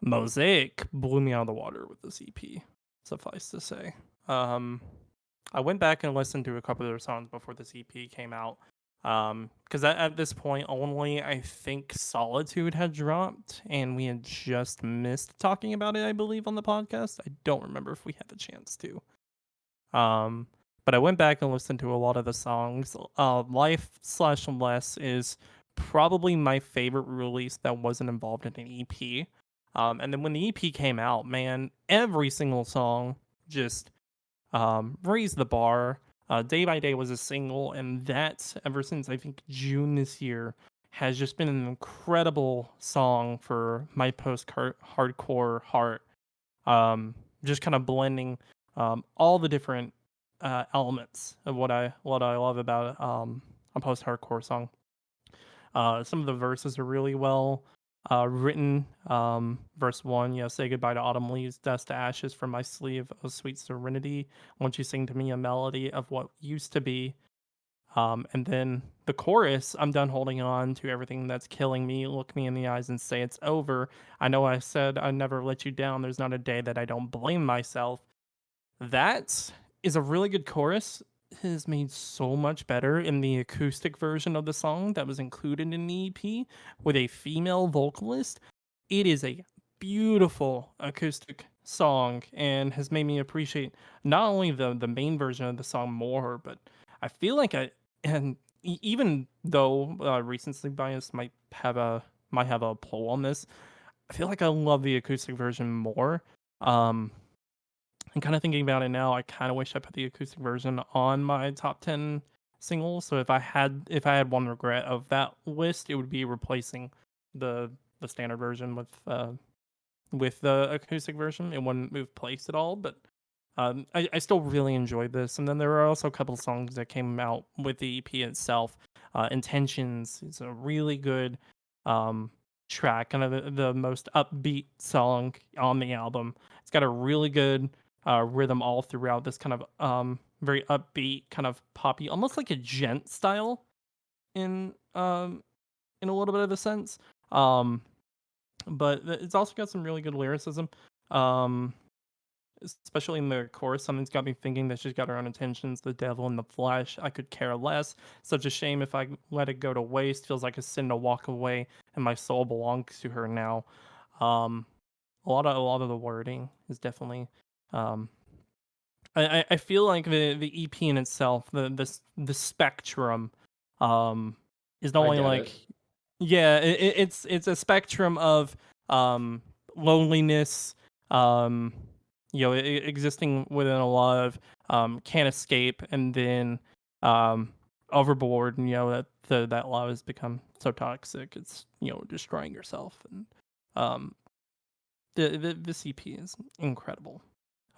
Mosaic blew me out of the water with this EP, suffice to say. I went back and listened to a couple of their songs before this EP came out. Because at this point, only I think Solitude had dropped, and we had just missed talking about it, I believe, on the podcast. I don't remember if we had the chance to. But I went back and listened to a lot of the songs. Life/Less is probably my favorite release that wasn't involved in an EP. And then when the EP came out, man, every single song just raised the bar. Day by Day was a single, and that, ever since I think June this year, has just been an incredible song for my post-hardcore heart. Just kind of blending all the different elements of what I love about a post-hardcore song. Some of the verses are really well written. Verse 1, say goodbye to autumn leaves, dust to ashes from my sleeve, oh sweet serenity. Won't you sing to me a melody of what used to be? And then the chorus, I'm done holding on to everything that's killing me. Look me in the eyes and say it's over. I know I said I'd never let you down. There's not a day that I don't blame myself. That is a really good chorus. It is made so much better in the acoustic version of the song that was included in the EP with a female vocalist. It is a beautiful acoustic song and has made me appreciate not only the main version of the song more, but I feel like even though recency bias might have a pull on this, I feel like I love the acoustic version more. I'm kind of thinking about it now. I kind of wish I put the acoustic version on my top 10 singles. So if I had one regret of that list, it would be replacing the standard version with the acoustic version. It wouldn't move place at all, but I still really enjoyed this. And then there are also a couple of songs that came out with the EP itself. Intentions is a really good track, kind of the most upbeat song on the album. It's got a really good rhythm all throughout, this kind of very upbeat, kind of poppy, almost like a gent style in a little bit of a sense. But it's also got some really good lyricism. Especially in the chorus, something's got me thinking that she's got her own intentions, the devil in the flesh. I could care less. Such a shame if I let it go to waste. Feels like a sin to walk away, and my soul belongs to her now. A lot of the wording is definitely. I feel like the EP in itself, the spectrum, is not only like, it's a spectrum of loneliness, existing within a lot of can't escape, and then overboard, and that lava has become so toxic, it's destroying yourself. And this EP is incredible.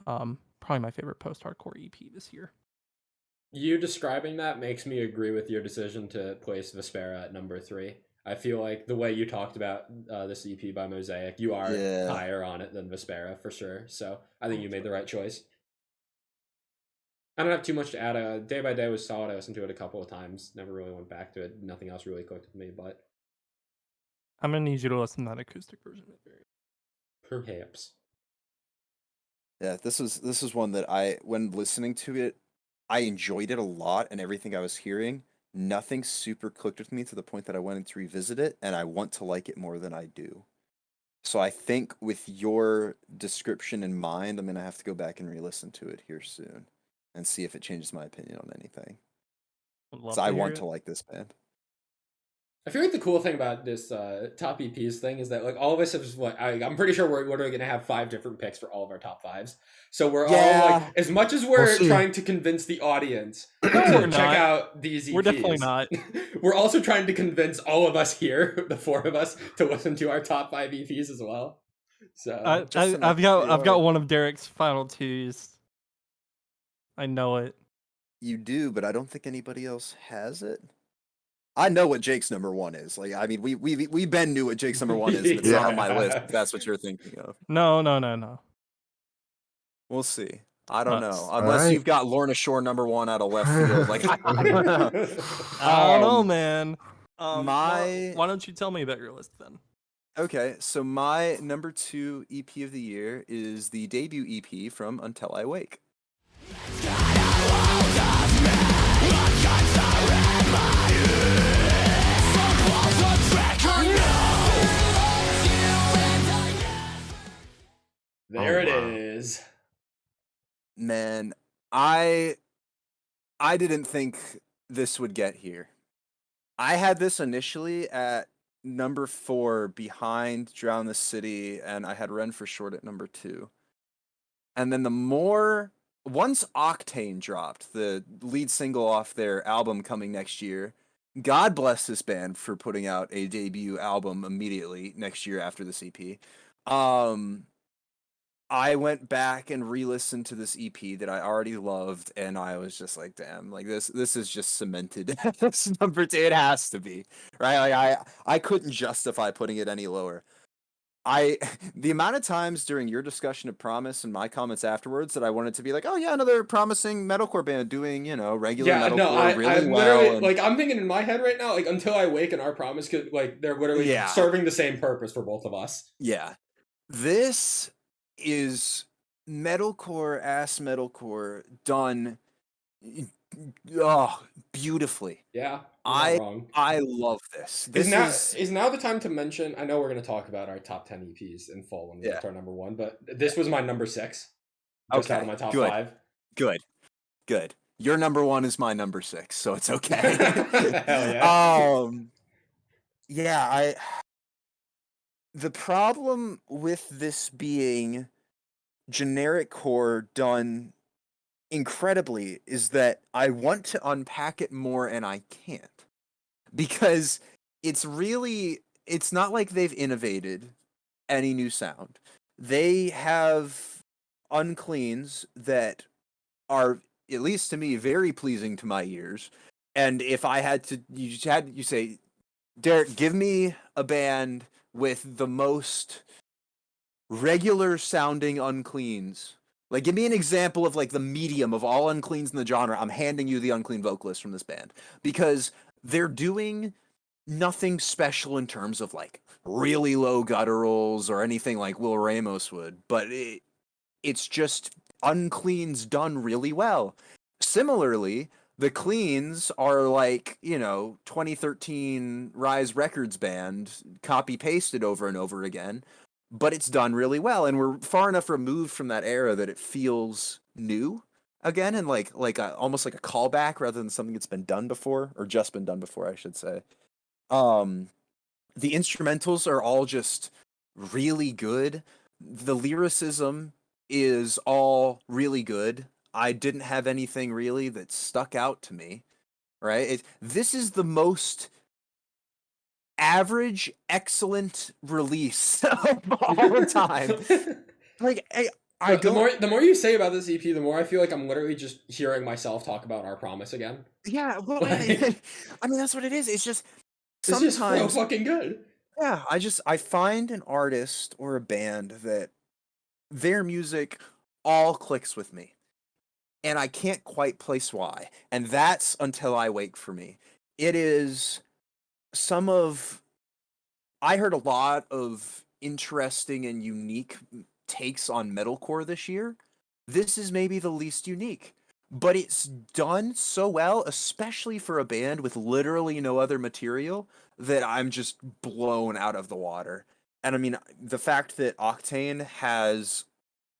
Probably my favorite post-hardcore EP this year. You describing that makes me agree with your decision to place Vespera at number 3. I feel like the way you talked about this EP by Mosaic, you are higher on it than Vespera for sure. So I think you made the right choice. I don't have too much to add. Day by Day was solid. I listened to it a couple of times. Never really went back to it. Nothing else really clicked with me, but I'm gonna need you to listen to that acoustic version. perhaps. Yeah, this is one that when listening to it, I enjoyed it a lot, and everything I was hearing, nothing super clicked with me to the point that I wanted to revisit it, and I want to like it more than I do. So I think with your description in mind, I'm gonna have to go back and re-listen to it here soon, and see if it changes my opinion on anything. So I want to like this band. I feel like the cool thing about this top EPs thing is that like all of us have I'm pretty sure we're literally going to have 5 different picks for all of our top 5s. So we're all like, as much as we're trying to convince the audience to check out these EPs, we're definitely not. We're also trying to convince all of us here, the 4 of us, to listen to our top 5 EPs as well. So I've got one of Derek's final 2s. I know it. You do, but I don't think anybody else has it. I know what Jake's number 1 is. Like, I mean, we Ben knew what Jake's number 1 is, but it's not on my list. If that's what you're thinking of. No. We'll see. I don't know. Unless you've got Lorna Shore number 1 out of left field. Like, I don't know, man. Why don't you tell me about your list then? Okay, so my number 2 EP of the year is the debut EP from Until I Wake. There it is. Man, I didn't think this would get here. I had this initially at number 4 behind Drown the City, and I had Ren for Short at number 2. And then once Octane dropped, the lead single off their album coming next year, God bless this band for putting out a debut album immediately next year after this EP. I went back and re-listened to this EP that I already loved, and I was just like, damn, like this is just cemented. This number 2, it has to be, right? Like I couldn't justify putting it any lower. The amount of times during your discussion of Promise and my comments afterwards that I wanted to be like, oh yeah, another promising metalcore band doing, regular metalcore really well. Like, I'm thinking in my head right now, like Until I Wake and Our Promise could, like, they're literally serving the same purpose for both of us. Yeah. This is metalcore done beautifully. Yeah. I love this. Is now the time to mention, I know we're going to talk about our top 10 EPs in full when we get to our number 1, but this was my number 6. Just out of my top 5. Good. Your number 1 is my number 6, so it's okay. Hell yeah. The problem with this being generic core done incredibly is that I want to unpack it more and I can't. Because it's not like they've innovated any new sound. They have uncleans that are, at least to me, very pleasing to my ears. And if I had to, you say, Derek, give me a band with the most regular sounding uncleans. Like, give me an example of like the medium of all uncleans in the genre. I'm handing you the unclean vocalist from this band, because they're doing nothing special in terms of like really low gutturals or anything like Will Ramos would, but it's just uncleans done really well. Similarly, the cleans are like, 2013 Rise Records band copy pasted over and over again, but it's done really well, and we're far enough removed from that era that it feels new again, and almost like a callback rather than something that's been done before, or just been done before, I should say. The instrumentals are all just really good. The lyricism is all really good. I didn't have anything really that stuck out to me. right? This is the most average, excellent release of all time. Like, I The more don't. the more you say about this EP, the more I feel like I'm literally just hearing myself talk about Our Promise again. Yeah, well, Like, I mean, that's what it is. It's just it's just so sometimes, fucking good. yeah, I find an artist or a band that their music all clicks with me, and I can't quite place why. And that's Until I Wake for me. It is some of I heard a lot of interesting and unique takes on metalcore this year. This is maybe the least unique, but it's done so well, especially for a band with literally no other material, that I'm just blown out of the water. And I mean, the fact that Octane has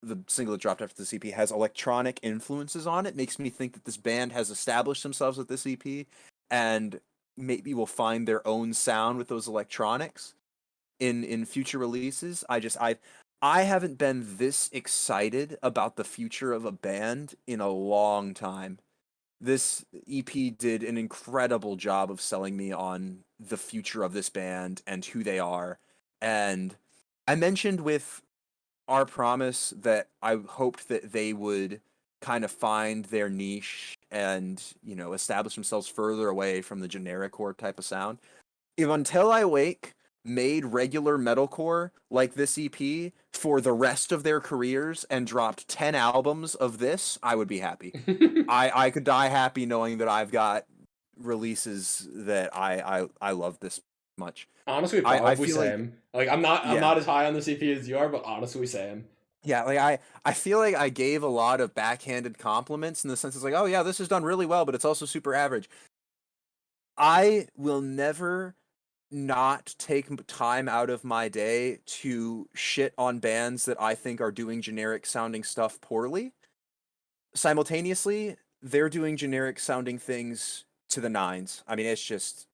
the single that dropped after this EP has electronic influences on it makes me think that this band has established themselves with this EP and maybe will find their own sound with those electronics in future releases. I haven't been this excited about the future of a band in a long time. This EP did an incredible job of selling me on the future of this band and who they are. And I mentioned with Our Promise that I hoped that they would kind of find their niche and, establish themselves further away from the generic core type of sound. If Until I Wake made regular metalcore like this EP for the rest of their careers and dropped 10 albums of this, I would be happy. I could die happy knowing that I've got releases that I love this much. Honestly, I probably feel like, same. Like I'm not yeah. as high on the CP as you are, but honestly, same. Yeah, like I feel like I gave a lot of backhanded compliments in the sense it's like, oh yeah, this is done really well, but it's also super average. I will never not take time out of my day to shit on bands that I think are doing generic sounding stuff poorly. Simultaneously, they're doing generic sounding things to the nines. I mean, it's just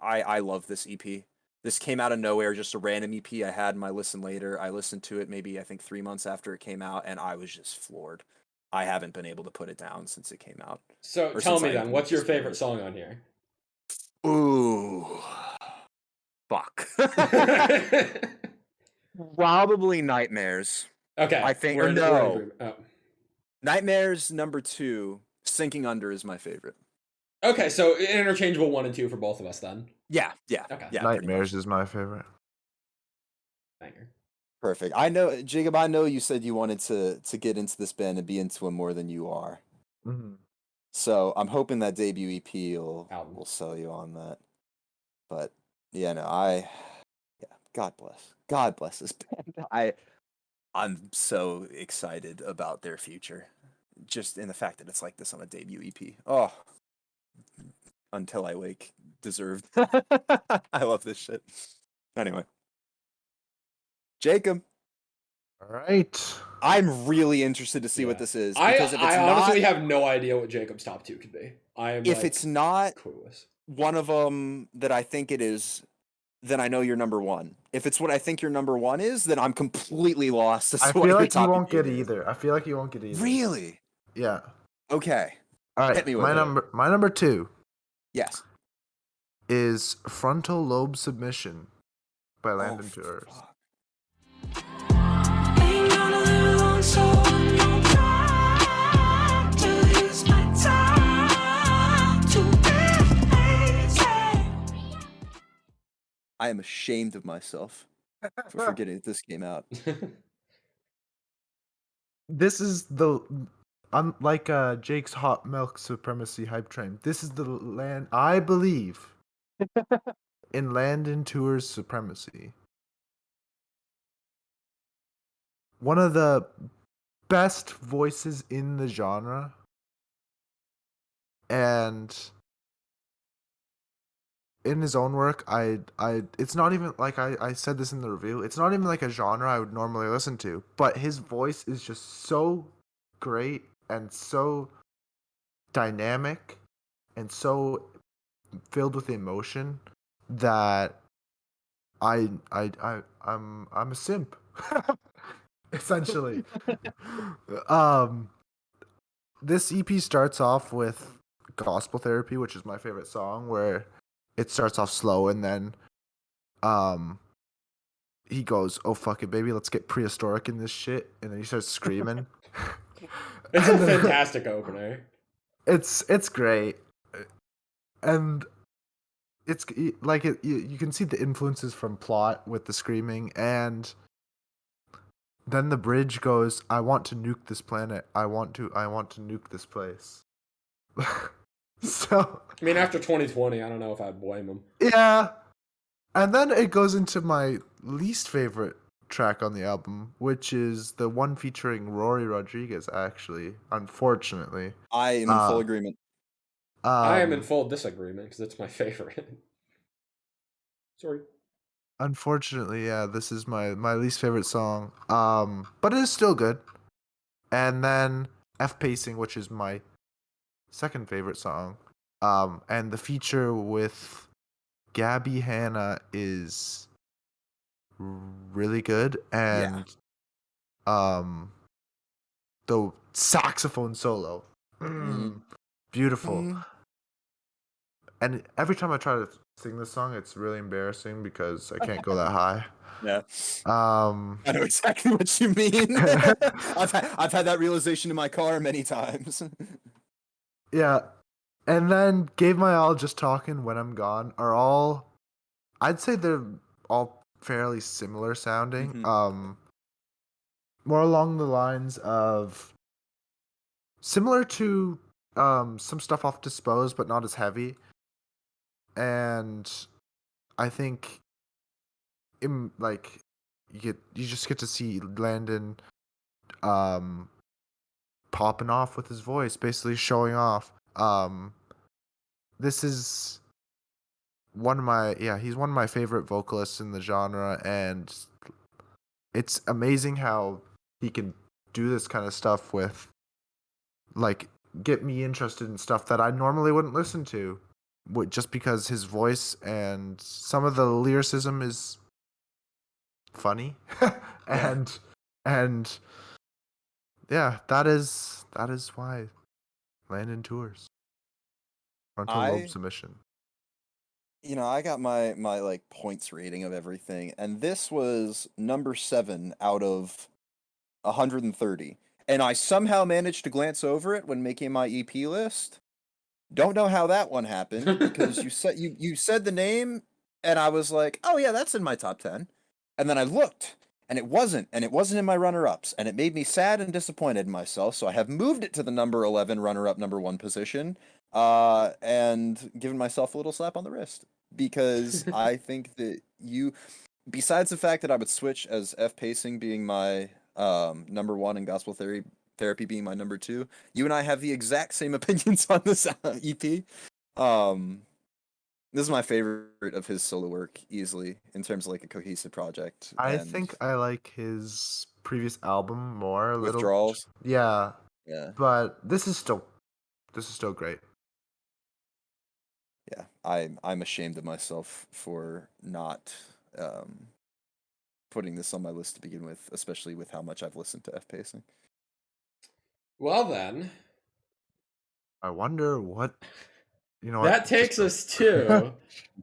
I love this EP. This came out of nowhere, just a random EP I had in my listen later. I listened to it maybe I think 3 months after it came out, and I was just floored. I haven't been able to put it down since it came out. So Or tell since me I then, what's your favorite discovered song on here? it. Ooh. Fuck. Probably Nightmares. Okay, I think, we're or in no. agreement. Oh. Nightmares number 2, Sinking Under is my favorite. Okay, so interchangeable 1 and 2 for both of us then. Yeah. Okay. Yeah, Nightmares is my favorite. Banger. perfect. I know, Jacob, I know you said you wanted to get into this band and be into him more than you are. Mm-hmm. So I'm hoping that debut EP Album. will sell you on that. But yeah, no, God bless this band. I'm so excited about their future. Just in the fact that it's like this on a debut EP. Oh, Until I Wake deserved. I love this shit. Anyway, Jacob, All right. I'm really interested to see what Yeah. this is I because if it's honestly not, have no idea what Jacob's top 2 could be. I am if like, it's not clueless. one of them that I think it is, then I know you're number 1. If it's what I think your number 1 is, then I'm completely lost as I to what feel your like you top won't EP get is. either. I feel like you won't get either. Really? Yeah. Okay. All right. Hit me with My it. number 2 Yes. is Frontal Lobe Submission by Oh, Landon Tours. fuck. Ain't gonna live long, so I'm gonna try to use my time to be easy. I am ashamed of myself for forgetting that this came out. This is the unlike Jake's Hot Milk Supremacy hype train. This is the land I believe in Landon Tours supremacy. One of the best voices in the genre, and in his own work, it's not even like I said this in the review. It's not even like a genre I would normally listen to, but his voice is just so great and so dynamic and so filled with emotion that I'm a simp. Essentially. This EP starts off with Gospel Therapy, which is my favorite song, where it starts off slow and then he goes, "Oh fuck it, baby, let's get prehistoric in this shit," and then he starts screaming. It's a And, fantastic opener. It's great, and it's like you can see the influences from Plot with the screaming, and then the bridge goes, "I want to nuke this planet. I want to nuke this place." So I mean, after 2020, I don't know if I'd blame him. yeah, and then it goes into my least favorite track on the album, which is the one featuring Rory Rodriguez. Actually, unfortunately, I am in full Uh, agreement. I am in um, full disagreement because it's my favorite. Sorry. unfortunately, yeah, this is my least favorite song. But it is still good. And then F Pacing, which is my second favorite song. And the feature with Gabby Hanna is really good, and the saxophone solo, beautiful. Mhm. And every time I try to sing this song, it's really embarrassing because I can't go that high. Yeah. Um, I know exactly what you mean. I've had that realization in my car many times. yeah, and then Gave My All, Just Talking, When I'm Gone are all, I'd say they're all fairly similar sounding. Mhm. More along the lines of similar to some stuff off Dispose, but not as heavy. And I think like you just get to see Landon popping off with his voice, basically showing off. This is he's one of my favorite vocalists in the genre, and it's amazing how he can do this kind of stuff with, like, get me interested in stuff that I normally wouldn't listen to, just because his voice and some of the lyricism is funny. and yeah, that is why Landon tours. Frontal lobe submission. I got my like points rating of everything, and this was number 7 out of 130. And I somehow managed to glance over it when making my EP list. Don't know how that one happened because you said the name and I was like, "Oh yeah, that's in my top 10." And then I looked and it wasn't in my runner-ups, and it made me sad and disappointed in myself, so I have moved it to the number 11 runner-up number 1 position and given myself a little slap on the wrist because I think that besides the fact that I would switch as F Pacing being my number 1 and Gospel Therapy being my number 2, you and I have the exact same opinions on this EP. This is my favorite of his solo work, easily, in terms of like a cohesive project. I think I like his previous album more a little. Withdrawals. Yeah, Yeah, but this is still great. yeah. I'm ashamed of myself for not putting this on my list to begin with, especially with how much I've listened to F Pacing. Well then, I wonder what that takes us to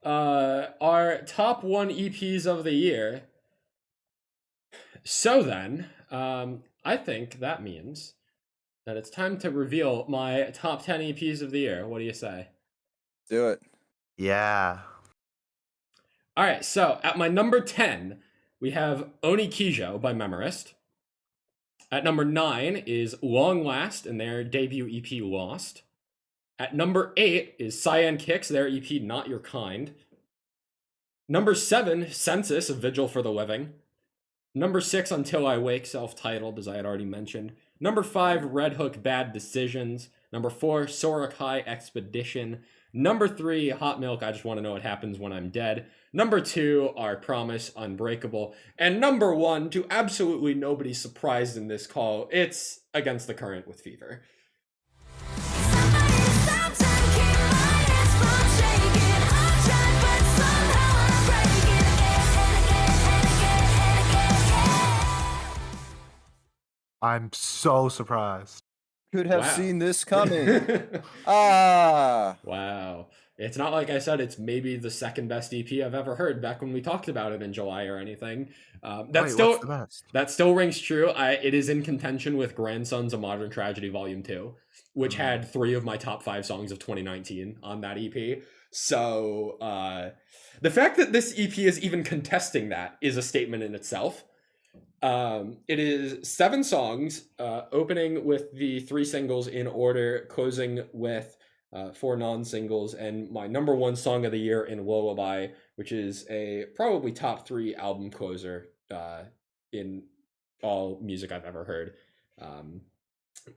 our top 1 EPs of the year. So then, I think that means that it's time to reveal my top 10 EPs of the year. What do you say? Do it. Yeah. All right, so at my number 10, we have Oni Kijo by Memorist. At number 9 is Long Last and their debut EP Lost. At number 8 is Cyan Kicks, their EP Not Your Kind. Number 7, Census, A Vigil for the Living. Number 6, Until I Wake, self-titled, as I had already mentioned. Number 5, Red Hook, Bad Decisions. Number 4, Sorakai Expedition. Number 3, Hot Milk, I Just Want to Know What Happens When I'm Dead. Number 2, Our Promise, Unbreakable. And number 1, to absolutely nobody's surprise in this call, it's Against the Current with Fever. Somebody stops and keep my hands from shaking. I tried, but somehow I'm breaking again and again and again. I'm so surprised. Could have Wow. seen this coming. Ah. Wow. It's not like I said it's maybe the second best EP I've ever heard back when we talked about it in July or anything. Wait, what's the best? That still rings true. It is in contention with Grandsons: A Modern Tragedy Volume 2, which had 3 of my top 5 songs of 2019 on that EP. So the fact that this EP is even contesting that is a statement in itself. It is 7 songs, opening with the 3 singles in order, closing with 4 non-singles, and my number 1 song of the year in Lullaby, which is a probably top 3 album closer in all music I've ever heard.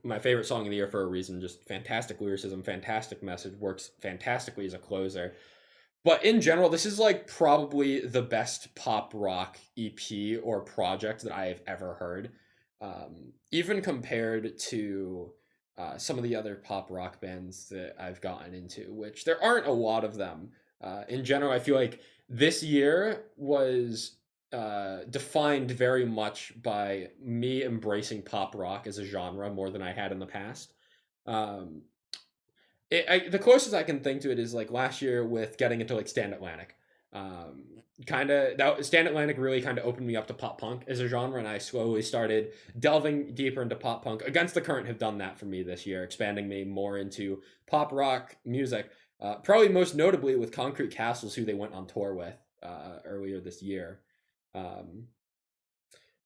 My favorite song of the year for a reason, just fantastic lyricism, fantastic message, works fantastically as a closer. But in general, this is like probably the best pop rock EP or project that I have ever heard. Even compared to some of the other pop rock bands that I've gotten into, which there aren't a lot of them. In general, I feel like this year was defined very much by me embracing pop rock as a genre more than I had in the past. The closest I can think to it is like last year with getting into like Stand Atlantic. Stand Atlantic really kind of opened me up to pop punk as a genre, and I slowly started delving deeper into pop punk. Against the Current have done that for me this year, expanding me more into pop rock music. Probably most notably with Concrete Castles, who they went on tour with earlier this year.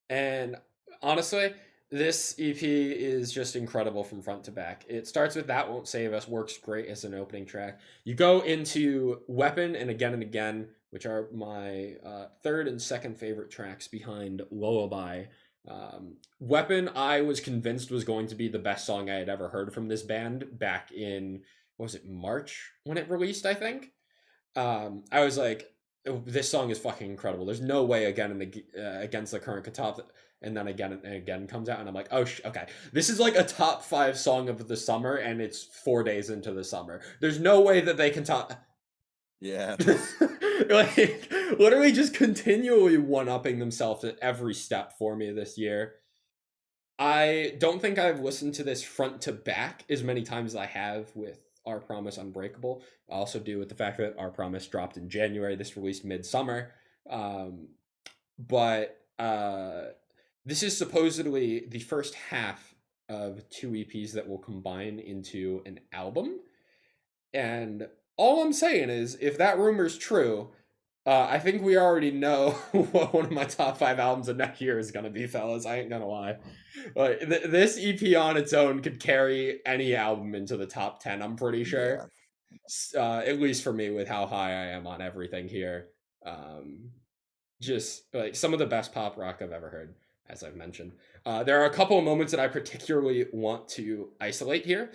And honestly, this EP is just incredible from front to back. It starts with That Won't Save Us, works great as an opening track. You go into Weapon and Again, which are my third and second favorite tracks behind Lullaby. Weapon, I was convinced was going to be the best song I had ever heard from this band back in, what was it, March when it released, I think? I was like, oh, this song is fucking incredible. There's no way Against the Current could top it. And then again comes out, and I'm like, oh, okay. This is like a top 5 song of the summer, and it's 4 days into the summer. There's no way that they can top. Yeah. Like, literally just continually one-upping themselves at every step for me this year. I don't think I've listened to this front to back as many times as I have with Our Promise Unbreakable. I also do with the fact that Our Promise dropped in January. This released midsummer. This is supposedly the first half of 2 EPs that will combine into an album. And all I'm saying is, if that rumor's true, I think we already know what one of my top 5 albums of next year is going to be, fellas. I ain't going to lie. This EP on its own could carry any album into the top 10, I'm pretty sure. Yeah. At least for me, with how high I am on everything here. Just like some of the best pop rock I've ever heard, as I've mentioned. There are a couple of moments that I particularly want to isolate here.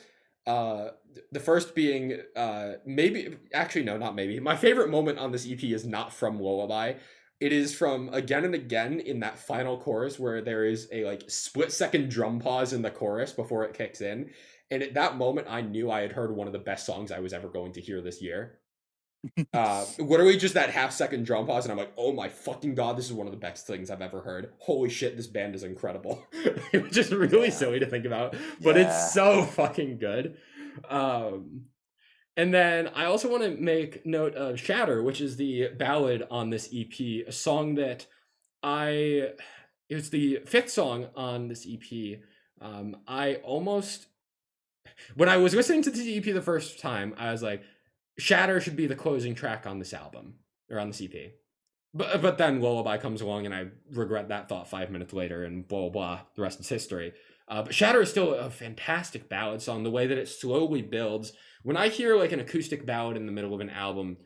The first being my favorite moment on this EP is not from Lullaby. It is from Again and Again in that final chorus where there is a like split-second drum pause in the chorus before it kicks in. And at that moment, I knew I had heard one of the best songs I was ever going to hear this year. Literally just that half-second drum pause, and I'm like, oh my fucking god, this is one of the best things I've ever heard. Holy shit, this band is incredible. It's just really silly to think about, but it's so fucking good. And then I also want to make note of Shatter, which is the ballad on this EP, a song that it was the 5th song on this EP. When I was listening to this EP the first time, I was like, Shatter should be the closing track on this album, or on this EP. But then Lullaby comes along, and I regret that thought 5 minutes later, and blah, blah, blah, the rest is history. But Shatter is still a fantastic ballad song, the way that it slowly builds. When I hear like an acoustic ballad in the middle of an album,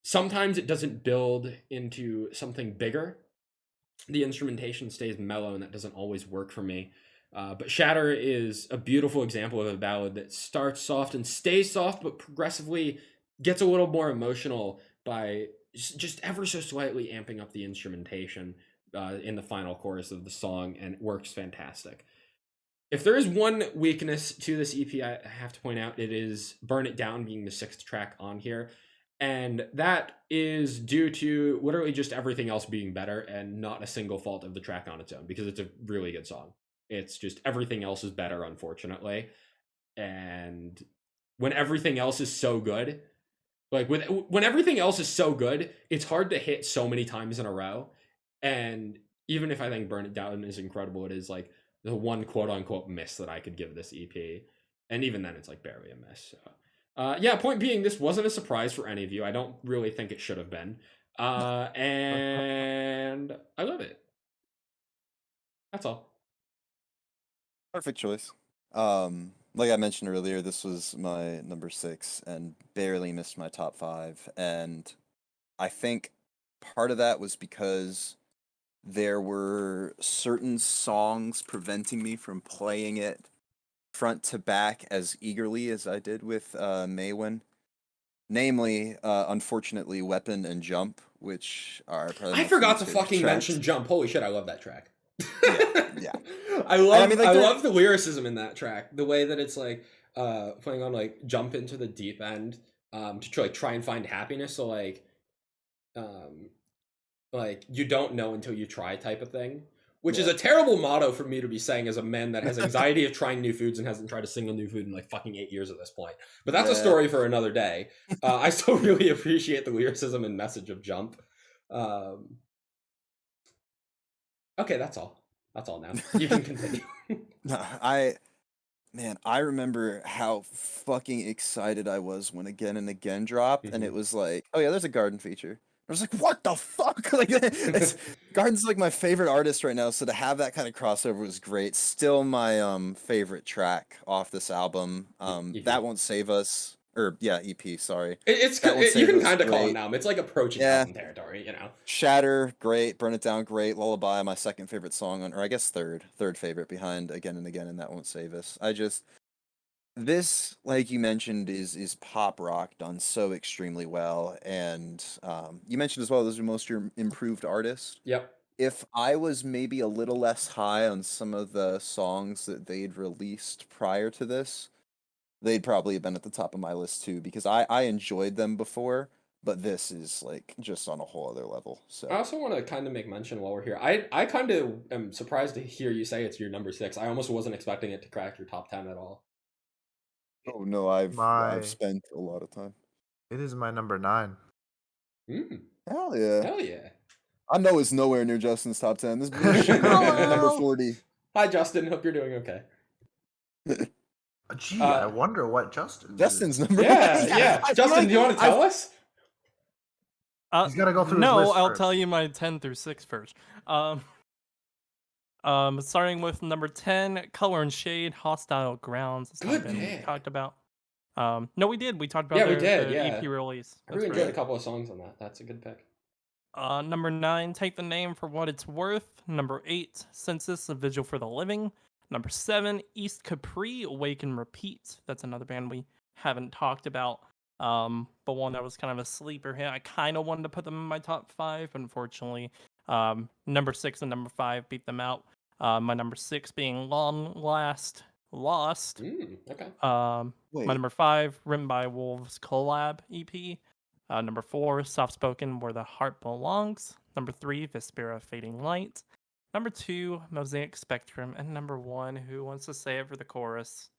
sometimes it doesn't build into something bigger. The instrumentation stays mellow, and that doesn't always work for me. But Shatter is a beautiful example of a ballad that starts soft and stays soft, but progressively gets a little more emotional by just ever so slightly amping up the instrumentation in the final chorus of the song, and it works fantastic. If there is one weakness to this EP I have to point out, it is Burn It Down being the 6th track on here. And that is due to literally just everything else being better and not a single fault of the track on its own, because it's a really good song. It's just everything else is better, unfortunately. And when everything else is so good, like when everything else is so good, it's hard to hit so many times in a row. And even if I think Burn It Down is incredible, it is like the one quote unquote miss that I could give this EP. And even then, it's like barely a miss. So. Yeah, point being, this wasn't a surprise for any of you. I don't really think it should have been. And I love it. That's all. Perfect choice. Like I mentioned earlier, this was my number 6 and barely missed my top 5. And I think part of that was because there were certain songs preventing me from playing it front to back as eagerly as I did with Maywin. Namely, unfortunately, Weapon and Jump, which are probably I my forgot to two favorite fucking tracks. mention Jump. Holy shit, I love that track. Yeah. I love mean, like, I they're- love the lyricism in that track. The way that it's like playing on like jump into the deep end to try and find happiness. So like you don't know until you try type of thing. Which is Yeah. a terrible motto for me to be saying as a man that has anxiety of trying new foods and hasn't tried a single new food in like fucking 8 years at this point. But that's a Yeah. story for another day. I still really appreciate the lyricism and message of Jump. Okay, that's all. That's all now. You can continue. No, I remember how fucking excited I was when Again and Again dropped, and it was like, oh yeah, there's a Garden feature. I was like, what the fuck? Like, Garden's like my favorite artist right now, so to have that kind of crossover was great. Still my favorite track off this album. EP. That Won't Save Us, or yeah, EP. Sorry. It's That Won't you Save can Us, kind of call it great. now. It's like approaching Yeah. album territory, you know. Shatter, great. Burn It Down, great. Lullaby, my second favorite song on, or I guess third favorite behind Again and Again, and That Won't Save Us. This, like you mentioned, is pop rock done so extremely well, and you mentioned as well, those are most your improved artists. Yep. If I was maybe a little less high on some of the songs that they'd released prior to this, they'd probably have been at the top of my list too, because I enjoyed them before, but this is like just on a whole other level. So I also want to kind of make mention while we're here. I kind of am surprised to hear you say it's your number 6. I almost wasn't expecting it to crack your top 10 at all. oh no, I've My- spent a lot of time. It is my number 9. Hell yeah. Hell yeah. I know it's nowhere near Justin's top 10. This is number Hello. 40. Hi, Justin. Hope you're doing okay. Gee, I wonder what Justin. Justin's number Yeah. I Justin, feel do you want to tell us? He's gotta go through his No, list I'll first. tell you my 10 through 6 first. Starting with number 10, Color and Shade, Hostile Grounds. It's not Good been pick. talked about. No, we did. We talked about Yeah, we their did, yeah. EP release. I really That's enjoyed right. a couple of songs on that. That's a good pick. Number 9, Take the Name for What It's Worth. Number 8, Census, A Vigil for the Living. Number 7, East Capri, Wake and Repeat. That's another band we haven't talked about. But one that was kind of a sleeper hit. I kind of wanted to put them in my top 5. Unfortunately, number 6 and number 5 beat them out. My number 6 being Long Last Lost. Okay. Wait. My number 5, Written by Wolves collab EP. Number 4, Soft Spoken, Where the Heart Belongs. Number 3, Vespera, Fading Light. Number 2, Mosaic Spectrum. And number 1, who wants to say it for the chorus?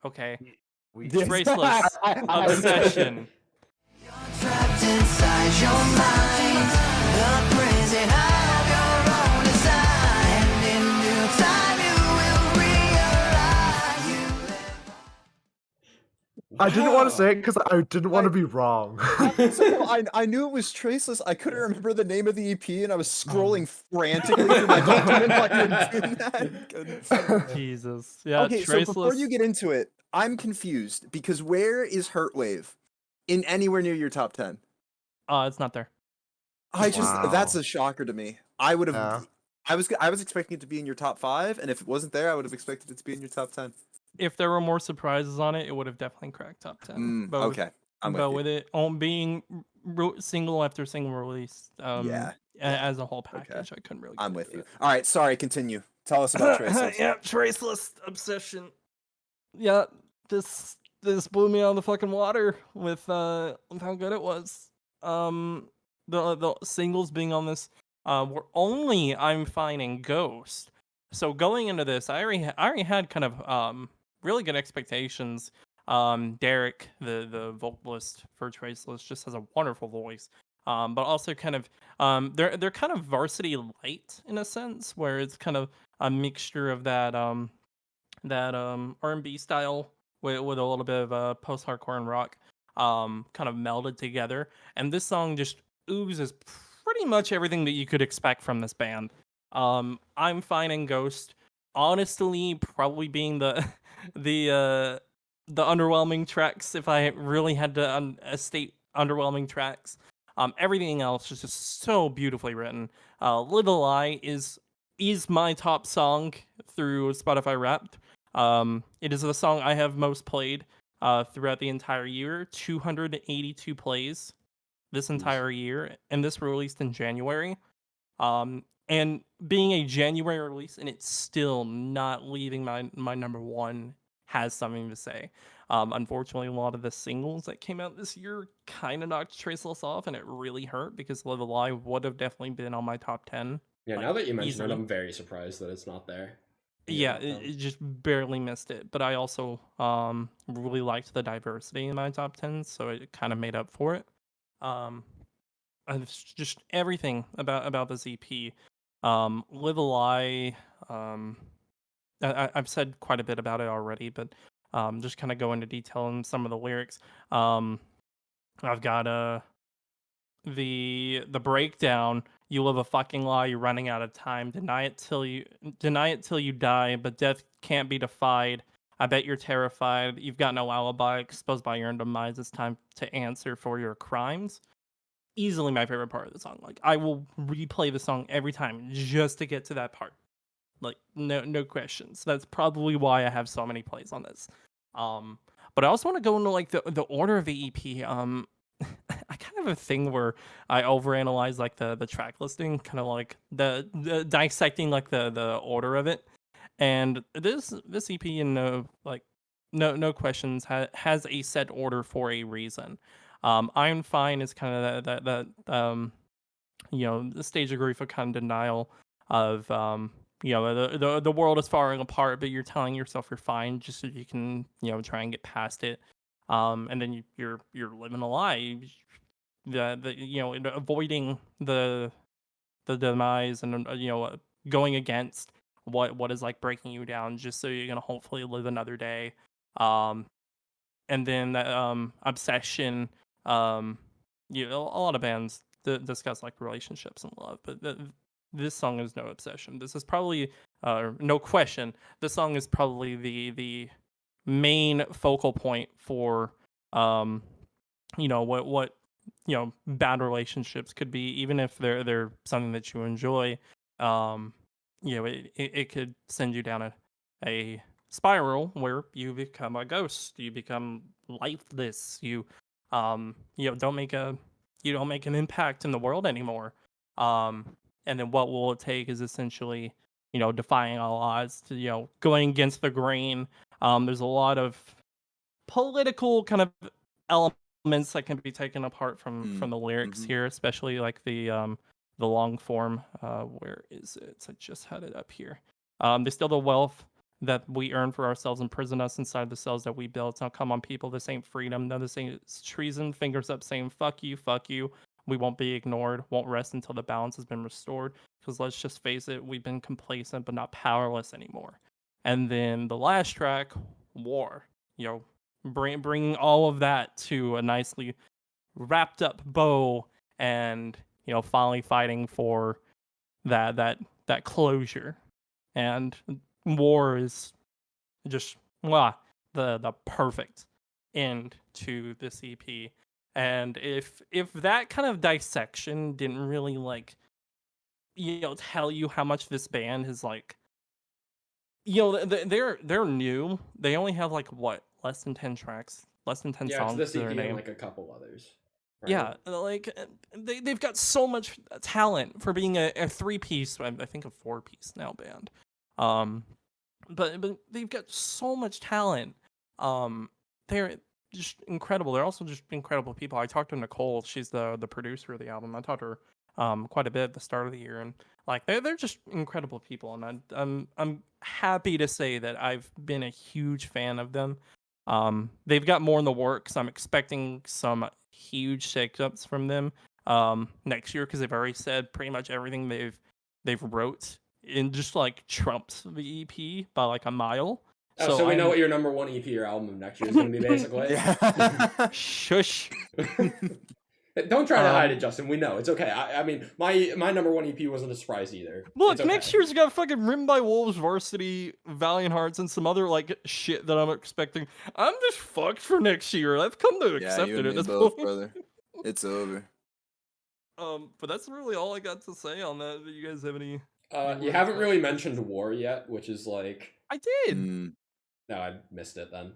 Okay. Traceless Obsession. Trapped inside your mind, the prison of your own design. And in due time you will realize you live. I didn't want to Wow. say it because I didn't want to be wrong. I knew it was Traceless. I couldn't remember the name of the EP, and I was scrolling frantically through my document while you were doing that. Goodness. Jesus. Yeah, Okay, so before Traceless. you get into it, I'm confused because where is Hurtwave in anywhere near your top 10? It's not there. That's Wow. a shocker to me. I would have Yeah. I was expecting it to be in your top 5, and if it wasn't there, I would have expected it to be in your top 10. If there were more surprises on it, it would have definitely cracked top 10. But with- Okay. I'm but with with it on being single after single release, Yeah, as a whole package, I couldn't really. I'm get with into you. it. All right, sorry, continue. Tell us about Traceless. Yeah, Traceless Obsession. Yeah, this blew me out of the fucking water with how good it was. The singles being on this were only I'm Fine and Ghost. So going into this, I already had kind of really good expectations. Derek, the vocalist for Traceless, just has a wonderful voice. But also kind of they're kind of varsity light in a sense, where it's kind of a mixture of that R&B style with a little bit of post-hardcore and rock kind of melded together. And this song just oozes pretty much everything that you could expect from this band. I'm Fine and Ghost, honestly, probably being the underwhelming tracks if I really had to state underwhelming tracks. Everything else is just so beautifully written. Little Lie is my top song through Spotify Wrapped. It is the song I have most played throughout the entire year. 282 plays this entire year, and this released in January. And being a January release, and it's still not leaving my number one has something to say. Unfortunately, a lot of the singles that came out this year kind of knocked Traceless off, and it really hurt because Live a Lie would have definitely been on my top 10. Yeah, like, now that you mention easily. it, I'm very surprised that it's not there. in your Yeah, top it 10. just barely missed it. But I also really liked the diversity in my top 10, so it kind of made up for it. And it's just everything about this EP. Live a Lie. I've said quite a bit about it already, but just kind of go into detail in some of the lyrics. I've got the breakdown. You live a fucking lie. You're running out of time. Deny it till you die. But death can't be defied. I bet you're terrified. You've got no alibi. Exposed by your own demise. It's time to answer for your crimes. Easily my favorite part of the song. Like, I will replay the song every time just to get to that part. Like, no questions. That's probably why I have so many plays on this. But I also want to go into like the order of the EP. I kind of have a thing where I overanalyze like the track listing, kind of like the dissecting like the order of it. And this EP, and no questions, has a set order for a reason. I'm Fine is kind of that the stage of grief of kind of denial of the world is falling apart, but you're telling yourself you're fine just so you can try and get past it. And then you're living a lie, avoiding the demise, and going against what is like breaking you down just so you're gonna hopefully live another day. And then that obsession. A lot of bands discuss like relationships and love, but this song is no obsession. This is probably no question. This song is probably the main focal point for what bad relationships could be, even if they're something that you enjoy. It could send you down a spiral where you become a ghost, you become lifeless, you don't make an impact in the world anymore. And then what will it take is essentially defying all odds, to going against the grain. There's a lot of political kind of elements that can be taken apart from the lyrics here, especially like the long form. Where is it? I just had it up here. They steal the wealth that we earn for ourselves, imprison us inside the cells that we built. Now come on, people, this ain't freedom. No, this ain't treason. Fingers up saying fuck you, fuck you. We won't be ignored, won't rest until the balance has been restored. Because let's just face it, we've been complacent but not powerless anymore. And then the last track, War. Bringing all of that to a nicely wrapped up bow, and finally fighting for that closure. And War is just the perfect end to this EP. And if that kind of dissection didn't really tell you how much this band is like, they're new. They only have less than 10 tracks, less than 10 Yeah, songs it's to this their EP and name. like a couple others. Right? Yeah, they've got so much talent for being a 3-piece, I think a 4-piece now band. But they've got so much talent. They're just incredible. They're also just incredible people. I talked to Nicole. She's the producer of the album. I talked to her quite a bit at the start of the year, and like they're just incredible people, and I'm happy to say that I've been a huge fan of them. They've got more in the works. I'm expecting some huge shakeups from them next year because they've already said pretty much everything they've wrote in just like trumps the EP by like a mile. Oh, so we know I'm- what your number one EP or album of next year is going to be, basically. Yeah. Shush. Don't try to hide Um, it, Justin. We know it's okay. I mean, my number one EP wasn't a surprise either. Look, It's okay. next year's got fucking Rimmed by Wolves, Varsity, Valiant Hearts, and some other like shit that I'm expecting. I'm just fucked for next year. I've come to Yeah, accept you it and at me this both, point. brother. It's over. But that's really all I got to say on that. Do you guys have any? You haven't really mentioned War yet, which is like, I did. Mm. no, I missed it then.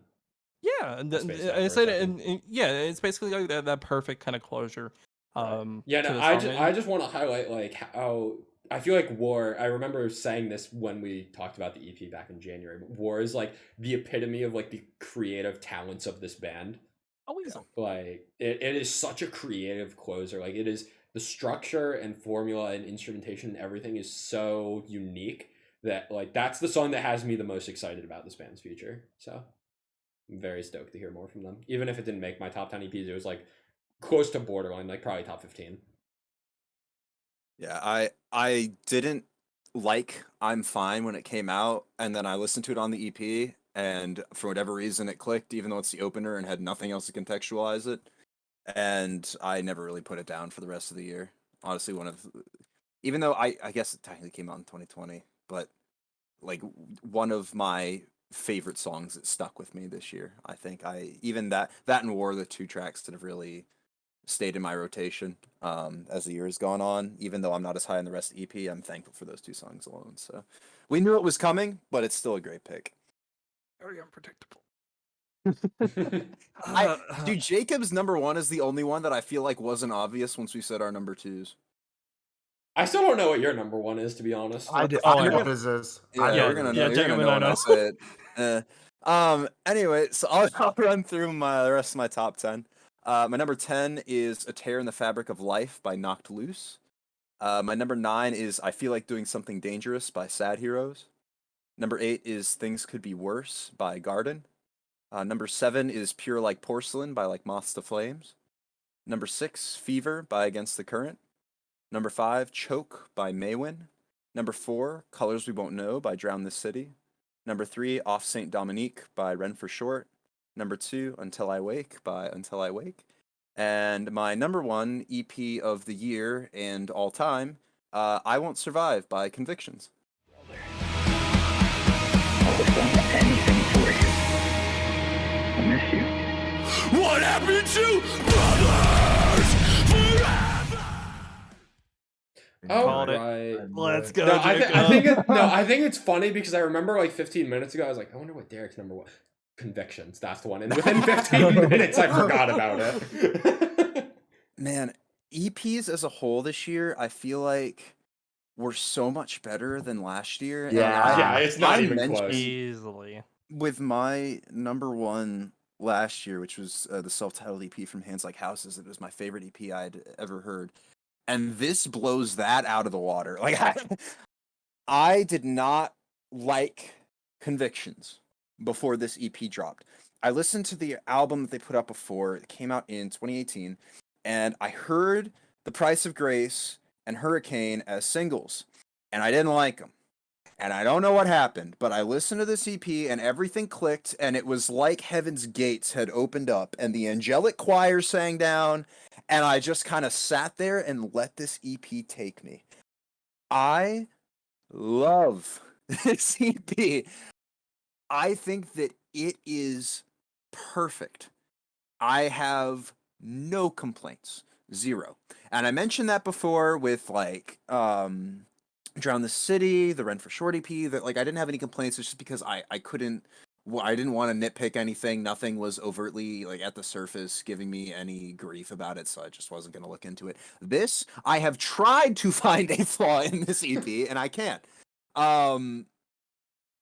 Yeah, and I spaced out I for a said, second. and yeah, it's basically like that perfect kind of closure. Yeah, to no, the I song. just And- I just want to highlight like how I feel like War. I remember saying this when we talked about the EP back in January. But War is like the epitome of like the creative talents of this band. always. Like it is such a creative closer. Like it is the structure and formula and instrumentation and everything is so unique that like that's the song that has me the most excited about this band's future. So I'm very stoked to hear more from them. Even if it didn't make my top 10 EPs, it was like close to borderline, like probably top 15. Yeah, I didn't like I'm Fine when it came out, and then I listened to it on the EP, and for whatever reason it clicked, even though it's the opener and had nothing else to contextualize it. And I never really put it down for the rest of the year. Honestly, even though I guess it technically came out in 2020, but like one of my favorite songs that stuck with me this year. I think even that and War are the two tracks that have really stayed in my rotation as the year has gone on. Even though I'm not as high on the rest of the EP, I'm thankful for those two songs alone. So we knew it was coming, but it's still a great pick. Very unpredictable. Dude, Jacob's number one is the only one that I feel like wasn't obvious once we said our number twos. I still don't know what your number one is, to be honest. I Oh, know yeah. what this is. Yeah, I know yeah, you're gonna know. yeah, You're Jacob gonna and know I when I know. say it. Anyway, so I'll run through the rest of my top 10. My number 10 is "A Tear in the Fabric of Life" by Knocked Loose. My number 9 is "I Feel Like Doing Something Dangerous" by Sad Heroes. Number 8 is "Things Could Be Worse" by Garden. Number 7 is "Pure Like Porcelain" by Like Moths to Flames. Number 6, "Fever" by Against the Current. Number 5, "Choke" by Maywin. Number 4, "Colors We Won't Know" by Drown This City. Number 3, "Off St. Dominique" by Ren for Short. Number 2, "Until I Wake" by Until I Wake. And my number 1 EP of the year and all time, "I Won't Survive" by Convictions. I'll perform anything for you. I miss you. What happened to brothers forever? Oh, Called it. right. Let's go, No, Jacob. I think it's funny because I remember like 15 minutes ago, I was like, I wonder what Derek's number one. Convictions, that's the one. And within 15 minutes, I forgot about it. Man, EPs as a whole this year, I feel like were so much better than last year. and Yeah. Yeah, it's not I even mentioned- close. Easily. With my number 1 last year, which was the self-titled EP from Hands Like Houses, it was my favorite EP I'd ever heard. And this blows that out of the water. Like I did not like Convictions before this EP dropped. I listened to the album that they put out before. It came out in 2018, and I heard The Price of Grace and Hurricane as singles, and I didn't like them. And I don't know what happened, but I listened to this EP and everything clicked, and it was like Heaven's Gates had opened up and the angelic choir sang down, and I just kind of sat there and let this EP take me. I love this EP. I think that it is perfect. I have no complaints. Zero. And I mentioned that before with like Drown the City, the Ren for Short EP, that like I didn't have any complaints. It's just because I couldn't, I didn't want to nitpick anything. Nothing was overtly like at the surface giving me any grief about it, so I just wasn't going to look into it. This, I have tried to find a flaw in this EP, and I can't.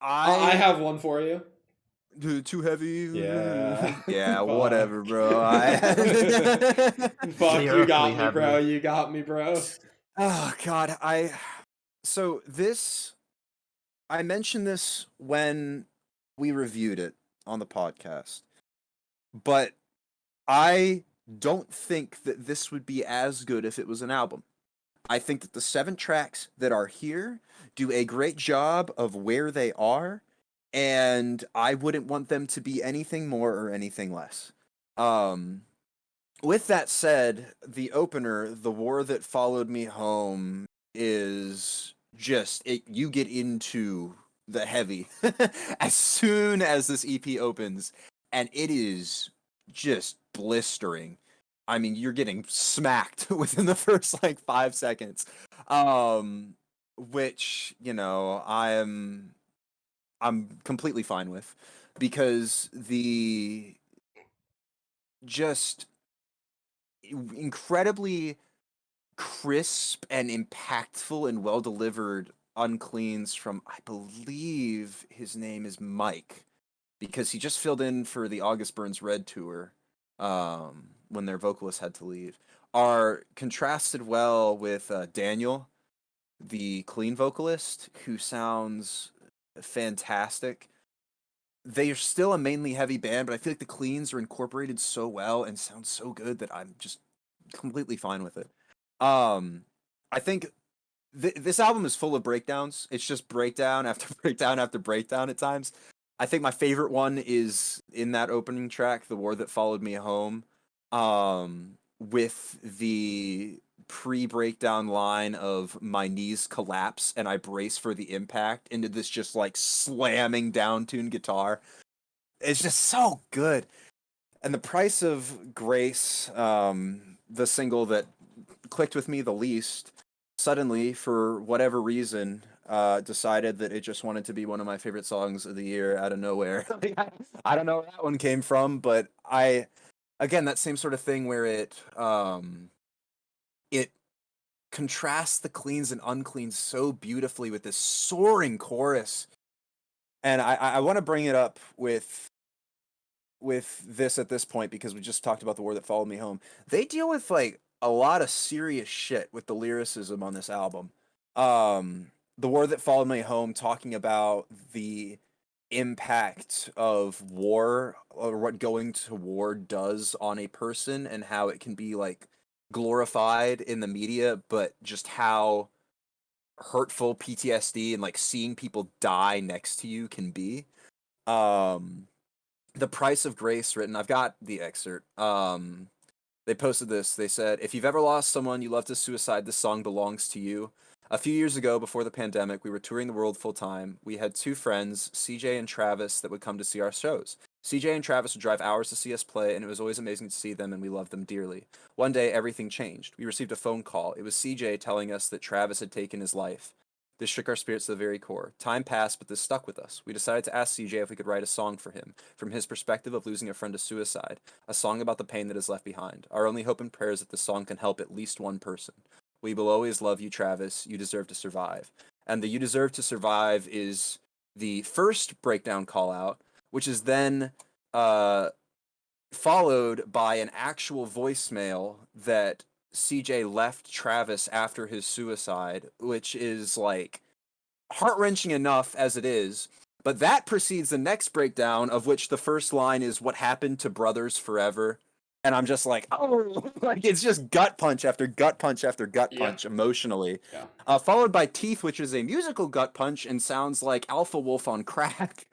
I have one for you. Too heavy. Yeah. Yeah, Fuck. whatever, bro. Fuck, you got Lyrically me, heavy. bro. You got me, bro. Oh God, so this I mentioned this when we reviewed it on the podcast, but I don't think that this would be as good if it was an album. I think that the 7 tracks that are here do a great job of where they are, and I wouldn't want them to be anything more or anything less. Um, with that said, the opener, The War That Followed Me Home, is just you get into the heavy as soon as this EP opens, and it is just blistering. I mean, you're getting smacked within the first like 5 seconds. Which, I'm completely fine with, because the just incredibly crisp and impactful and well delivered uncleans from, I believe his name is Mike, because he just filled in for the August Burns Red tour when their vocalist had to leave, are contrasted well with Daniel, the clean vocalist, who sounds fantastic. They are still a mainly heavy band, but I feel like the cleans are incorporated so well and sound so good that I'm just completely fine with it. I think this album is full of breakdowns. It's just breakdown after breakdown after breakdown at times. I think my favorite one is in that opening track, The War That Followed Me Home, with the pre-breakdown line of "my knees collapse and I brace for the impact" into this just like slamming down tuned guitar. It's just so good. And The Price of Grace, the single that clicked with me the least, suddenly, for whatever reason, decided that it just wanted to be one of my favorite songs of the year out of nowhere. I don't know where that one came from, but again, that same sort of thing where it contrasts the cleans and uncleans so beautifully with this soaring chorus. And I want to bring it up with this at this point, because we just talked about The War That Followed Me Home. They deal with like a lot of serious shit with the lyricism on this album. The War That Followed Me Home, talking about the impact of war, or what going to war does on a person, and how it can be like glorified in the media, but just how hurtful PTSD and like seeing people die next to you can be. The Price of Grace, written, I've got the excerpt. They posted this. They said, "If you've ever lost someone you love to suicide, this song belongs to you. A few years ago, before the pandemic, we were touring the world full time. We had 2 friends, CJ and Travis, that would come to see our shows. CJ and Travis would drive hours to see us play, and it was always amazing to see them, and we loved them dearly. One day, everything changed. We received a phone call. It was CJ telling us that Travis had taken his life. This shook our spirits to the very core. Time passed, but this stuck with us. We decided to ask CJ if we could write a song for him, from his perspective of losing a friend to suicide, a song about the pain that is left behind. Our only hope and prayer is that this song can help at least one person. We will always love you, Travis. You deserve to survive." And the "you deserve to survive" is the first breakdown call out, which is then followed by an actual voicemail that CJ left Travis after his suicide, which is like heart-wrenching enough as it is. But that precedes the next breakdown, of which the first line is "what happened to brothers forever." And I'm just like, oh, like it's just gut punch after gut punch after gut punch emotionally. Yeah. Followed by Teeth, which is a musical gut punch and sounds like Alpha Wolf on crack.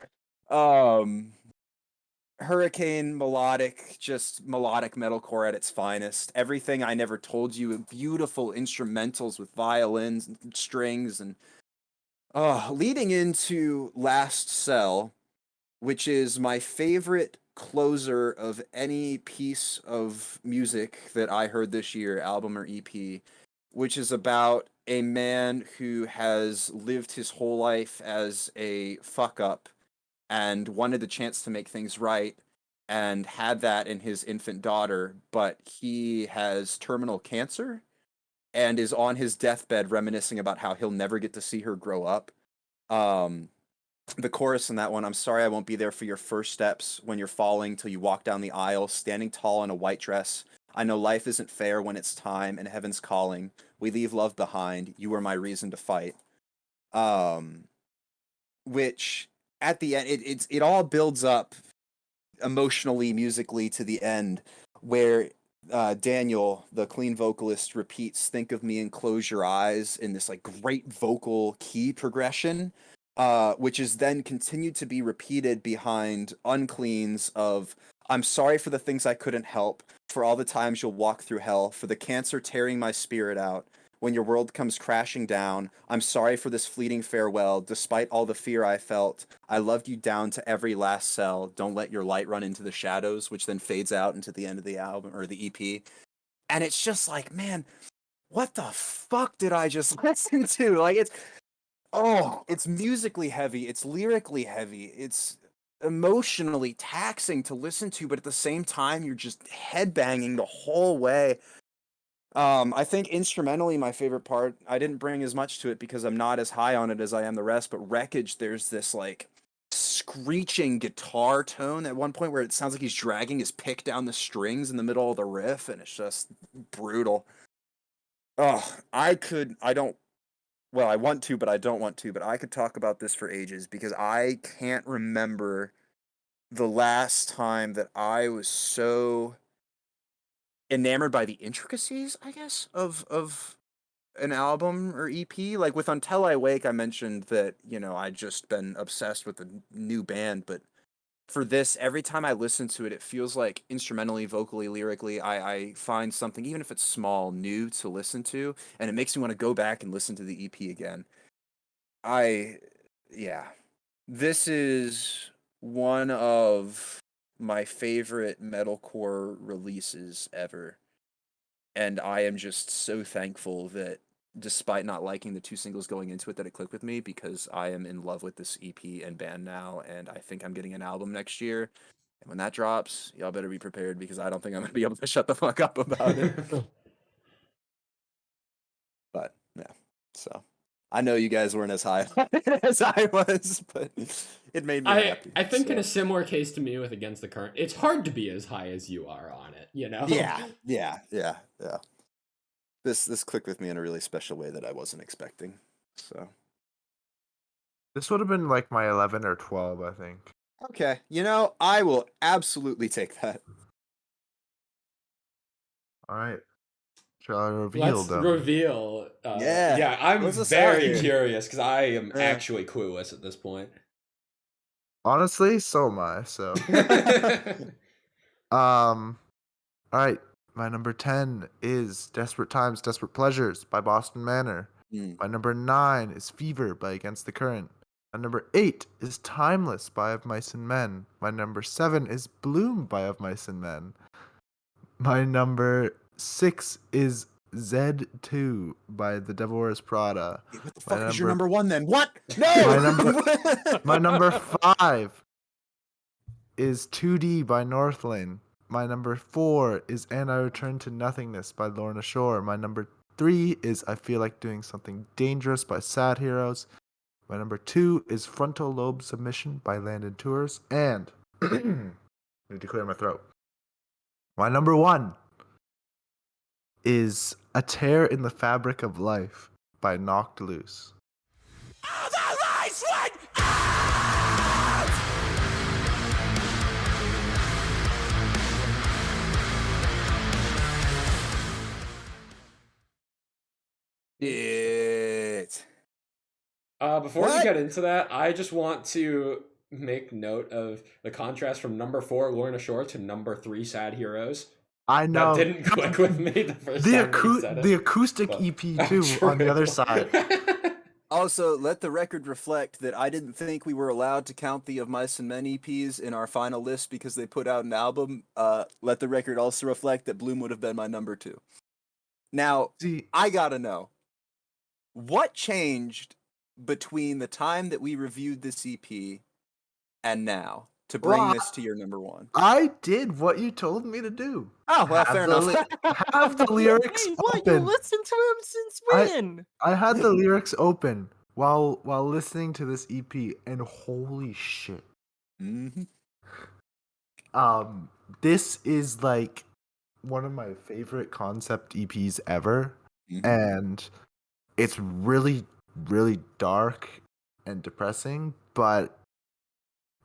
Hurricane, melodic, just melodic metalcore at its finest. Everything I Never Told You, beautiful instrumentals with violins and strings, and leading into Last Cell, which is my favorite closer of any piece of music that I heard this year, album or EP, which is about a man who has lived his whole life as a fuck up and wanted the chance to make things right, and had that in his infant daughter, but he has terminal cancer and is on his deathbed reminiscing about how he'll never get to see her grow up. The chorus in that one, "I'm sorry I won't be there for your first steps when you're falling till you walk down the aisle, standing tall in a white dress. I know life isn't fair when it's time and heaven's calling. We leave love behind. You are my reason to fight. Which at the end, it all builds up emotionally, musically to the end, where Daniel, the clean vocalist, repeats "Think of me and close your eyes" in this like great vocal key progression, which is then continued to be repeated behind Unclean's of "I'm sorry for the things I couldn't help, for all the times you'll walk through hell, for the cancer tearing my spirit out. When your world comes crashing down, I'm sorry for this fleeting farewell. Despite all the fear I felt, I loved you down to every last cell. Don't let your light run into the shadows," which then fades out into the end of the album or the EP. And it's just like, man, what the fuck did I just listen to? Like it's musically heavy, it's lyrically heavy, it's emotionally taxing to listen to, but at the same time you're just headbanging the whole way. I think instrumentally, my favorite part, I didn't bring as much to it because I'm not as high on it as I am the rest, but Wreckage, there's this like screeching guitar tone at one point where it sounds like he's dragging his pick down the strings in the middle of the riff, and it's just brutal. Oh, I want to, but I don't want to, but I could talk about this for ages because I can't remember the last time that I was so enamored by the intricacies, I guess, of an album or EP. Like with Until I Wake, I mentioned that, I'd just been obsessed with a new band, but for this, every time I listen to it, it feels like instrumentally, vocally, lyrically, I find something, even if it's small, new to listen to, and it makes me want to go back and listen to the EP again. Yeah. This is one of my favorite metalcore releases ever. And I am just so thankful that despite not liking the two singles going into it, that it clicked with me, because I am in love with this EP and band now, and I think I'm getting an album next year. And when that drops, y'all better be prepared, because I don't think I'm going to be able to shut the fuck up about it. But, yeah, so I know you guys weren't as high on it as I was, but it made me happy. I think in so. a similar case to me with Against the Current, it's hard to be as high as you are on it, Yeah. This clicked with me in a really special way that I wasn't expecting. So This would have been like my 11 or 12, I think. okay, I will absolutely take that. All right. Shall I reveal Let's them? reveal. Yeah. I'm What's this out very here? curious because I am Yeah. actually clueless at this point. Honestly, so am I. So, all right. My number 10 is "Desperate Times, Desperate Pleasures" by Boston Manor. My number 9 is "Fever" by Against the Current. My number 8 is "Timeless" by Of Mice and Men. My number 7 is "Bloom" by Of Mice and Men. My number 6 is "Z2" by The Devil Wears Prada. Hey, what the fuck is your number 1 then? What? No. My number 5 is "2D" by Northland. My number 4 is "And I Return to Nothingness" by Lorna Shore. My number 3 is "I Feel Like Doing Something Dangerous" by Sad Heroes. My number 2 is "Frontal Lobe Submission" by Landon Tours. And I need to clear my throat. My number 1 is "A Tear in the Fabric of Life" by Knocked Loose. All the lights went out! It. Before we What? get into that, I just want to make note of the contrast from number 4, Lorna Shore, to number 3, Sad Heroes. I know. That didn't click with me the first time you said it. The acoustic but- EP too on the other side. Also, let the record reflect that I didn't think we were allowed to count the Of Mice and Men EPs in our final list because they put out an album. Let the record also reflect that Bloom would have been my number 2. Now, See, I gotta know, what changed between the time that we reviewed this EP and now to bring this to your number 1? I did what you told me to do. Oh, well, fair enough. Have the lyrics Wait, what? You open. listened to him since when? I had the lyrics open while listening to this EP, and holy shit. Mm-hmm. This is like one of my favorite concept EPs ever, Mhm. and it's really, really dark and depressing, but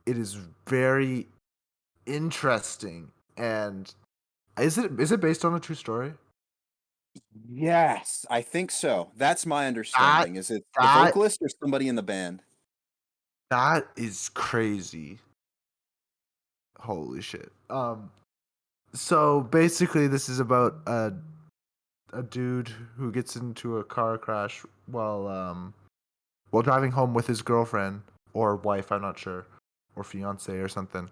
it is very interesting. And is it based on a true story? Yes, I think so. That's my That understanding. Is it the that vocalist or somebody in the band? that is crazy. Holy shit. So basically, this is about a dude who gets into a car crash while driving home with his girlfriend or wife, I'm not sure, or fiance or something.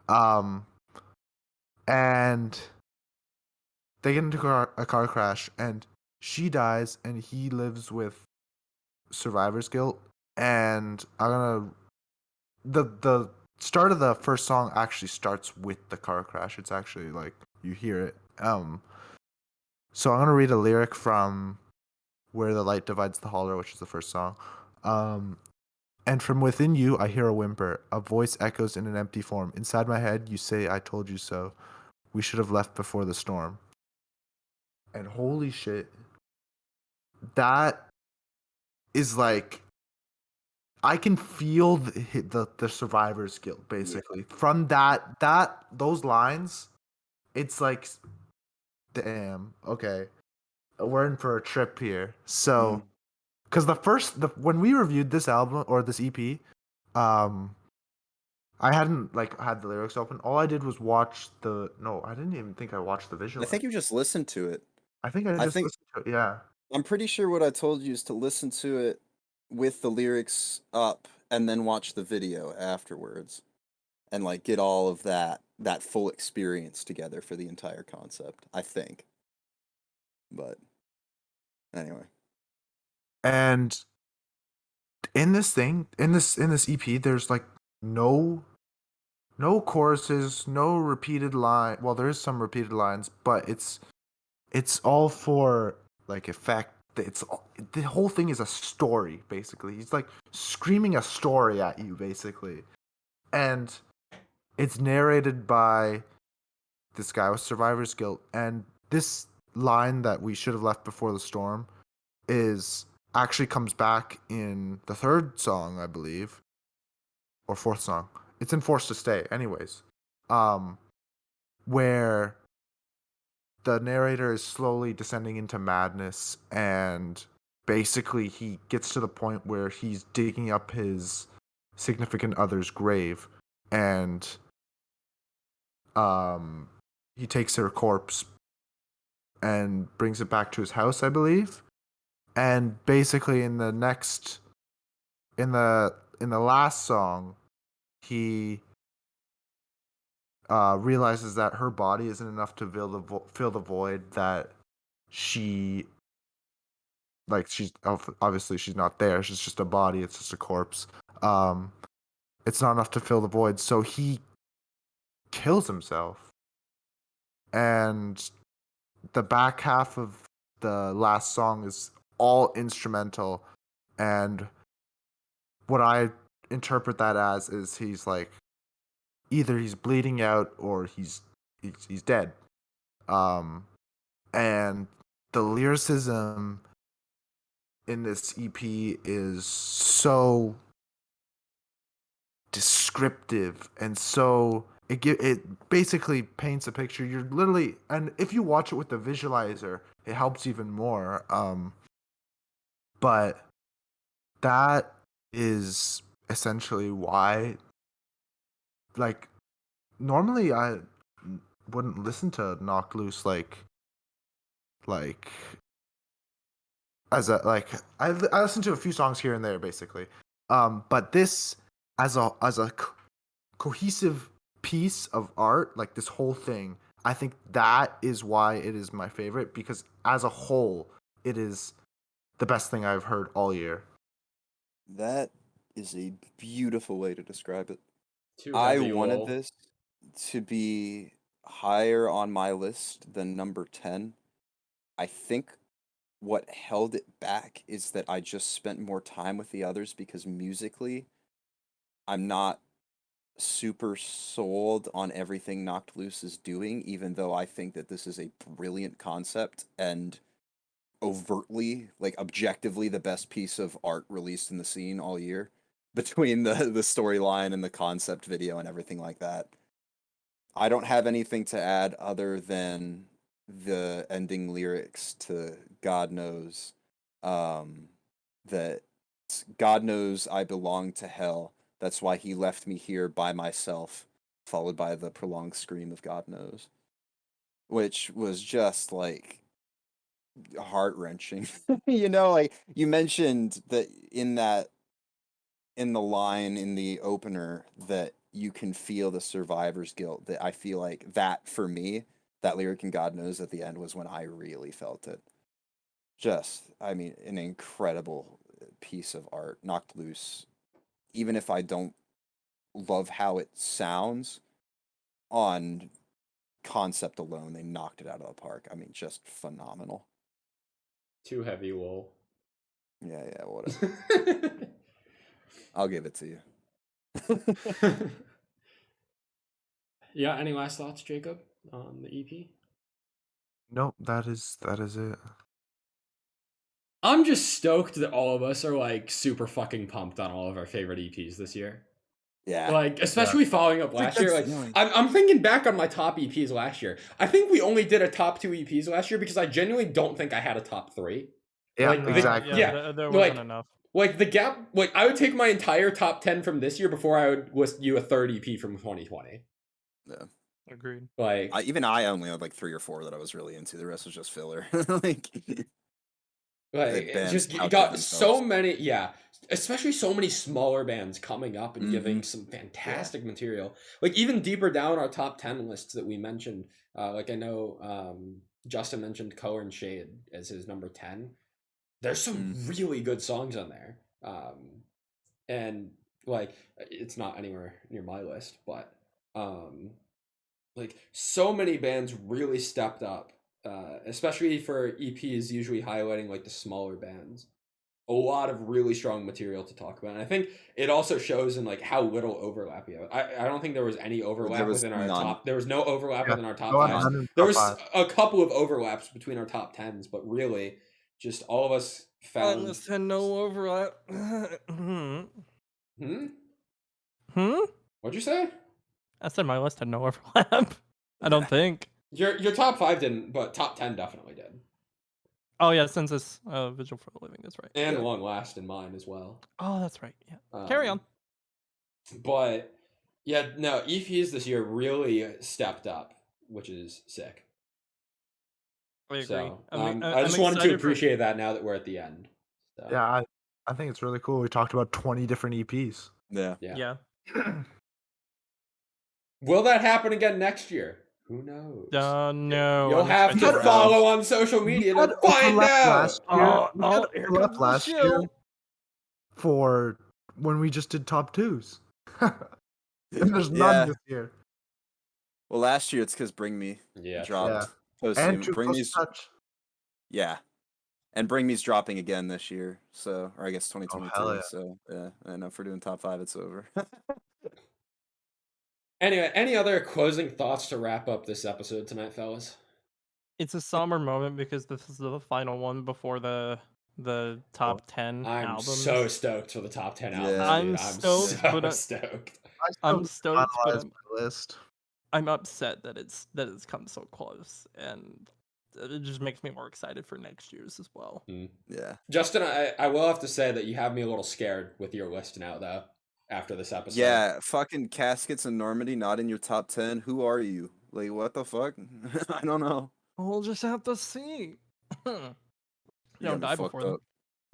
Um, and they get into a car crash, and she dies, and he lives with survivor's guilt. And the start of the first song actually starts with the car crash. It's actually like you hear it. So I'm gonna read a lyric from "Where the Light Divides the Hollow," which is the first song. Um, And from within you, I hear a whimper. A voice echoes in an empty form. Inside my head, you say, I told you so. We should have left before the storm. And holy shit, that is like, I can feel the survivor's guilt, basically. From those lines, it's like, damn, okay, we're in for a trip here. So, Mhm. because when we reviewed this album, or this EP, um, I hadn't like had the lyrics open. All I did was watch the. No, I didn't even think I watched the I visual. think you just listened to it. I think I I just think listened to it. Yeah. I'm pretty sure what I told you is to listen to it with the lyrics up and then watch the video afterwards and like get all of that full experience together for the entire concept, I think. But anyway. And in this EP, there's like no no choruses, no repeated line. Well, there is some repeated lines, but it's all for like effect. The whole thing is a story, basically. He's like screaming a story at you, basically, and it's narrated by this guy with survivor's guilt. And this line that we should have left before the storm is actually comes back in the third song, I believe, or fourth song. It's in Forced to Stay, anyways. Um, where the narrator is slowly descending into madness, and basically he gets to the point where he's digging up his significant other's grave, and um he takes her corpse and brings it back to his house, I believe. And basically in the last song, he realizes that her body isn't enough to fill the void that she she's obviously she's not there. She's just a body. It's just a corpse. Um, it's not enough to fill the void, so he kills himself. And the back half of the last song is all instrumental, and what I interpret that as is he's like either he's bleeding out or he's dead. Um, and the lyricism in this EP is so descriptive and so it basically paints a picture. You're literally, and if you watch it with the visualizer, it helps even more. But that is essentially why, like, normally I wouldn't listen to Knocked Loose like as a like I listen to a few songs here and there, basically. But this as a cohesive piece of art, like this whole thing, I think that is why it is my favorite, because as a whole, it is the best thing I've heard all year. That is a beautiful way to describe it. Too I heavy, wanted Will. this to be higher on my list than number 10. I think what held it back is that I just spent more time with the others because musically, I'm not super sold on everything Knocked Loose is doing, even though I think that this is a brilliant concept and overtly, like objectively, the best piece of art released in the scene all year, between the storyline and the concept video and everything like that. I don't have anything to add other than the ending lyrics to God Knows, that God knows I belong to hell. That's why he left me here by myself, followed by the prolonged scream of God knows, which was just like heart wrenching. Like you mentioned that in the line in the opener that you can feel the survivor's guilt. That I feel like that for me, that lyric in God knows at the end was when I really felt it. Just, I mean, an incredible piece of art, knocked loose. Even if I don't love how it sounds, on concept alone, they knocked it out of the park. I mean, just phenomenal. Too heavy, lol. Yeah, whatever. I'll give it to you. Yeah, any last thoughts, Jacob, on the EP? Nope, that is it. I'm just stoked that all of us are like super fucking pumped on all of our favorite EPs this year. Yeah. Like, especially following up last year. Like, feeling. I'm thinking back on my top EPs last year. I think we only did a top 2 EPs last year because I genuinely don't think I had a top 3. Yeah, Like, exactly. There like, wasn't enough. Like the gap, like I would take my entire top 10 from this year before I would list you a third EP from 2020. Yeah. Agreed. Like, I only had like 3 or 4 that I was really into. The rest was just filler. bands just you outdid got so themselves. many, especially so many smaller bands coming up and giving some fantastic material. Like even deeper down our top 10 lists that we mentioned, like I know Justin mentioned Color and Shade as his number 10. There's some really good songs on there. And like it's not anywhere near my list, but like so many bands really stepped up, especially for EPs usually highlighting like the smaller bands. A lot of really strong material to talk about, and I think it also shows in like how little overlap you have. I don't think there was any overlap was within our none. top. There was no overlap Yeah, within our top no, fives. none in There top was five. a couple of overlaps between our top 10s, but really, just all of us found. list had no overlap. Hmm. Hmm? What'd you say? I said my list had no overlap. I don't think. Your top 5 didn't, but top 10 definitely did. Oh yeah, Census Vigil for the Living. That's right. And Long Last in mine as well. Oh, that's right. Yeah. Carry on. But yeah, no, EPs this year really stepped up, which is sick. I agree. So I'm I just wanted to excited appreciate that now that we're at the end. So, Yeah, I think it's really cool. We talked about 20 different EPs. Yeah. Yeah. Will that happen again next year? Who knows? No. You'll have to unexpected follow rounds. on social media had to find overlap out. last year. We had Here overlap comes the last show. year for when we just did top 2s. And there's none this year. Well, last year it's because Bring Me dropped. And Too Bring Close Me's, to Touch. yeah, and Bring Me's dropping again this year. So, or I guess 2022. hell yeah. So yeah, I know if we're doing top 5, it's over. Anyway, any other closing thoughts to wrap up this episode tonight, fellas? It's a somber moment because this is the final one before the top 10 I'm albums. so stoked for the top 10 albums. Yeah. Dude. I'm stoked, so but stoked. I'm stoked, but Finalize my list. I'm upset that it's come so close, and it just makes me more excited for next year's as well. Yeah. Justin, I will have to say that you have me a little scared with your list now, though, after this episode. Yeah, fucking Caskets and Normandy not in your top 10. Who are you? Like, what the fuck? I don't know. We'll just have to see. You Don't got me die fucked before them. up.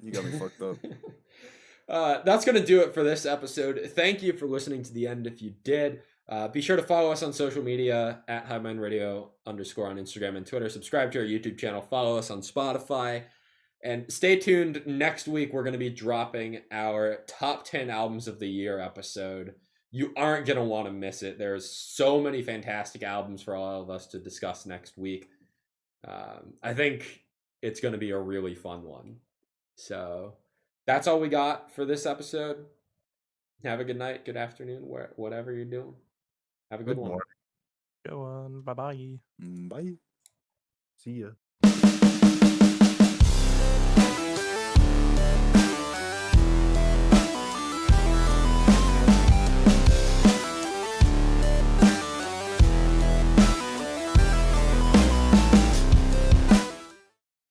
You got me fucked up. That's going to do it for this episode. Thank you for listening to the end if you did. Be sure to follow us on social media at Hivemind Radio _ on Instagram and Twitter. Subscribe to our YouTube channel. Follow us on Spotify. And stay tuned. Next week, we're going to be dropping our top 10 albums of the year episode. You aren't going to want to miss it. There's so many fantastic albums for all of us to discuss next week. I think it's going to be a really fun one. So that's all we got for this episode. Have a good night, good afternoon, whatever you're doing. Have a good Good one. morning. Go on. Bye bye. Bye. See ya.